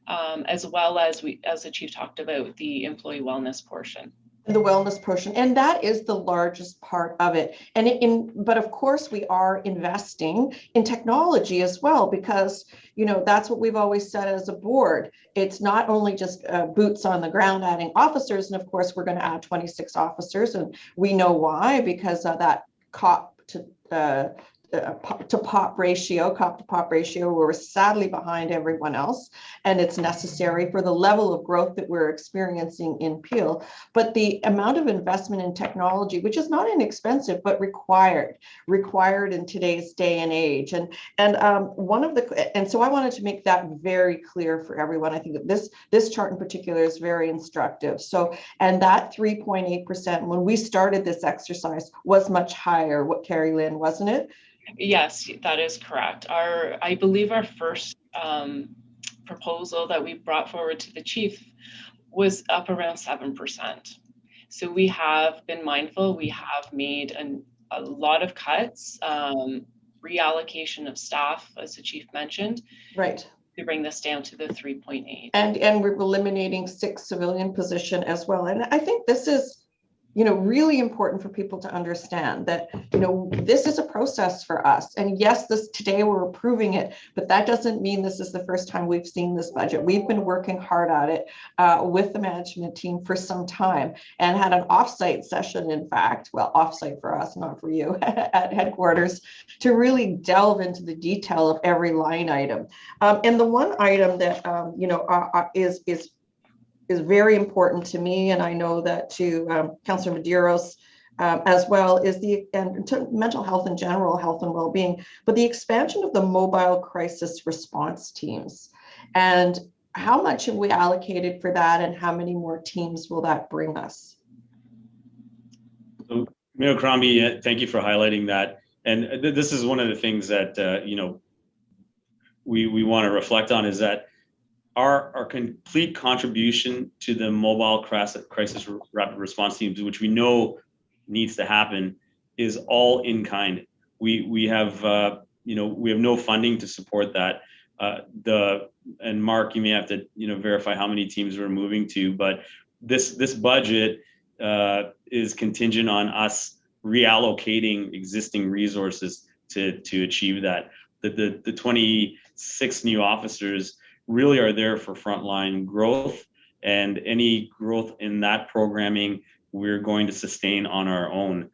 as well as the chief talked about, the employee wellness portion. The wellness portion, and that is the largest part of it. But of course we are investing in technology as well, because that's what we've always said as a board. It's not only just boots on the ground adding officers, and of course we're going to add 26 officers, and we know why, because of that cop to pop ratio, we're sadly behind everyone else, and it's necessary for the level of growth that we're experiencing in Peel. But the amount of investment in technology, which is not inexpensive, but required in today's day and age. And so I wanted to make that very clear for everyone. I think that this chart in particular is very instructive. So, and that 3.8% when we started this exercise was much higher. What, Carrie Lynn, wasn't it? Yes, that is correct. I believe our first proposal that we brought forward to the chief was up around 7%. So we have been mindful. We have made a lot of cuts, reallocation of staff, as the chief mentioned. Right. To bring this down to the 3.8. And we're eliminating 6 civilian positions as well. And I think this is really important for people to understand that, this is a process for us. And yes, today we're approving it, but that doesn't mean this is the first time we've seen this budget. We've been working hard at it with the management team for some time, and had an offsite session, in fact, well, offsite for us, not for you, at headquarters, to really delve into the detail of every line item. And the one item that, is very important to me, and I know that to Councillor Medeiros as well, is to mental health in general, health and well-being, but the expansion of the mobile crisis response teams. And how much have we allocated for that, and how many more teams will that bring us? So, Mayor Crombie, thank you for highlighting that. And this is one of the things that we want to reflect on, is that our complete contribution to the mobile crisis rapid response teams, which we know needs to happen, is all in kind. We have no funding to support that. And Mark, you may have to verify how many teams we're moving to, but this budget is contingent on us reallocating existing resources to achieve that. The 26 new officers really are there for frontline growth, and any growth in that programming we're going to sustain on our own.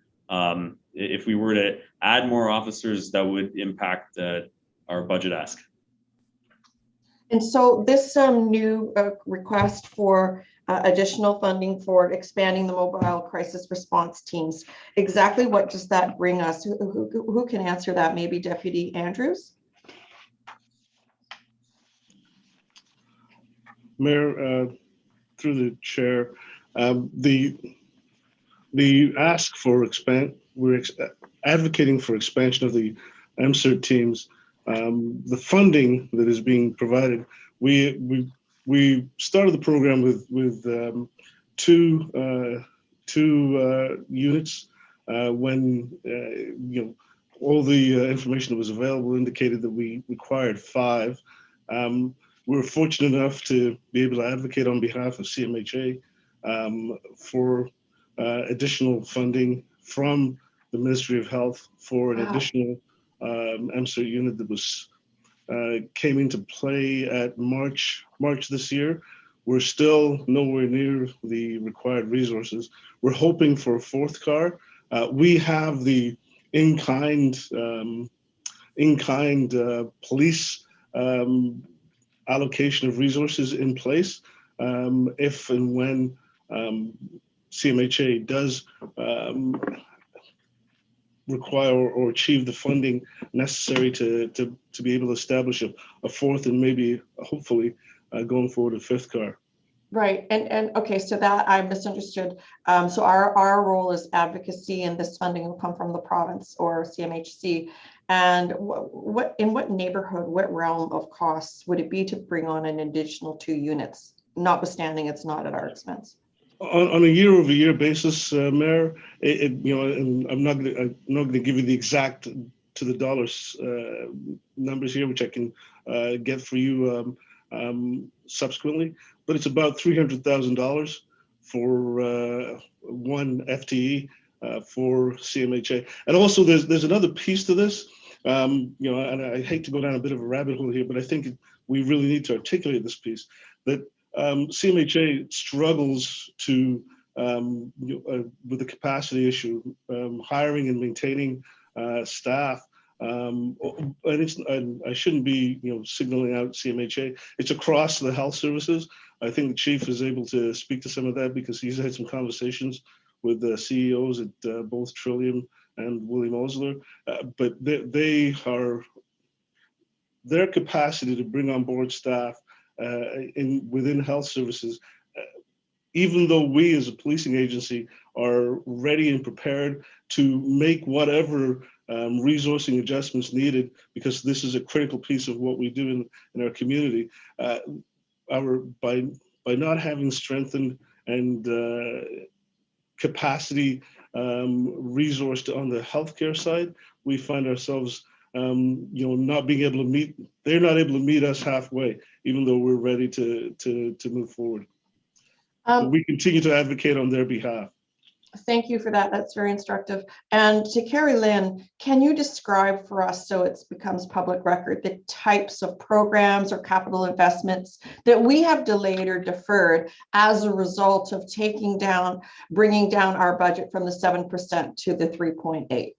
If we were to add more officers, that would impact our budget ask. And so this new request for additional funding for expanding the mobile crisis response teams, exactly what does that bring us? Who can answer that? Maybe Deputy Andrews? Mayor, through the chair, the ask for we're advocating for expansion of the MCERT teams. The funding that is being provided, we started the program with two units when all the information that was available indicated that we required 5. We were fortunate enough to be able to advocate on behalf of CMHA for additional funding from the Ministry of Health for an additional MCERT unit that was came into play at March this year. We're still nowhere near the required resources. We're hoping for a 4th car. We have the in-kind police allocation of resources in place. If and when CMHA does require or achieve the funding necessary to be able to establish a 4th and maybe hopefully going forward a 5th car. Right, and okay, so that I misunderstood. So our role is advocacy, and this funding will come from the province or CMHC. And what in what neighborhood, what realm of costs would it be to bring on an additional 2 units, notwithstanding it's not at our expense? On a year-over-year basis, Mayor, and I'm not going to give you the exact to the dollars numbers here, which I can get for you subsequently, but it's about $300,000 for one FTE for CMHA. And also, there's another piece to this. And I hate to go down a bit of a rabbit hole here, but I think we really need to articulate this piece that. CMHA struggles to with the capacity issue, hiring and maintaining staff, and I shouldn't be signaling out CMHA. It's across the health services. I think the chief is able to speak to some of that because he's had some conversations with the CEOs at both Trillium and William Osler, but their capacity to bring on board staff within health services, even though we as a policing agency are ready and prepared to make whatever resourcing adjustments needed, because this is a critical piece of what we do in our community. By not having strengthened and capacity resourced on the healthcare side, we find ourselves not being able to meet. They're not able to meet us halfway, even though we're ready to move forward. But we continue to advocate on their behalf. Thank you for that. That's very instructive. And to Carrie Lynn, can you describe for us, so it becomes public record, the types of programs or capital investments that we have delayed or deferred as a result of bringing down our budget from the 7% to the 3.8%?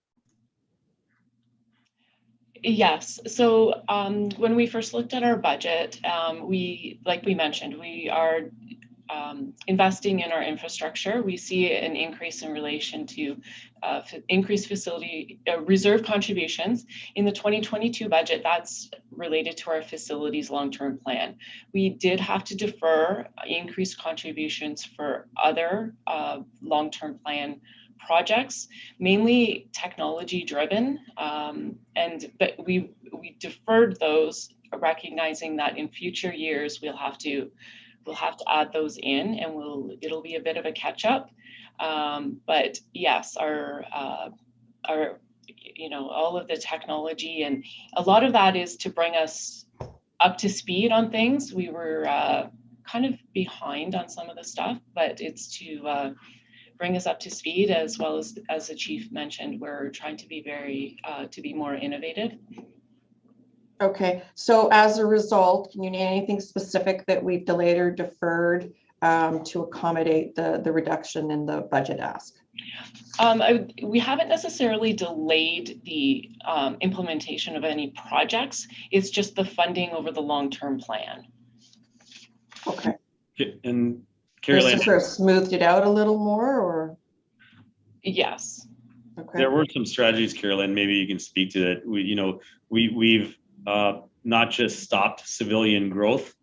Yes. So when we first looked at our budget, like we mentioned, we are investing in our infrastructure. We see an increase in relation to increased facility reserve contributions. In the 2022 budget, that's related to our facilities long-term plan. We did have to defer increased contributions for other long-term plan projects, mainly technology driven, but we deferred those, recognizing that in future years we'll have to add those in, and it'll be a bit of a catch up. But yes, our all of the technology, and a lot of that is to bring us up to speed on things. We were kind of behind on some of the stuff, but it's to bring us up to speed, as well as the chief mentioned, we're trying to be to be more innovative. Okay, so as a result, can you name anything specific that we've delayed or deferred to accommodate the reduction in the budget ask? We haven't necessarily delayed the implementation of any projects. It's just the funding over the long-term plan. Okay. And Carolyn, sort of smoothed it out a little more, or? Yes. Okay. There were some strategies, Carolyn, maybe you can speak to that. We've not just stopped civilian growth,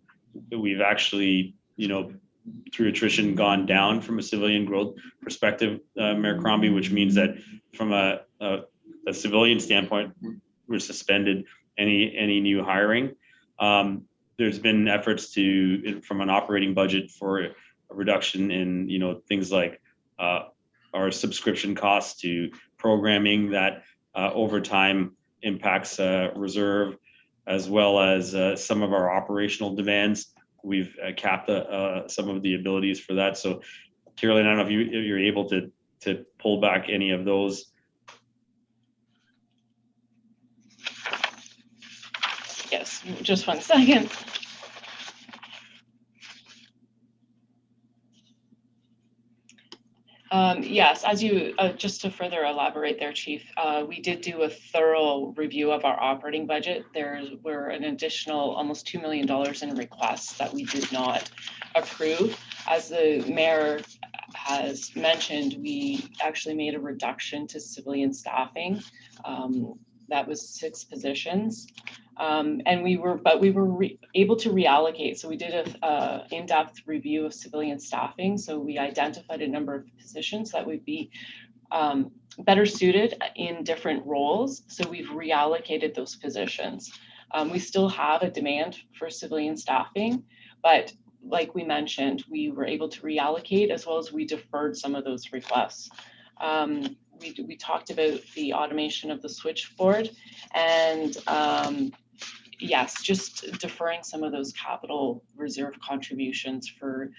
we've actually, through attrition gone down from a civilian growth perspective, Mayor Crombie, which means that from a civilian standpoint, we're suspended any new hiring. There's been efforts from an operating budget for a reduction in, things like our subscription costs to programming that over time impacts reserve, as well as some of our operational demands. We've capped some of the abilities for that. So, Carolyn, I don't know if you're able to pull back any of those. Yes, just 1 second. Yes, as you, just to further elaborate there, Chief, we did do a thorough review of our operating budget. There were an additional almost $2 million in requests that we did not approve. As the mayor has mentioned, we actually made a reduction to civilian staffing. That was 6 positions. And we were able to reallocate. So we did a in-depth review of civilian staffing. So we identified a number of positions that would be better suited in different roles. So we've reallocated those positions. We still have a demand for civilian staffing, but like we mentioned, we were able to reallocate as well as we deferred some of those requests. We talked about the automation of the switchboard and yes, just deferring some of those capital reserve contributions for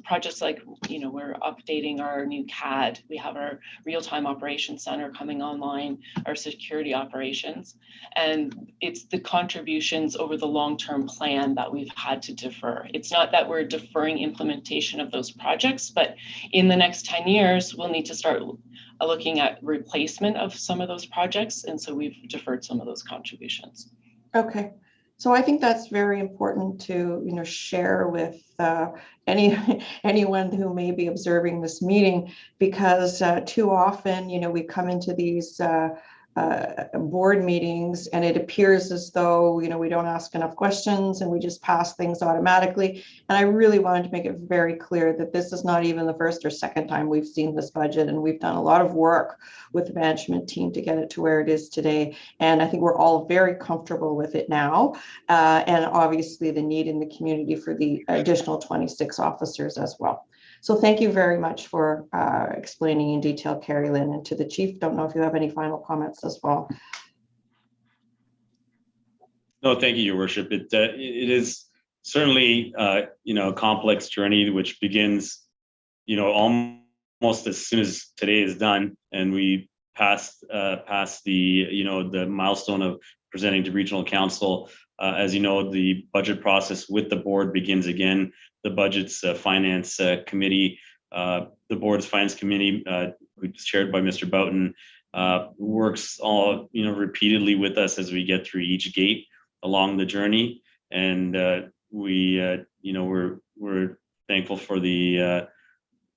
projects like, we're updating our new CAD. We have our real-time operations center coming online, our security operations. And it's the contributions over the long-term plan that we've had to defer. It's not that we're deferring implementation of those projects, but in the next 10 years, we'll need to start looking at replacement of some of those projects. And so we've deferred some of those contributions. Okay, so I think that's very important to share with anyone who may be observing this meeting, because too often we come into these board meetings and it appears as though we don't ask enough questions and we just pass things automatically. And I really wanted to make it very clear that this is not even the first or second time we've seen this budget, and we've done a lot of work with the management team to get it to where it is today. And I think we're all very comfortable with it now, and obviously the need in the community for the additional 26 officers as well. So thank you very much for explaining in detail, Carrie Lynn, and to the chief. Don't know if you have any final comments as well. No, thank you, Your Worship. It is certainly a complex journey which begins almost as soon as today is done, and we pass the the milestone of presenting to regional council. As you know, the budget process with the board begins again. The budget's finance committee, the board's finance committee, which is chaired by Mr. Boughton, works all repeatedly with us as we get through each gate along the journey. And we're thankful for the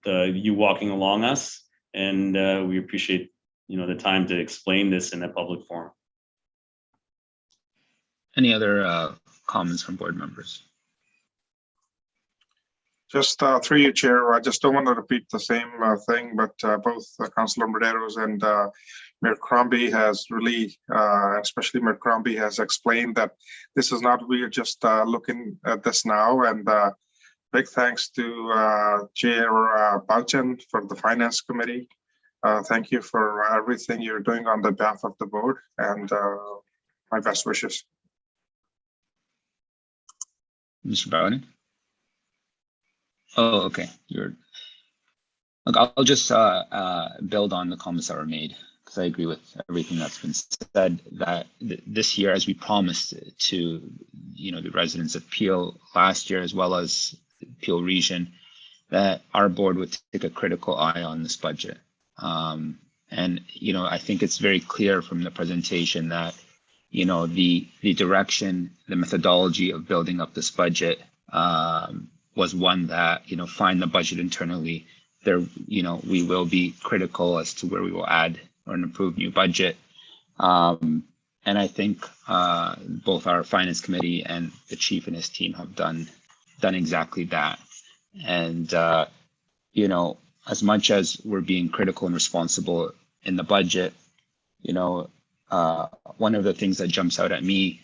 you walking along us, and we appreciate the time to explain this in a public forum. Any other comments from board members? Just through you, Chair, I just don't want to repeat the same thing, but both Councillor Medeiros and Mayor Crombie has really, especially Mayor Crombie, has explained that this is not, we are just looking at this now. And big thanks to Chair Boughton for the Finance Committee. Thank you for everything you're doing on the behalf of the board, and my best wishes. Mr. Bowden? Oh, okay. Look, I'll just build on the comments that were made, because I agree with everything that's been said. That this year, as we promised to the residents of Peel last year, as well as Peel Region, that our board would take a critical eye on this budget. And I think it's very clear from the presentation that the direction, the methodology of building up this budget was one that, find the budget internally. There, we will be critical as to where we will add or improve new budget. And I think both our finance committee and the chief and his team have done exactly that. And, as much as we're being critical and responsible in the budget, one of the things that jumps out at me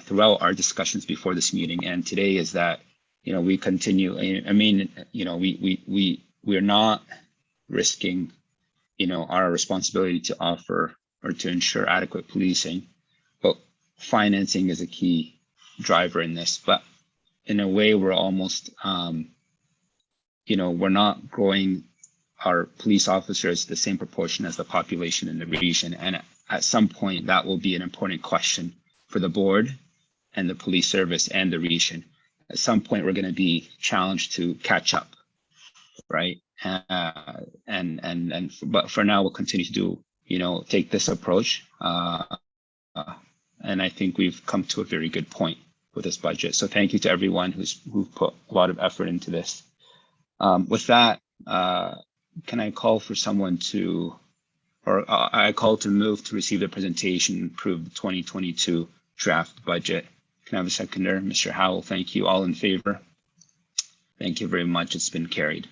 throughout our discussions before this meeting and today is that, we continue, we're not risking, our responsibility to offer or to ensure adequate policing, but financing is a key driver in this. But in a way, we're almost, we're not growing our police officers the same proportion as the population in the region. And at some point, that will be an important question for the board and the police service and the region. At some point, we're going to be challenged to catch up, right? But for now, we'll continue to do, take this approach. And I think we've come to a very good point with this budget. So thank you to everyone who put a lot of effort into this. With that, can I call for someone to, or I call to move to receive the presentation and approve the 2022 draft budget. Can I have a seconder? Mr. Howell, thank you. All in favor? Thank you very much. It's been carried.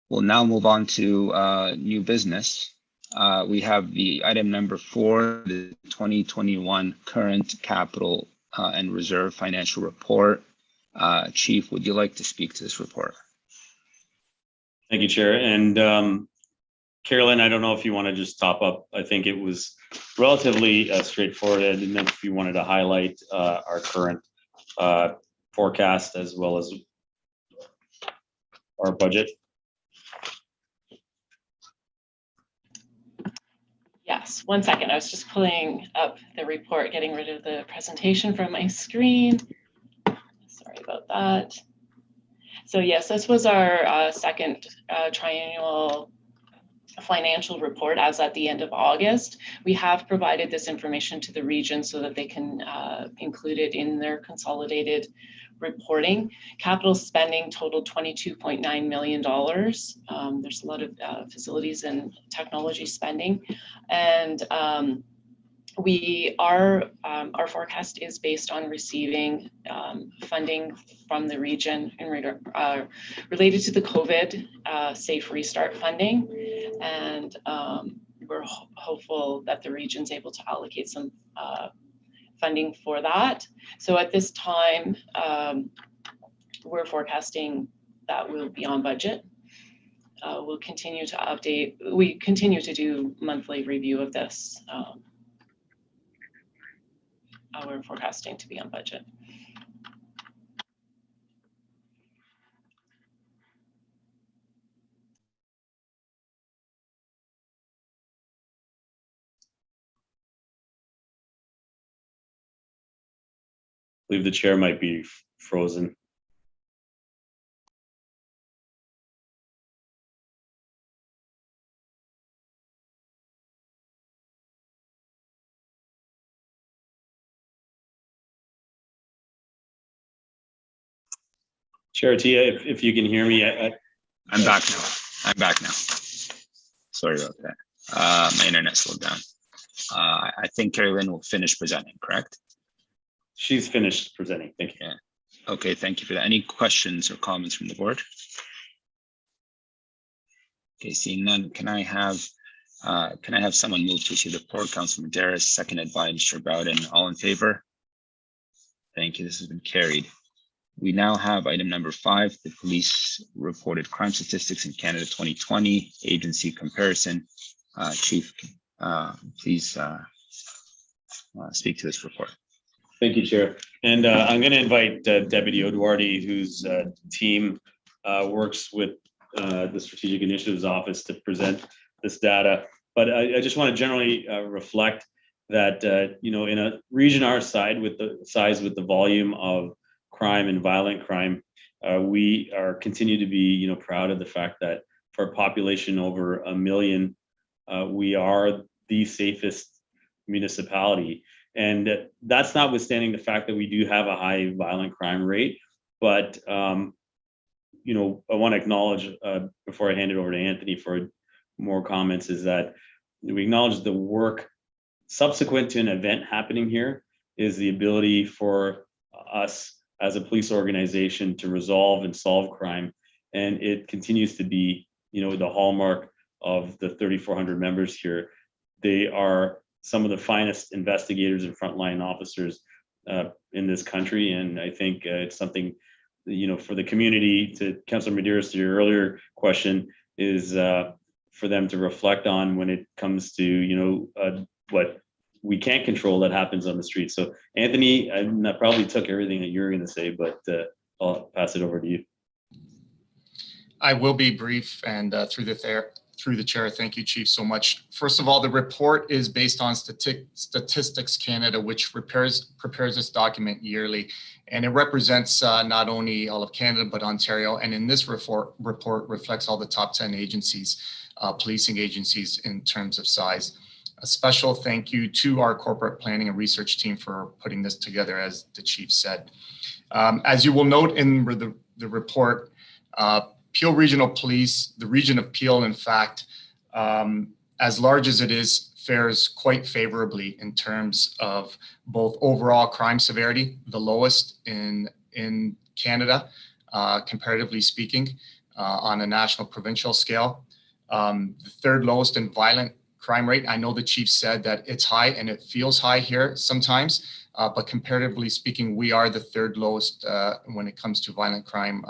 We'll now move on to new business. We have the item number 4, the 2021 current capital and reserve financial report. Chief, would you like to speak to this report? Thank you, Chair. And Carolyn, I don't know if you want to just top up. I think it was relatively straightforward. I didn't know if you wanted to highlight our current forecast as well as our budget. Yes, 1 second. I was just pulling up the report, getting rid of the presentation from my screen. Sorry about that. So yes, this was our second triennial financial report as at the end of August. We have provided this information to the region so that they can include it in their consolidated reporting. Capital spending totaled $22.9 million. There's a lot of facilities and technology spending. And our forecast is based on receiving funding from the region in related to the COVID Safe Restart funding. And we're hopeful that the region's able to allocate some funding for that. So at this time, we're forecasting that we'll be on budget. We'll continue to update. We continue to do monthly review of this. We're forecasting to be on budget. I believe the chair might be frozen. Chair Tia, if you can hear me. I'm back now. I'm back now. Sorry about that. My internet slowed down. I think Carolyn will finish presenting, correct? She's finished presenting. Thank you. Yeah. Okay, thank you for that. Any questions or comments from the board? Okay, seeing none, can I have someone move to receive the report? Councilor Medeiros, seconded by Mr. Bowden. All in favor? Thank you. This has been carried. We now have item number 5, the police reported crime statistics in Canada 2020 agency comparison. Chief, please speak to this report. Thank you, Chair. And I'm going to invite Deputy O'Duarty, whose team works with the Strategic Initiatives Office to present this data. But I just want to generally reflect that, in a region our size with the volume of crime and violent crime, we continue to be, proud of the fact that for a population over 1 million, we are the safest municipality. And that's notwithstanding the fact that we do have a high violent crime rate. But, I want to acknowledge before I hand it over to Anthony for more comments is that we acknowledge the work subsequent to an event happening here is the ability for us as a police organization to resolve and solve crime. And it continues to be, the hallmark of the 3,400 members here. They are some of the finest investigators and frontline officers in this country. And I think it's something, for the community, to Councilor Medeiros, to your earlier question, is for them to reflect on when it comes to, what we can't control that happens on the street. So Anthony, I probably took everything that you're going to say, but I'll pass it over to you. I will be brief, and through the chair, thank you, Chief, so much. First of all, the report is based on Statistics Canada, which prepares this document yearly, and it represents not only all of Canada but Ontario. And in this report reflects all the top 10 agencies, policing agencies in terms of size. A special thank you to our corporate planning and research team for putting this together, as the Chief said. As you will note in the report, Peel Regional Police, the region of Peel, in fact, as large as it is, fares quite favorably in terms of both overall crime severity, the lowest in Canada, comparatively speaking, on a national provincial scale. The third lowest in violent crime rate. I know the chief said that it's high and it feels high here sometimes, but comparatively speaking, we are the third lowest when it comes to violent crime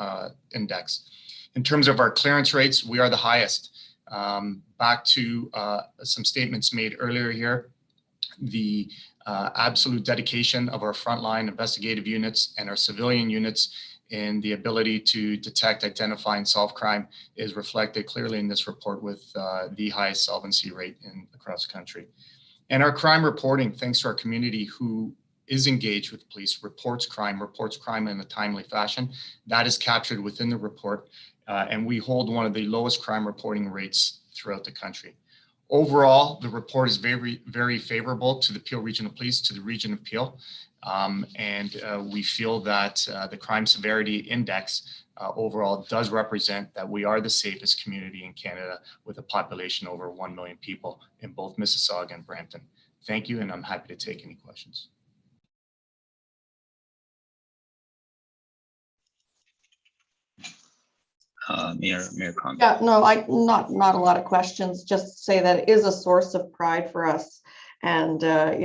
index. In terms of our clearance rates, we are the highest. Back to some statements made earlier here, the absolute dedication of our frontline investigative units and our civilian units in the ability to detect, identify, and solve crime is reflected clearly in this report with the highest solvency rate across the country. And our crime reporting, thanks to our community who is engaged with police, reports crime in a timely fashion, that is captured within the report. And we hold one of the lowest crime reporting rates throughout the country. Overall, the report is very, very favorable to the Peel Regional Police, to the region of Peel. And we feel that the crime severity index overall does represent that we are the safest community in Canada with a population over 1 million people in both Mississauga and Brampton. Thank you, and I'm happy to take any questions. Mayor Crombie. Yeah, no, not a lot of questions. Just say that it is a source of pride for us, and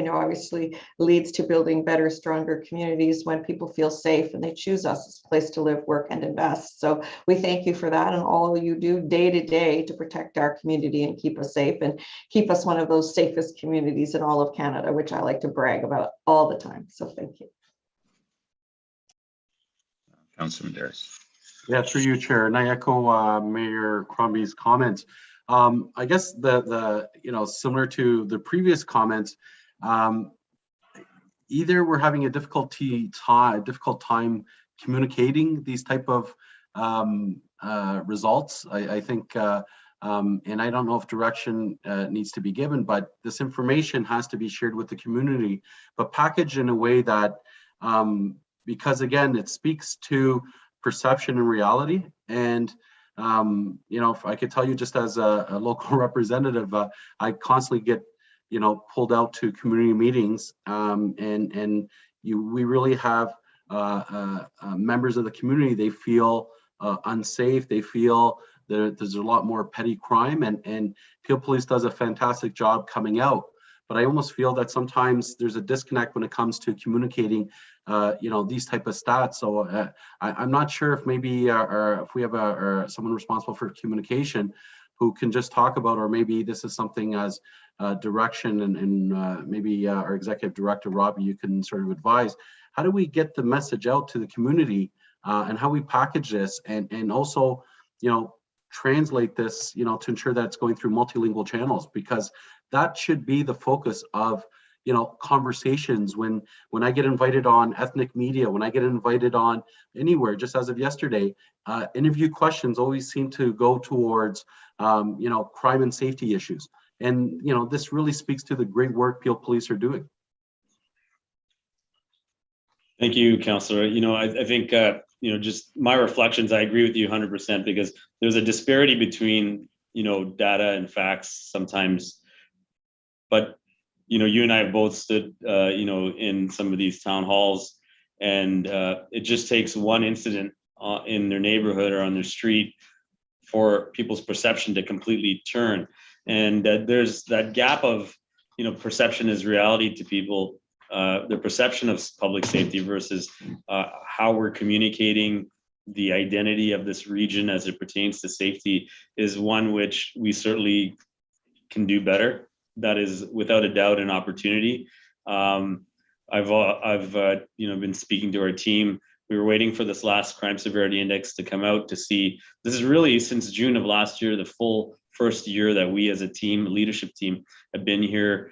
obviously leads to building better, stronger communities when people feel safe and they choose us as a place to live, work, and invest. So we thank you for that and all you do day to day to protect our community and keep us safe and keep us one of those safest communities in all of Canada, which I like to brag about all the time. So thank you. Councilman Darris. Yeah, through you, Chair. And I echo Mayor Crombie's comments. I guess the similar to the previous comments, either we're having a difficult time communicating these type of results. I think, and I don't know if direction needs to be given, but this information has to be shared with the community, but packaged in a way that, because again, it speaks to perception and reality. And if I could tell you, just as a local representative, I constantly get pulled out to community meetings, and we really have members of the community, they feel unsafe, they feel there's a lot more petty crime, and Peel Police does a fantastic job coming out. But I almost feel that sometimes there's a disconnect when it comes to communicating these type of stats. So I'm not sure if maybe or if we have someone responsible for communication who can just talk about, or maybe this is something as direction, and maybe our executive director, Robbie, you can sort of advise, how do we get the message out to the community, and how we package this, and also, translate this, to ensure that it's going through multilingual channels, because that should be the focus of conversations when I get invited on ethnic media, when I get invited on anywhere. Just as of yesterday, interview questions always seem to go towards crime and safety issues, and this really speaks to the great work Peel Police are doing. Thank you, Councillor. I think just my reflections, I agree with you 100%, because there's a disparity between data and facts sometimes. But you and I have both stood in some of these town halls, and it just takes one incident in their neighborhood or on their street for people's perception to completely turn. And there's that gap of perception is reality to people. The perception of public safety versus how we're communicating the identity of this region as it pertains to safety is one which we certainly can do better. That is without a doubt an opportunity. I've been speaking to our team. We were waiting for this last crime severity index to come out to see. This is really since June of last year, the full first year that we as a team, leadership team, have been here,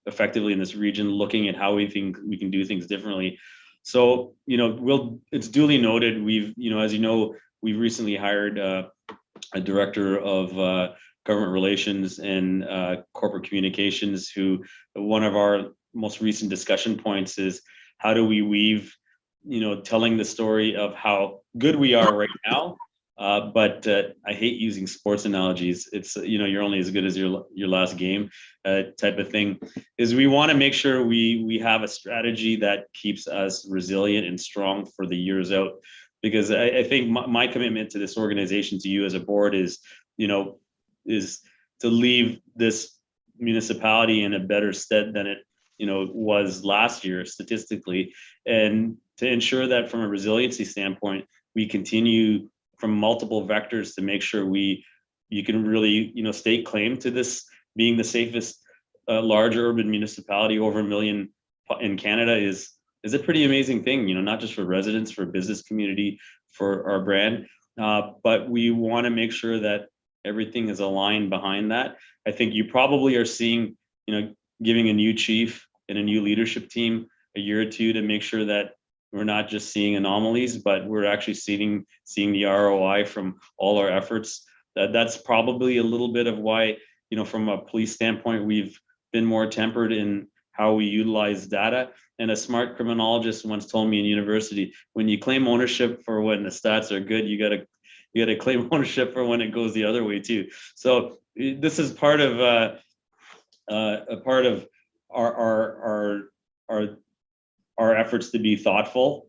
effectively in this region, looking at how we think we can do things differently. So, it's duly noted. We've, as you know, we've recently hired a director of government relations and corporate communications, who one of our most recent discussion points is how do we weave, telling the story of how good we are right now But I hate using sports analogies. It's, you're only as good as your last game type of thing. Is we want to make sure we have a strategy that keeps us resilient and strong for the years out. Because I think my commitment to this organization, to you as a board, is to leave this municipality in a better stead than it was last year statistically, and to ensure that from a resiliency standpoint, we continue from multiple vectors to make sure you can really stake claim to this being the safest large urban municipality over 1 million in Canada is a pretty amazing thing, not just for residents, for business community, for our brand, but we want to make sure that everything is aligned behind that. I think you probably are seeing, giving a new chief and a new leadership team a year or two to make sure that we're not just seeing anomalies, but we're actually seeing the ROI from all our efforts. That's probably a little bit of why, from a police standpoint, we've been more tempered in how we utilize data. And a smart criminologist once told me in university, when you claim ownership for when the stats are good, you gotta claim ownership for when it goes the other way too. So this is part of a part of our efforts to be thoughtful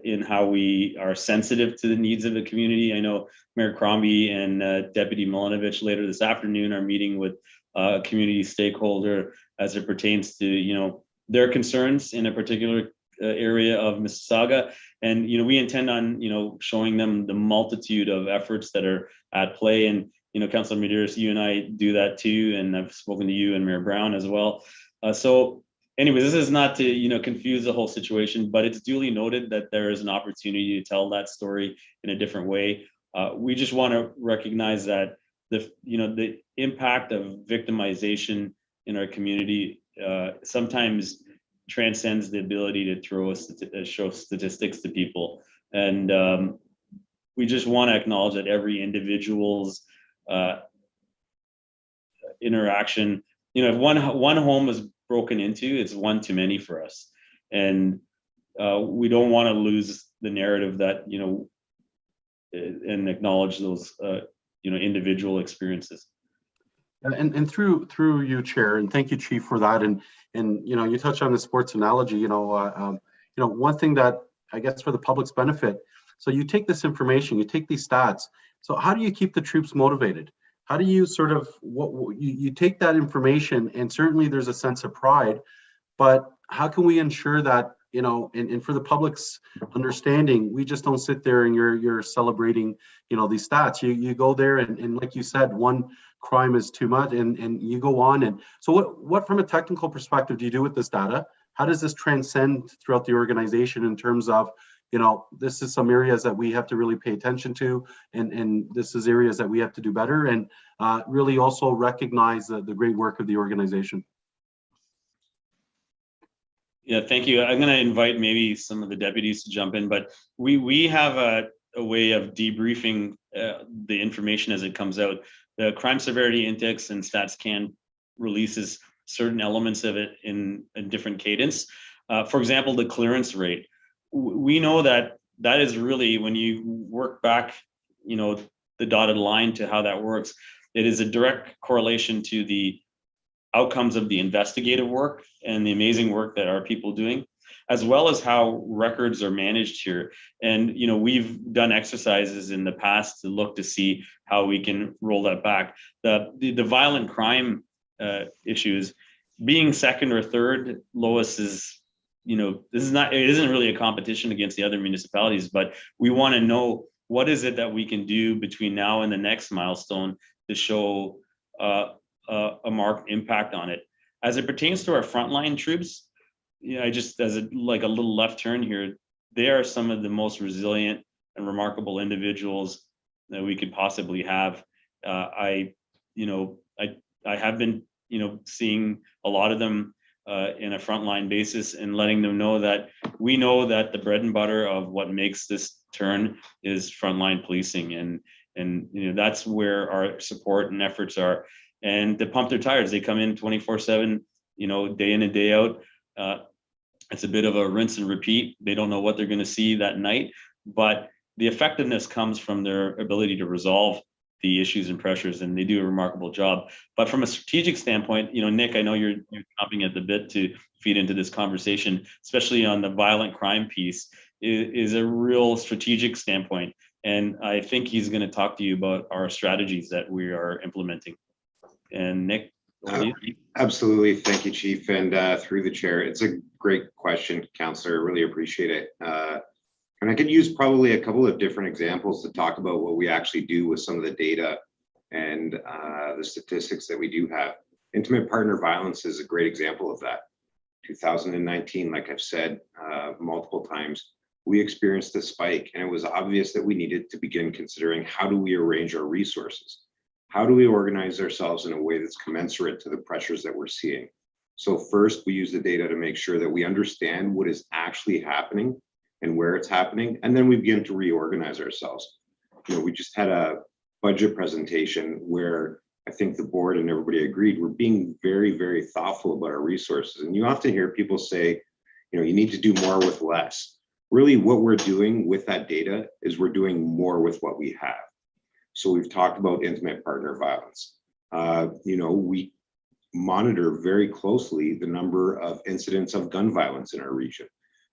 in how we are sensitive to the needs of the community. I know Mayor Crombie and Deputy Milinovich later this afternoon are meeting with a community stakeholder as it pertains to their concerns in a particular area of Mississauga, and we intend on showing them the multitude of efforts that are at play. And Councilor Medeiros, you and I do that too, and I've spoken to you and Mayor Brown as well. So anyways, this is not to confuse the whole situation, but it's duly noted that there is an opportunity to tell that story in a different way. We just want to recognize that the impact of victimization in our community sometimes transcends the ability to show statistics to people, and we just want to acknowledge that every individual's interaction, if one home is broken into, it's one too many for us, and we don't want to lose the narrative that and acknowledge those individual experiences. And through you, Chair, and thank you, Chief, for that. And you touched on the sports analogy. One thing that I guess for the public's benefit. So you take this information, you take these stats. So how do you keep the troops motivated? How do you sort of you take that information, and certainly there's a sense of pride, but how can we ensure that and for the public's understanding, we just don't sit there and you're celebrating these stats. You go there and like you said, one crime is too much, and you go on. And so what from a technical perspective do you do with this data? How does this transcend throughout the organization in terms of this is some areas that we have to really pay attention to, and this is areas that we have to do better, and really also recognize the great work of the organization? Yeah, thank you. I'm going to invite maybe some of the deputies to jump in, but we have a way of debriefing the information as it comes out. The Crime Severity Index and StatsCan releases certain elements of it in a different cadence. For example, the clearance rate. We know that is really, when you work back, the dotted line to how that works, it is a direct correlation to the outcomes of the investigative work and the amazing work that our people doing, as well as how records are managed here. And we've done exercises in the past to look to see how we can roll that back. The violent crime issues being second or third lowest is, it isn't really a competition against the other municipalities, but we want to know what is it that we can do between now and the next milestone to show a marked impact on it. As it pertains to our frontline troops, I just, as a little left turn here, they are some of the most resilient and remarkable individuals that we could possibly have. I have been, seeing a lot of them in a frontline basis, and letting them know that we know that the bread and butter of what makes this turn is frontline policing, and that's where our support and efforts are. And to pump their tires, they come in 24/7, day in and day out. It's a bit of a rinse and repeat. They don't know what they're going to see that night, but the effectiveness comes from their ability to resolve the issues and pressures, and they do a remarkable job. But from a strategic standpoint, Nick, I know you're chomping at the bit to feed into this conversation, especially on the violent crime piece, is a real strategic standpoint. And I think he's going to talk to you about our strategies that we are implementing. And Nick, over to you. Absolutely. Thank you, Chief. And through the chair, it's a great question, Councillor. Really appreciate it. And I could use probably a couple of different examples to talk about what we actually do with some of the data and the statistics that we do have. Intimate partner violence is a great example of that. 2019, like I've said multiple times, we experienced a spike, and it was obvious that we needed to begin considering how do we arrange our resources? How do we organize ourselves in a way that's commensurate to the pressures that we're seeing? So first, we use the data to make sure that we understand what is actually happening and where it's happening, and then we begin to reorganize ourselves. We just had a budget presentation where I think the board and everybody agreed we're being very, very thoughtful about our resources. And you often hear people say, you need to do more with less. Really, what we're doing with that data is we're doing more with what we have. So we've talked about intimate partner violence. We monitor very closely the number of incidents of gun violence in our region.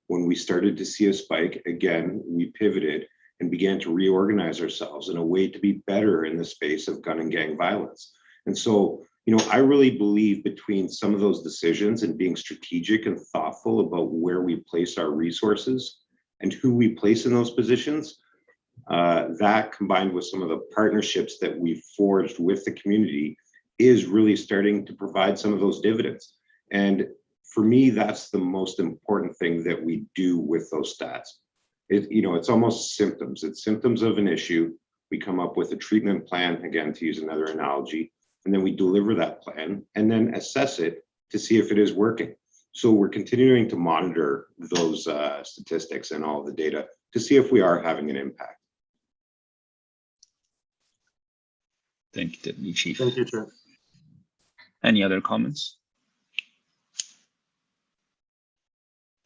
When we started to see a spike, again, we pivoted and began to reorganize ourselves in a way to be better in the space of gun and gang violence. And so, I really believe between some of those decisions and being strategic and thoughtful about where we place our resources and who we place in those positions, that combined with some of the partnerships that we've forged with the community is really starting to provide some of those dividends. And for me, that's the most important thing that we do with those stats. It's almost symptoms. It's symptoms of an issue. We come up with a treatment plan, again, to use another analogy, and then we deliver that plan and then assess it to see if it is working. So we're continuing to monitor those statistics and all the data to see if we are having an impact. Thank you, Deputy Chief. Thank you, Chair. Any other comments?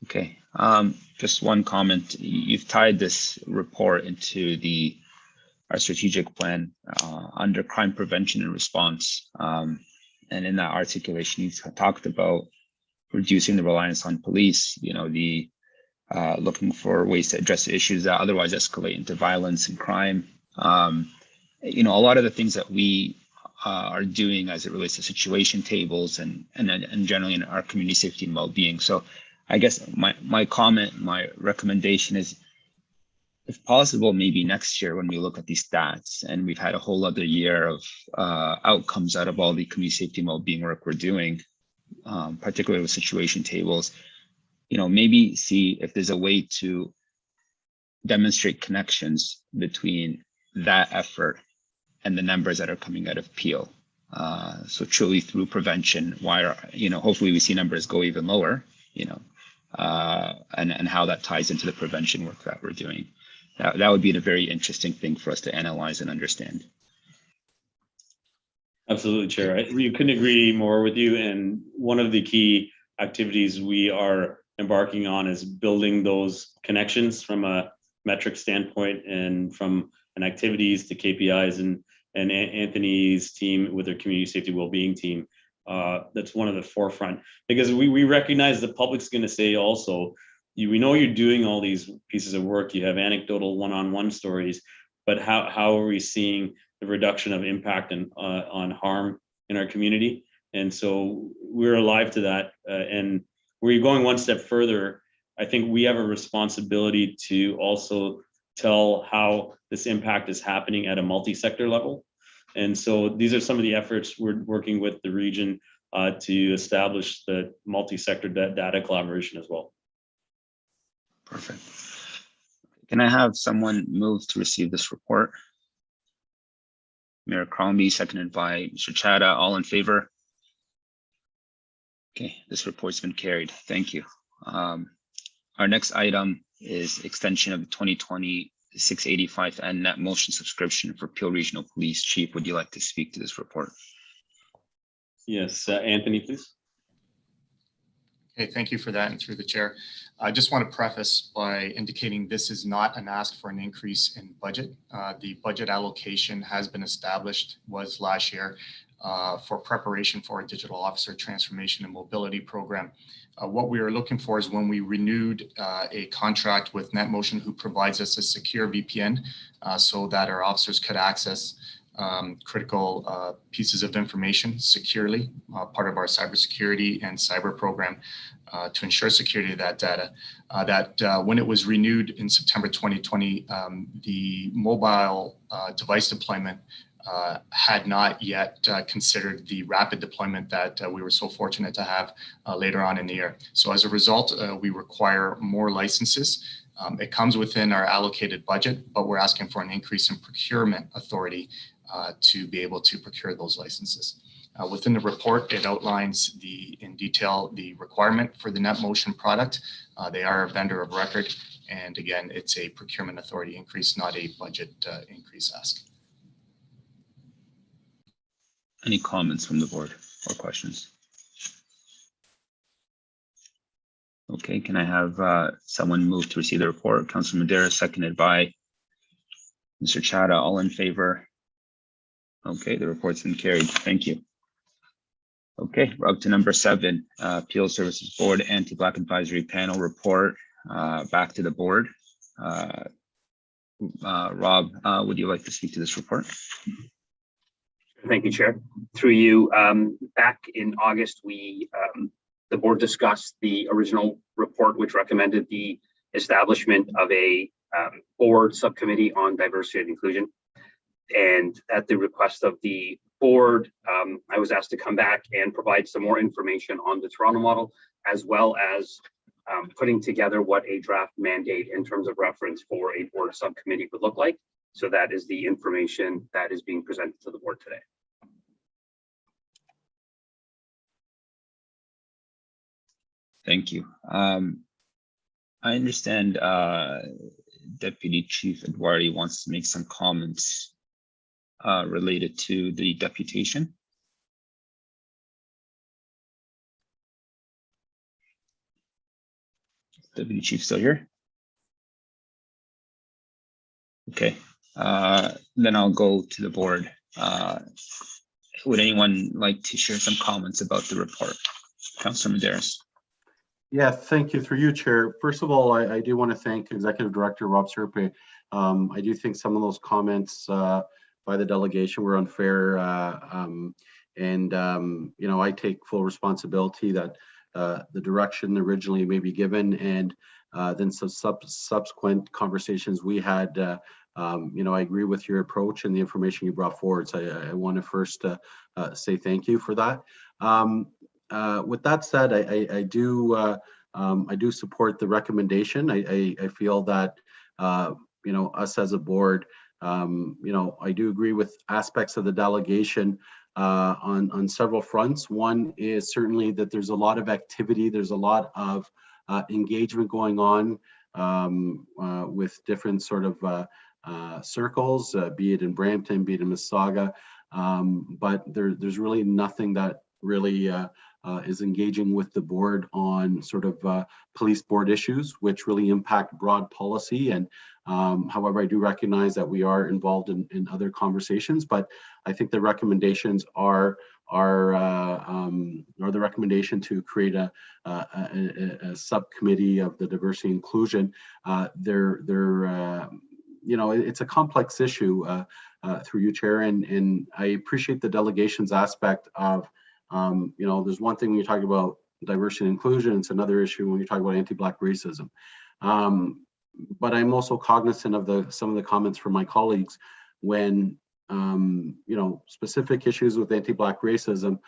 Okay, just one comment. You've tied this report into our strategic plan under crime prevention and response. And in that articulation, you've talked about reducing the reliance on police, looking for ways to address issues that otherwise escalate into violence and crime. A lot of the things that we are doing as it relates to situation tables and generally in our community safety and well-being. So I guess my comment, my recommendation is, if possible, maybe next year when we look at these stats and we've had a whole other year of outcomes out of all the community safety and well-being work we're doing, particularly with situation tables, maybe see if there's a way to demonstrate connections between that effort and the numbers that are coming out of Peel. So truly through prevention, hopefully we see numbers go even lower, and how that ties into the prevention work that we're doing. That would be a very interesting thing for us to analyze and understand. Absolutely, Chair. We couldn't agree more with you. And one of the key activities we are embarking on is building those connections from a metric standpoint and from an activities to KPIs, and Anthony's team with their community safety wellbeing team. That's one of the forefront, because we recognize the public's going to say also, we know you're doing all these pieces of work. You have anecdotal one-on-one stories, but how are we seeing the reduction of impact and on harm in our community? And so we're alive to that. And we're going one step further. I think we have a responsibility to also tell how this impact is happening at a multi-sector level. And so these are some of the efforts we're working with the region to establish the multi-sector data collaboration as well. Perfect. Can I have someone move to receive this report? Mayor Crombie, seconded by Mr. Chada. All in favor? Okay, this report's been carried. Thank you. Our next item is extension of the 2020 685N net motion subscription for Peel Regional Police. Chief, would you like to speak to this report? Yes, Anthony, please. Hey, thank you for that, and through the chair. I just want to preface by indicating this is not an ask for an increase in budget. The budget allocation has been established, was last year, for preparation for a digital officer transformation and mobility program. What we are looking for is when we renewed a contract with NetMotion, who provides us a secure VPN so that our officers could access critical pieces of information securely, part of our cybersecurity and cyber program to ensure security of that data. When it was renewed in September 2020, the mobile device deployment had not yet considered the rapid deployment that we were so fortunate to have later on in the year. So as a result, we require more licenses. It comes within our allocated budget, but we're asking for an increase in procurement authority to be able to procure those licenses. Within the report, it outlines in detail the requirement for the NetMotion product. They are a vendor of record. And again, it's a procurement authority increase, not a budget increase ask. Any comments from the board or questions? Okay, can I have someone move to receive the report? Councilor Madera, seconded by Mr. Chada. All in favor? Okay, the report's been carried. Thank you. Okay, we're up to number 7, Appeal Services Board Anti-Black Advisory Panel Report. Back to the board. Rob, would you like to speak to this report? Thank you, Chair. Through you, back in August, the board discussed the original report, which recommended the establishment of a board subcommittee on diversity and inclusion. And at the request of the board, I was asked to come back and provide some more information on the Toronto model, as well as putting together what a draft mandate in terms of reference for a board subcommittee would look like. So that is the information that is being presented to the board today. Thank you. I understand Deputy Chief Edwardi wants to make some comments related to the deputation. Deputy Chief still here? Okay, then I'll go to the board. Would anyone like to share some comments about the report? Councilor Medeiros. Yeah, thank you. Through you, Chair. First of all, I do want to thank Executive Director Rob Serpe. I do think some of those comments by the delegation were unfair, you know, I take full responsibility that the direction originally may be given, and then some subsequent conversations we had. You know, I agree with your approach and the information you brought forward. So I want to first say thank you for that. With that said, I do support the recommendation. I feel that you know, us as a board, you know, I do agree with aspects of the delegation on several fronts. One is certainly that there's a lot of activity, there's a lot of engagement going on with different sort of circles, be it in Brampton, be it in Mississauga, but there's really nothing that really is engaging with the board on sort of police board issues, which really impact broad policy. And however, I do recognize that we are involved in other conversations, but I think the recommendations are the recommendation to create a subcommittee of the diversity and inclusion. You know, it's a complex issue through you, Chair, and I appreciate the delegation's aspect of, you know, there's one thing when you're talking about diversity and inclusion, it's another issue when you're talking about anti-Black racism. But I'm also cognizant of some of the comments from my colleagues when, you know, specific issues with anti-Black racism,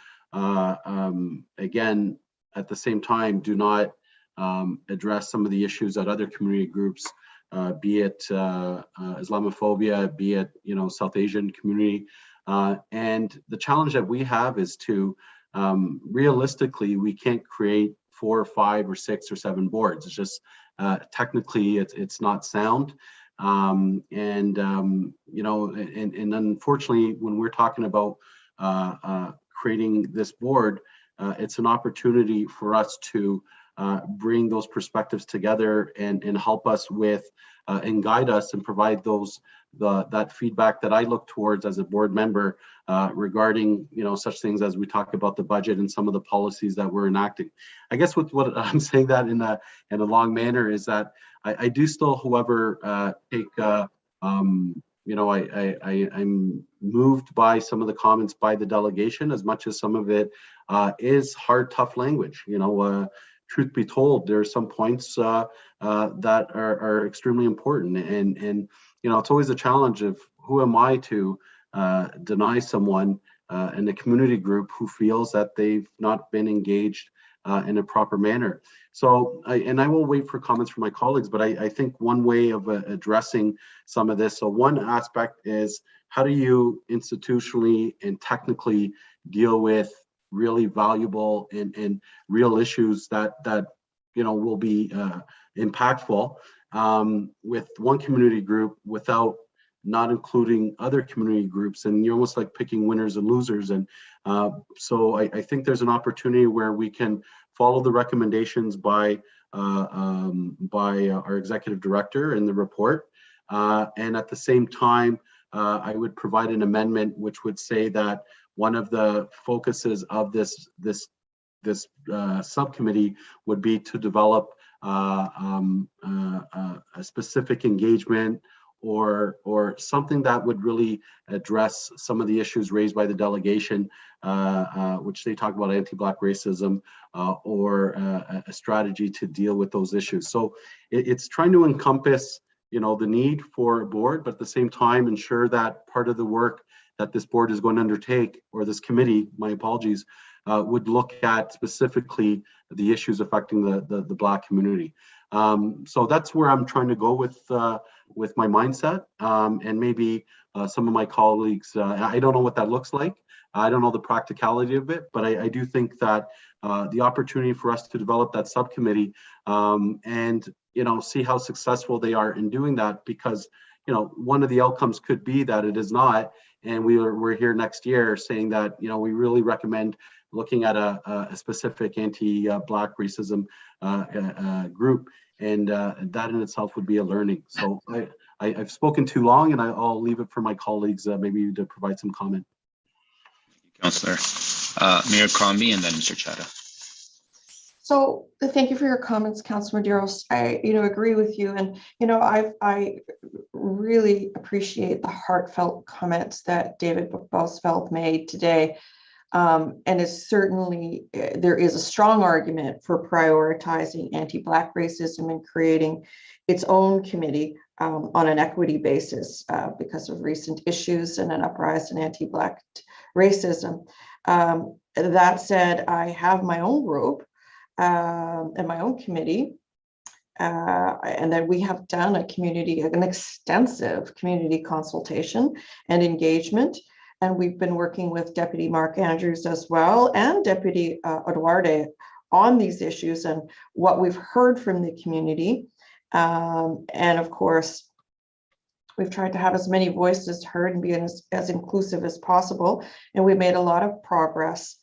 again, at the same time, do not address some of the issues that other community groups, be it Islamophobia, be it, you know, South Asian community. And the challenge that we have is to, realistically, we can't create 4 or 5 or 6 or 7 boards. It's just technically it's not sound. You know, and unfortunately, when we're talking about creating this board, it's an opportunity for us to bring those perspectives together and help us with and guide us and provide that feedback that I look towards as a board member regarding such things as we talk about the budget and some of the policies that we're enacting. I guess with what I'm saying that in a long manner is that I do still, however, take I'm moved by some of the comments by the delegation, as much as some of it is hard, tough language. Truth be told, there are some points that are extremely important, and it's always a challenge of who am I to deny someone in the community group who feels that they've not been engaged in a proper manner. So, I will wait for comments from my colleagues, but I think one way of addressing some of this, so one aspect is how do you institutionally and technically deal with really valuable and real issues that will be impactful with one community group without not including other community groups, and you're almost like picking winners and losers. And so I think there's an opportunity where we can follow the recommendations by our executive director in the report, and at the same time I would provide an amendment which would say that one of the focuses of this subcommittee would be to develop a specific engagement or something that would really address some of the issues raised by the delegation, which they talk about anti-Black racism or a strategy to deal with those issues. So it's trying to encompass, the need for a board, but at the same time ensure that part of the work that this board is going to undertake, or this committee, my apologies, would look at specifically the issues affecting the Black community. So that's where I'm trying to go with my mindset, and maybe some of my colleagues, I don't know what that looks like. I don't know the practicality of it, but I do think that the opportunity for us to develop that subcommittee and see how successful they are in doing that, because one of the outcomes could be that it is not, and we're here next year saying that we really recommend looking at a specific anti-Black racism group, and that in itself would be a learning. So I've spoken too long, and I'll leave it for my colleagues maybe to provide some comment. Councillor. Mayor Crombie and then Mr. Chada. So thank you for your comments, Councillor Medeiros. I agree with you, and I really appreciate the heartfelt comments that David Bosveld made today. And it's certainly, there is a strong argument for prioritizing anti-Black racism and creating its own committee on an equity basis because of recent issues and an uprise in anti-Black racism. That said, I have my own group and my own committee, and then we have done an extensive community consultation and engagement. And we've been working with Deputy Mark Andrews as well and Deputy Eduardo on these issues and what we've heard from the community. And of course, we've tried to have as many voices heard and be as inclusive as possible. And we've made a lot of progress.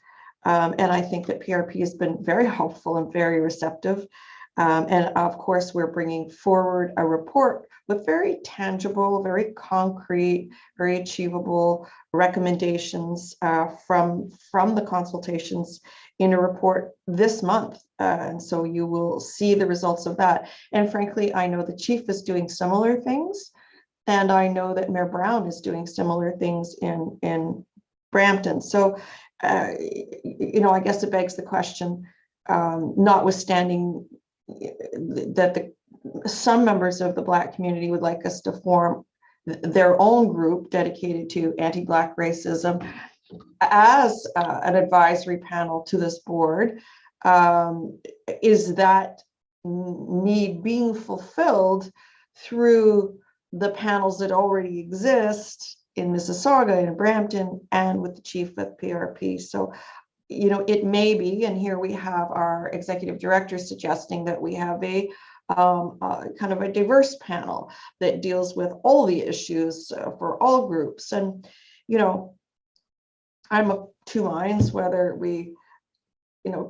And I think that PRP has been very helpful and very receptive. And of course, we're bringing forward a report with very tangible, very concrete, very achievable recommendations from the consultations in a report this month. And so you will see the results of that. And frankly, I know the chief is doing similar things. And I know that Mayor Brown is doing similar things in Brampton. So, I guess it begs the question, notwithstanding that some members of the Black community would like us to form their own group dedicated to anti-Black racism as an advisory panel to this board. Is that need being fulfilled through the panels that already exist in Mississauga and Brampton and with the chief of PRP? So it may be, and here we have our executive director suggesting that we have a kind of a diverse panel that deals with all the issues for all groups. And, I'm of two minds whether we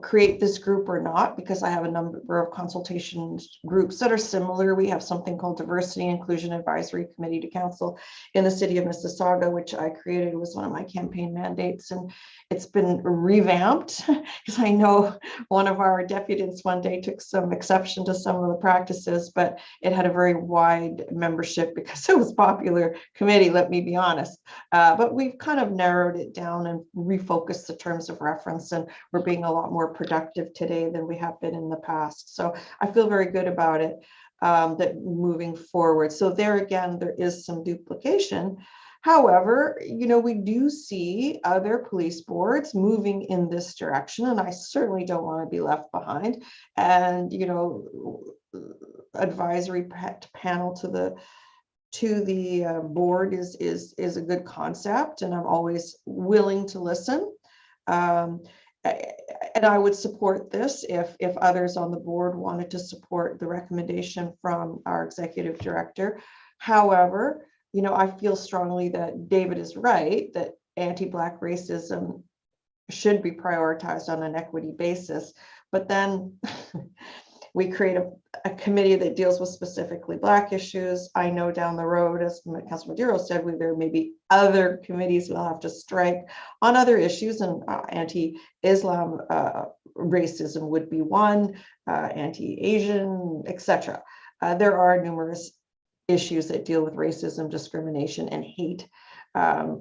create this group or not, because I have a number of consultation groups that are similar. We have something called Diversity Inclusion Advisory Committee to Council in the city of Mississauga, which I created. It was one of my campaign mandates, and it's been revamped because I know one of our deputies one day took some exception to some of the practices, but it had a very wide membership because it was a popular committee, let me be honest. But we've kind of narrowed it down and refocused the terms of reference, and we're being a lot more productive today than we have been in the past. So I feel very good about it, that moving forward. So there again, there is some duplication. However, we do see other police boards moving in this direction, and I certainly don't want to be left behind. And, advisory panel to the board is a good concept, and I'm always willing to listen. And I would support this if others on the board wanted to support the recommendation from our executive director. However, I feel strongly that David is right, that anti-Black racism should be prioritized on an equity basis. But then we create a committee that deals with specifically Black issues. I know down the road, as Councilor Madero said, there may be other committees we'll have to strike on other issues, and anti-Islam racism would be one, anti-Asian, etc. There are numerous issues that deal with racism, discrimination, and hate that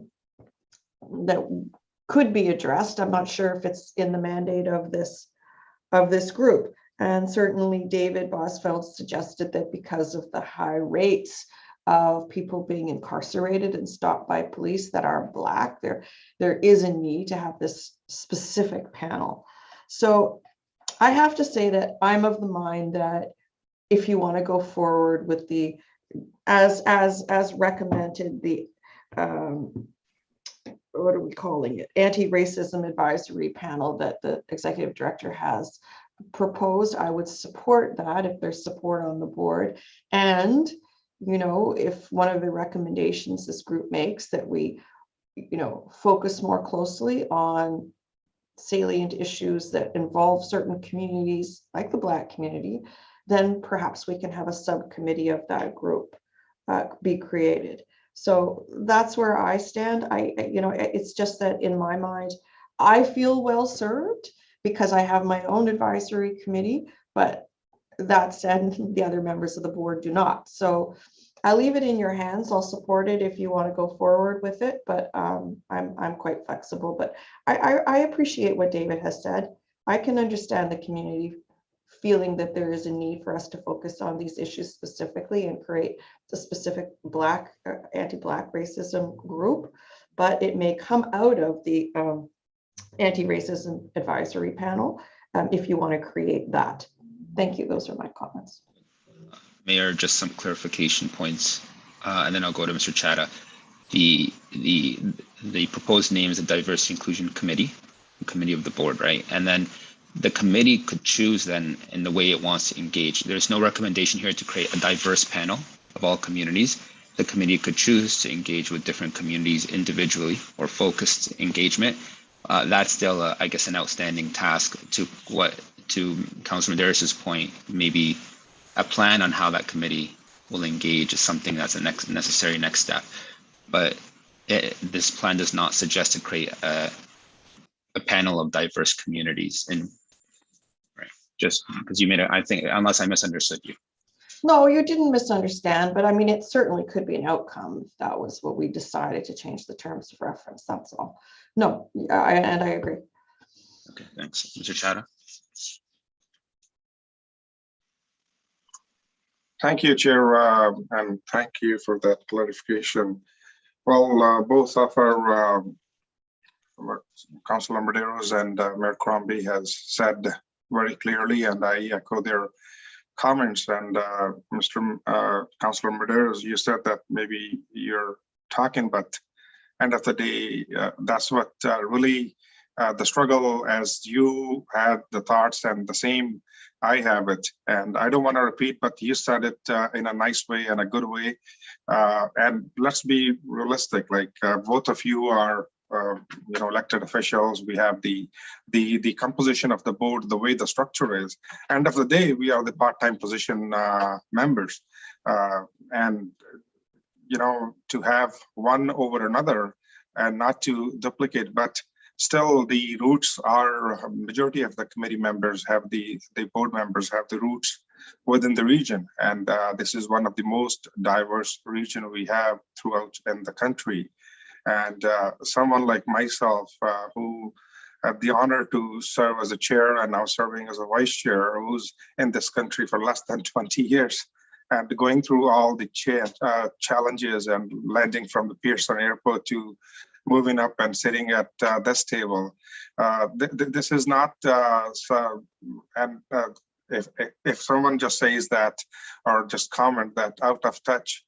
could be addressed. I'm not sure if it's in the mandate of this group. And certainly David Bosfeld suggested that because of the high rates of people being incarcerated and stopped by police that are Black, there is a need to have this specific panel. So I have to say that I'm of the mind that if you want to go forward with the, as recommended, the what are we calling it? Anti-racism advisory panel that the executive director has proposed, I would support that if there's support on the board. And, if one of the recommendations this group makes that we, focus more closely on salient issues that involve certain communities like the Black community, then perhaps we can have a subcommittee of that group be created. So that's where I stand. It's just that in my mind, I feel well served because I have my own advisory committee, but that said, the other members of the board do not. So I leave it in your hands. I'll support it if you want to go forward with it, but I'm quite flexible. But I appreciate what David has said. I can understand the community feeling that there is a need for us to focus on these issues specifically and create the specific Black, anti-Black racism group, but it may come out of the anti-racism advisory panel if you want to create that. Thank you. Those are my comments. Mayor, just some clarification points, and then I'll go to Mr. Chadha. The proposed name is a Diversity Inclusion Committee, the committee of the board, right? And then the committee could choose then in the way it wants to engage. There's no recommendation here to create a diverse panel of all communities. The committee could choose to engage with different communities individually or focused engagement. That's still, I guess, an outstanding task. To Councilor Maderis's point, maybe a plan on how that committee will engage is something that's a necessary next step. But this plan does not suggest to create a panel of diverse communities. And right, just because you made it, I think, unless I misunderstood you. No, you didn't misunderstand, but I mean, it certainly could be an outcome. That was what we decided to change the terms of reference. That's all. No, I agree. Okay, thanks. Mr. Chadha. Thank you, Chair, and thank you for that clarification. Well, both of our Councilor Medeiros and Mayor Crombie has said very clearly, and I echo their comments. And Mr. Councilor Medeiros, you said that maybe you're talking, but end of the day, that's what really the struggle, as you had the thoughts and the same I have it. And I don't want to repeat, but you said it in a nice way and a good way. And let's be realistic, like both of you are elected officials. We have the composition of the board, the way the structure is. End of the day, we are the part-time position members, and to have one over another and not to duplicate, but still the roots are, majority of the committee members have the board members have the roots within the region. And this is one of the most diverse region we have throughout in the country. And someone like myself, who had the honor to serve as a chair and now serving as a vice chair, who's in this country for less than 20 years, and going through all the challenges and landing from the Pearson Airport to moving up and sitting at this table. This is not, if someone just says that or just comment that out of touch,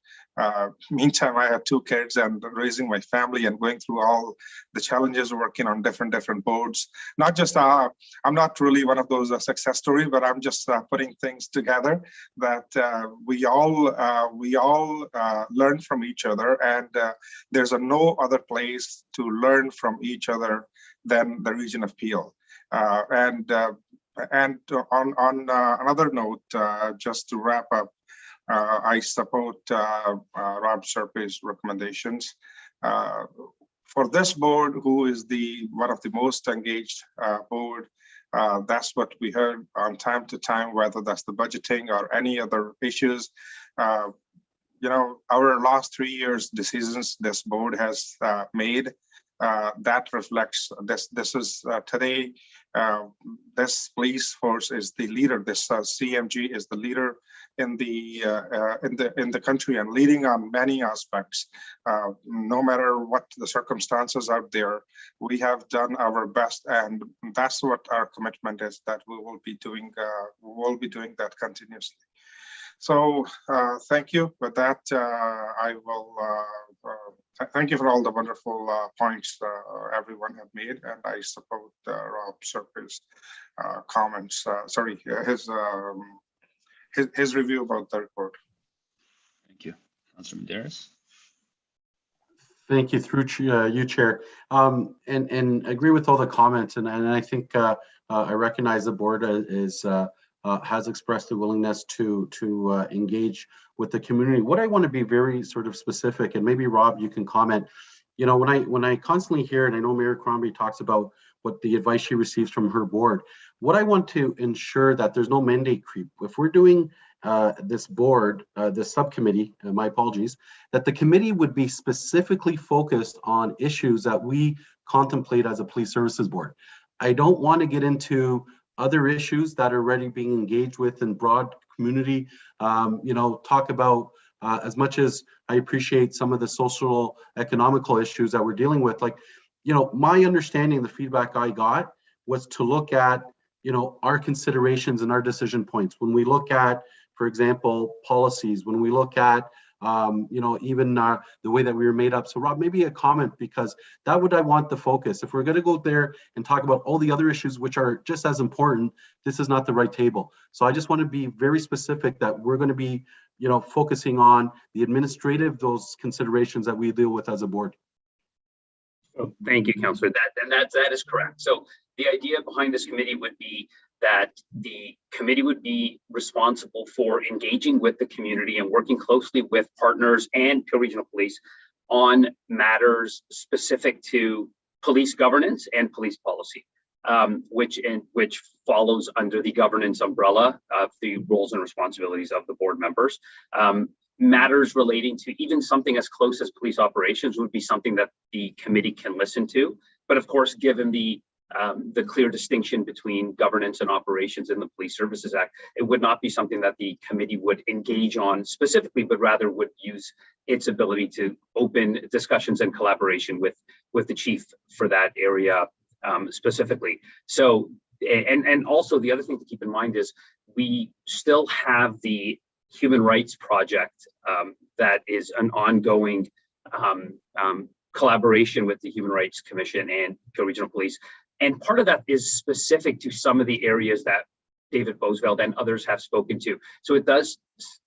meantime, I have 2 kids and raising my family and going through all the challenges working on different boards. Not just, I'm not really one of those success stories, but I'm just putting things together that we all learn from each other, and there's no other place to learn from each other than the region of Peel. And on another note, just to wrap up, I support Rob Serpe's recommendations. For this board, who is one of the most engaged board, that's what we heard on time to time, whether that's the budgeting or any other issues. Our last 3 years decisions this board has made, that reflects this. This is today. This police force is the leader. This CMG is the leader in the country and leading on many aspects. No matter what the circumstances out there, we have done our best, and that's what our commitment is. That we will be doing. We'll be doing that continuously. So thank you. With that, I will thank you for all the wonderful points everyone have made, and I support Rob Serpe's comments. His review about the report. Thank you. Councilor Medeiros. Thank you, through you, Chair, and agree with all the comments, and I think I recognize the board has expressed the willingness to engage with the community. What I want to be very sort of specific, and maybe Rob, you can comment. When I constantly hear, and I know Mayor Crombie talks about what the advice she receives from her board, what I want to ensure that there's no mandate creep. If we're doing this board, this subcommittee, my apologies, that the committee would be specifically focused on issues that we contemplate as a police services board. I don't want to get into other issues that are already being engaged with in broad community. Talk about as much as I appreciate some of the social economical issues that we're dealing with, my understanding, the feedback I got was to look at, our considerations and our decision points. When we look at, for example, policies, when we look at, even the way that we were made up. So Rob, maybe a comment, because that would I want the focus. If we're going to go there and talk about all the other issues, which are just as important, this is not the right table. So I just want to be very specific that we're going to be, focusing on the administrative, those considerations that we deal with as a board. Oh, thank you, Councillor. That is correct. So the idea behind this committee would be that the committee would be responsible for engaging with the community and working closely with partners and Peel Regional Police on matters specific to police governance and police policy, which follows under the governance umbrella of the roles and responsibilities of the board members. Matters relating to even something as close as police operations would be something that the committee can listen to. But of course, given the clear distinction between governance and operations in the Police Services Act, it would not be something that the committee would engage on specifically, but rather would use its ability to open discussions and collaboration with the chief for that area specifically. So, and also the other thing to keep in mind is we still have the Human Rights Project that is an ongoing collaboration with the Human Rights Commission and Peel Regional Police. And part of that is specific to some of the areas that David Bosveld and others have spoken to. So it does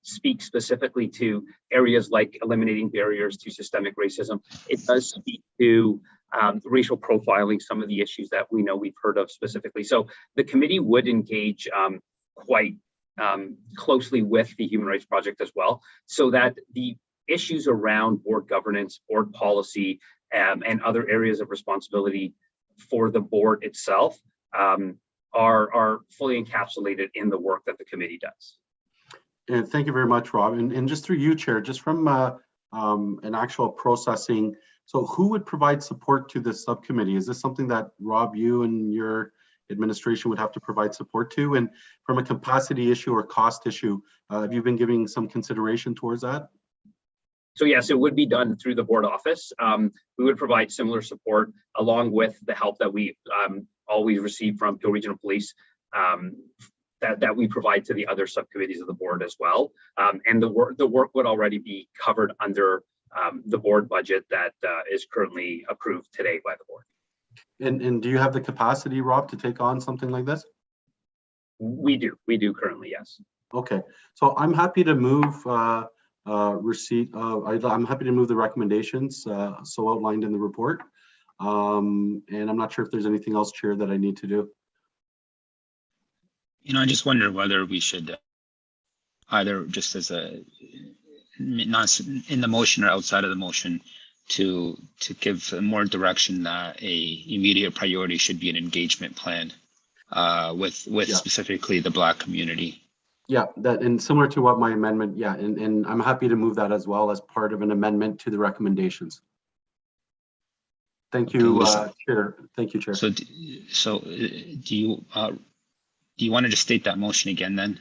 speak specifically to areas like eliminating barriers to systemic racism. It does speak to racial profiling, some of the issues that we know we've heard of specifically. So the committee would engage quite closely with the Human Rights Project as well, so that the issues around board governance, board policy, and other areas of responsibility for the board itself are fully encapsulated in the work that the committee does. And thank you very much, Rob. And just through you, Chair, just from an actual processing, so who would provide support to this subcommittee? Is this something that, Rob, you and your administration would have to provide support to? And from a capacity issue or cost issue, have you been giving some consideration towards that? So yes, it would be done through the board office. We would provide similar support along with the help that we always receive from Peel Regional Police that we provide to the other subcommittees of the board as well. And the work would already be covered under the board budget that is currently approved today by the board. And do you have the capacity, Rob, to take on something like this? We do currently, yes. Okay, so I'm happy to move I'm happy to move the recommendations so outlined in the report. And I'm not sure if there's anything else, Chair, that I need to do. I just wonder whether we should either just as not in the motion or outside of the motion to give more direction that a immediate priority should be an engagement plan with specifically the Black community. Yeah, that, and similar to what my amendment, and I'm happy to move that as well as part of an amendment to the recommendations. Thank you, Chair. Thank you, Chair. So do you want to just state that motion again then?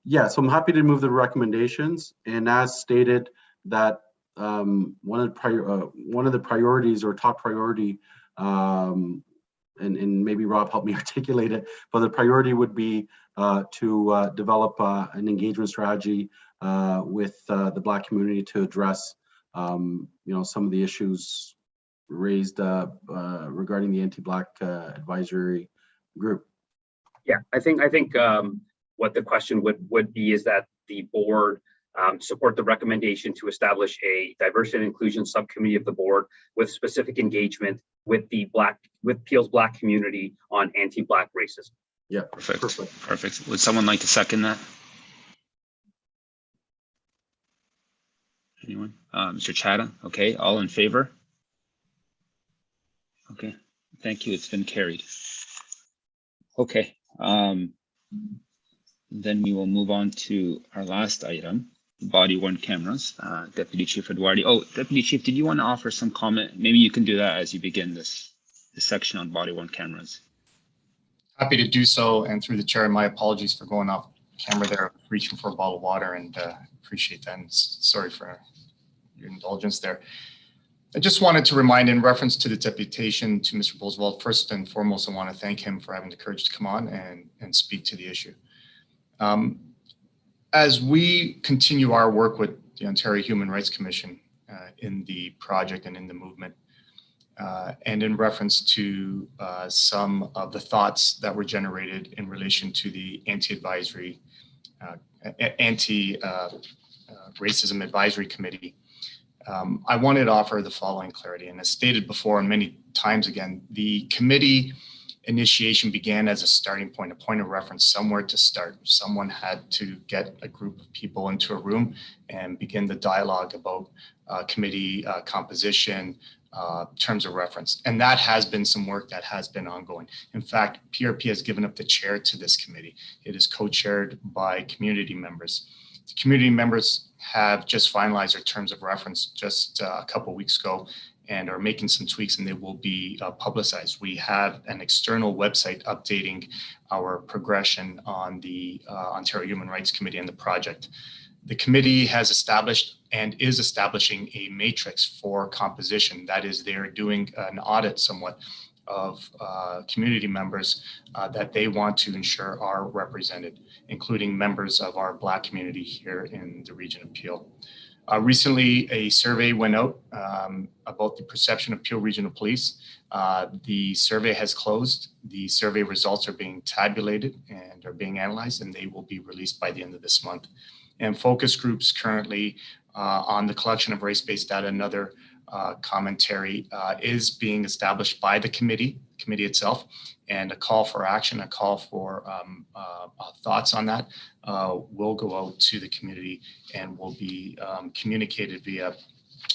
Yeah, so I'm happy to move the recommendations, and as stated that one of the priorities or top priority, and maybe Rob helped me articulate it, but the priority would be to develop an engagement strategy with the Black community to address some of the issues raised regarding the anti-Black advisory group. Yeah, I think what the question would be is that the board support the recommendation to establish a diversity and inclusion subcommittee of the board with specific engagement with Peel's Black community on anti-Black racism. Yeah, perfect. Would someone like to second that? Anyone? Mr. Chadha? Okay, all in favor? Okay, thank you. It's been carried. Okay, then we will move on to our last item, body-worn cameras. Deputy Chief Edwardi. Oh, Deputy Chief, did you want to offer some comment? Maybe you can do that as you begin this section on body-worn cameras. Happy to do so, and through the chair, my apologies for going off camera there, reaching for a bottle of water, and appreciate that, and sorry for your indulgence there. I just wanted to remind, in reference to the deputation to Mr. Boswell, first and foremost, I want to thank him for having the courage to come on and speak to the issue. As we continue our work with the Ontario Human Rights Commission in the project and in the movement, and in reference to some of the thoughts that were generated in relation to the anti-advisory, anti-racism advisory committee, I wanted to offer the following clarity. And as stated before, and many times again, the committee initiation began as a starting point, a point of reference, somewhere to start. Someone had to get a group of people into a room and begin the dialogue about committee composition, terms of reference. And that has been some work that has been ongoing. In fact, PRP has given up the chair to this committee. It is co-chaired by community members. The community members have just finalized their terms of reference just a couple of weeks ago and are making some tweaks, and they will be publicized. We have an external website updating our progression on the Ontario Human Rights Committee and the project. The committee has established and is establishing a matrix for composition. That is, they're doing an audit somewhat of community members that they want to ensure are represented, including members of our Black community here in the region of Peel. Recently, a survey went out about the perception of Peel Regional Police. The survey has closed. The survey results are being tabulated and are being analyzed, and they will be released by the end of this month. And focus groups currently on the collection of race-based data and other commentary is being established by the committee itself, and a call for action, a call for thoughts on that will go out to the community and will be communicated via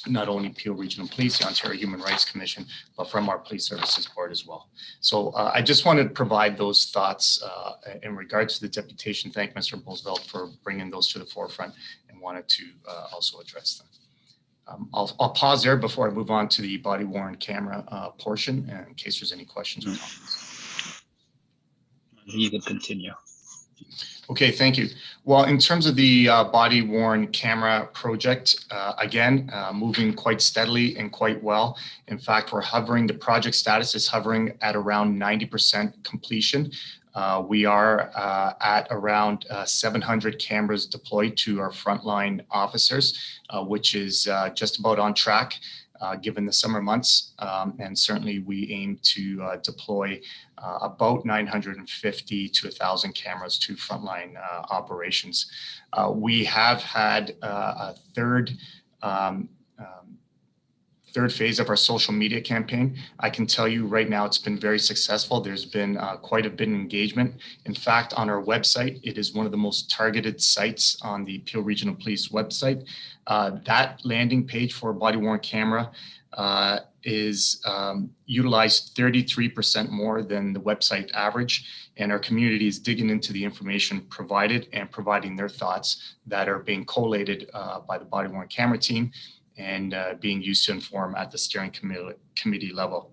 not only Peel Regional Police, the Ontario Human Rights Commission, but from our Police Services Board as well. So I just wanted to provide those thoughts in regards to the deputation. Thank Mr. Bosveld for bringing those to the forefront and wanted to also address them. I'll pause there before I move on to the body worn camera portion, in case there's any questions or comments. You can continue. Okay, thank you. Well, in terms of the body worn camera project, again, moving quite steadily and quite well. In fact, the project status is hovering at around 90% completion. We are at around 700 cameras deployed to our frontline officers, which is just about on track given the summer months. And certainly we aim to deploy about 950 to 1,000 cameras to frontline operations. We have had a third phase of our social media campaign. I can tell you right now it's been very successful. There's been quite a bit of engagement. In fact, on our website, it is one of the most targeted sites on the Peel Regional Police website. That landing page for body worn camera is utilized 33% more than the website average. And our community is digging into the information provided and providing their thoughts that are being collated by the body worn camera team and being used to inform at the steering committee level.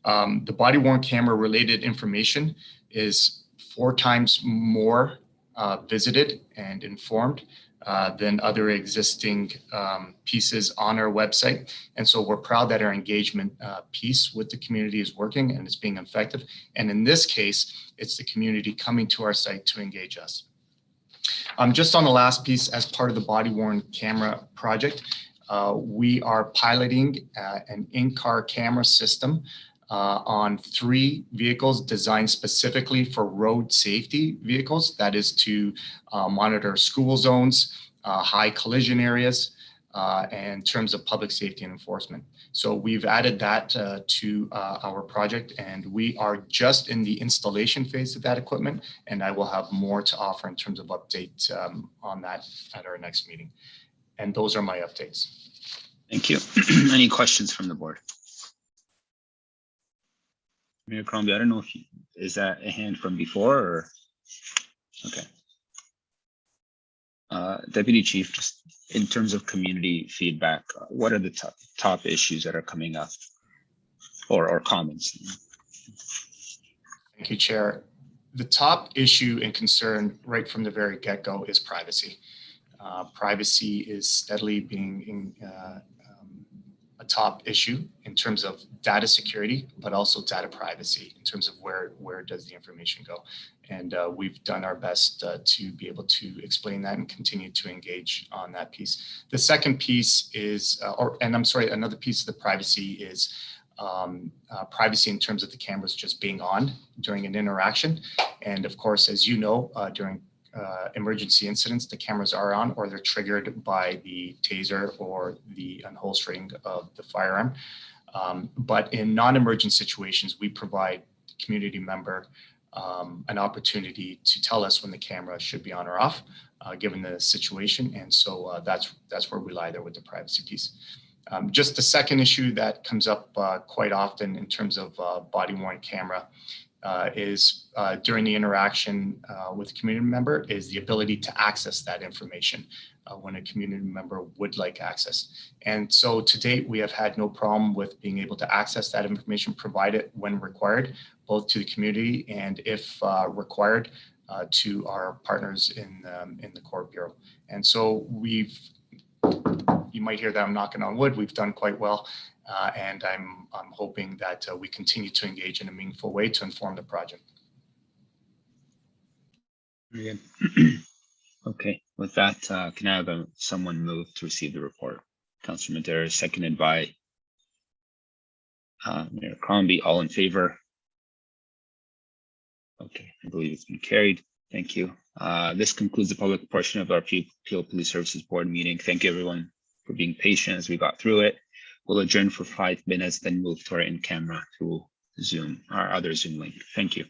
The body worn camera related information is 4 times more visited and informed than other existing pieces on our website. And so we're proud that our engagement piece with the community is working and it's being effective. And in this case, it's the community coming to our site to engage us. Just on the last piece, as part of the body worn camera project, we are piloting an in-car camera system on 3 vehicles designed specifically for road safety vehicles. That is to monitor school zones, high collision areas, and in terms of public safety and enforcement. So we've added that to our project, and we are just in the installation phase of that equipment, and I will have more to offer in terms of updates on that at our next meeting. And those are my updates. Thank you. Any questions from the board? Mayor Crombie, I don't know if is that a hand from before or okay. Deputy Chief, just in terms of community feedback, what are the top issues that are coming up or comments? Thank you, Chair. The top issue and concern right from the very get-go is privacy. Privacy is steadily being a top issue in terms of data security, but also data privacy in terms of where does the information go. And we've done our best to be able to explain that and continue to engage on that piece. The second piece is, another piece of the privacy is privacy in terms of the cameras just being on during an interaction. And of course, as you know, during emergency incidents, the cameras are on or they're triggered by the taser or the unholstering of the firearm. But in non-emergent situations, we provide the community member an opportunity to tell us when the camera should be on or off, given the situation. And so that's where we lie there with the privacy piece. Just the second issue that comes up quite often in terms of body-worn camera is during the interaction with a community member is the ability to access that information when a community member would like access. And so to date, we have had no problem with being able to access that information, provide it when required, both to the community and if required to our partners in the Court Bureau. And so you might hear that I'm knocking on wood, we've done quite well. And I'm hoping that we continue to engage in a meaningful way to inform the project. Very good. Okay, with that, can I have someone move to receive the report? Councillor Madera, seconded by Mayor Crombie. All in favor? Okay, I believe it's been carried. Thank you. This concludes the public portion of our Peel Police Services Board meeting. Thank you, everyone, for being patient as we got through it. We'll adjourn for 5 minutes, then move to our in-camera through Zoom, our other Zoom link. Thank you.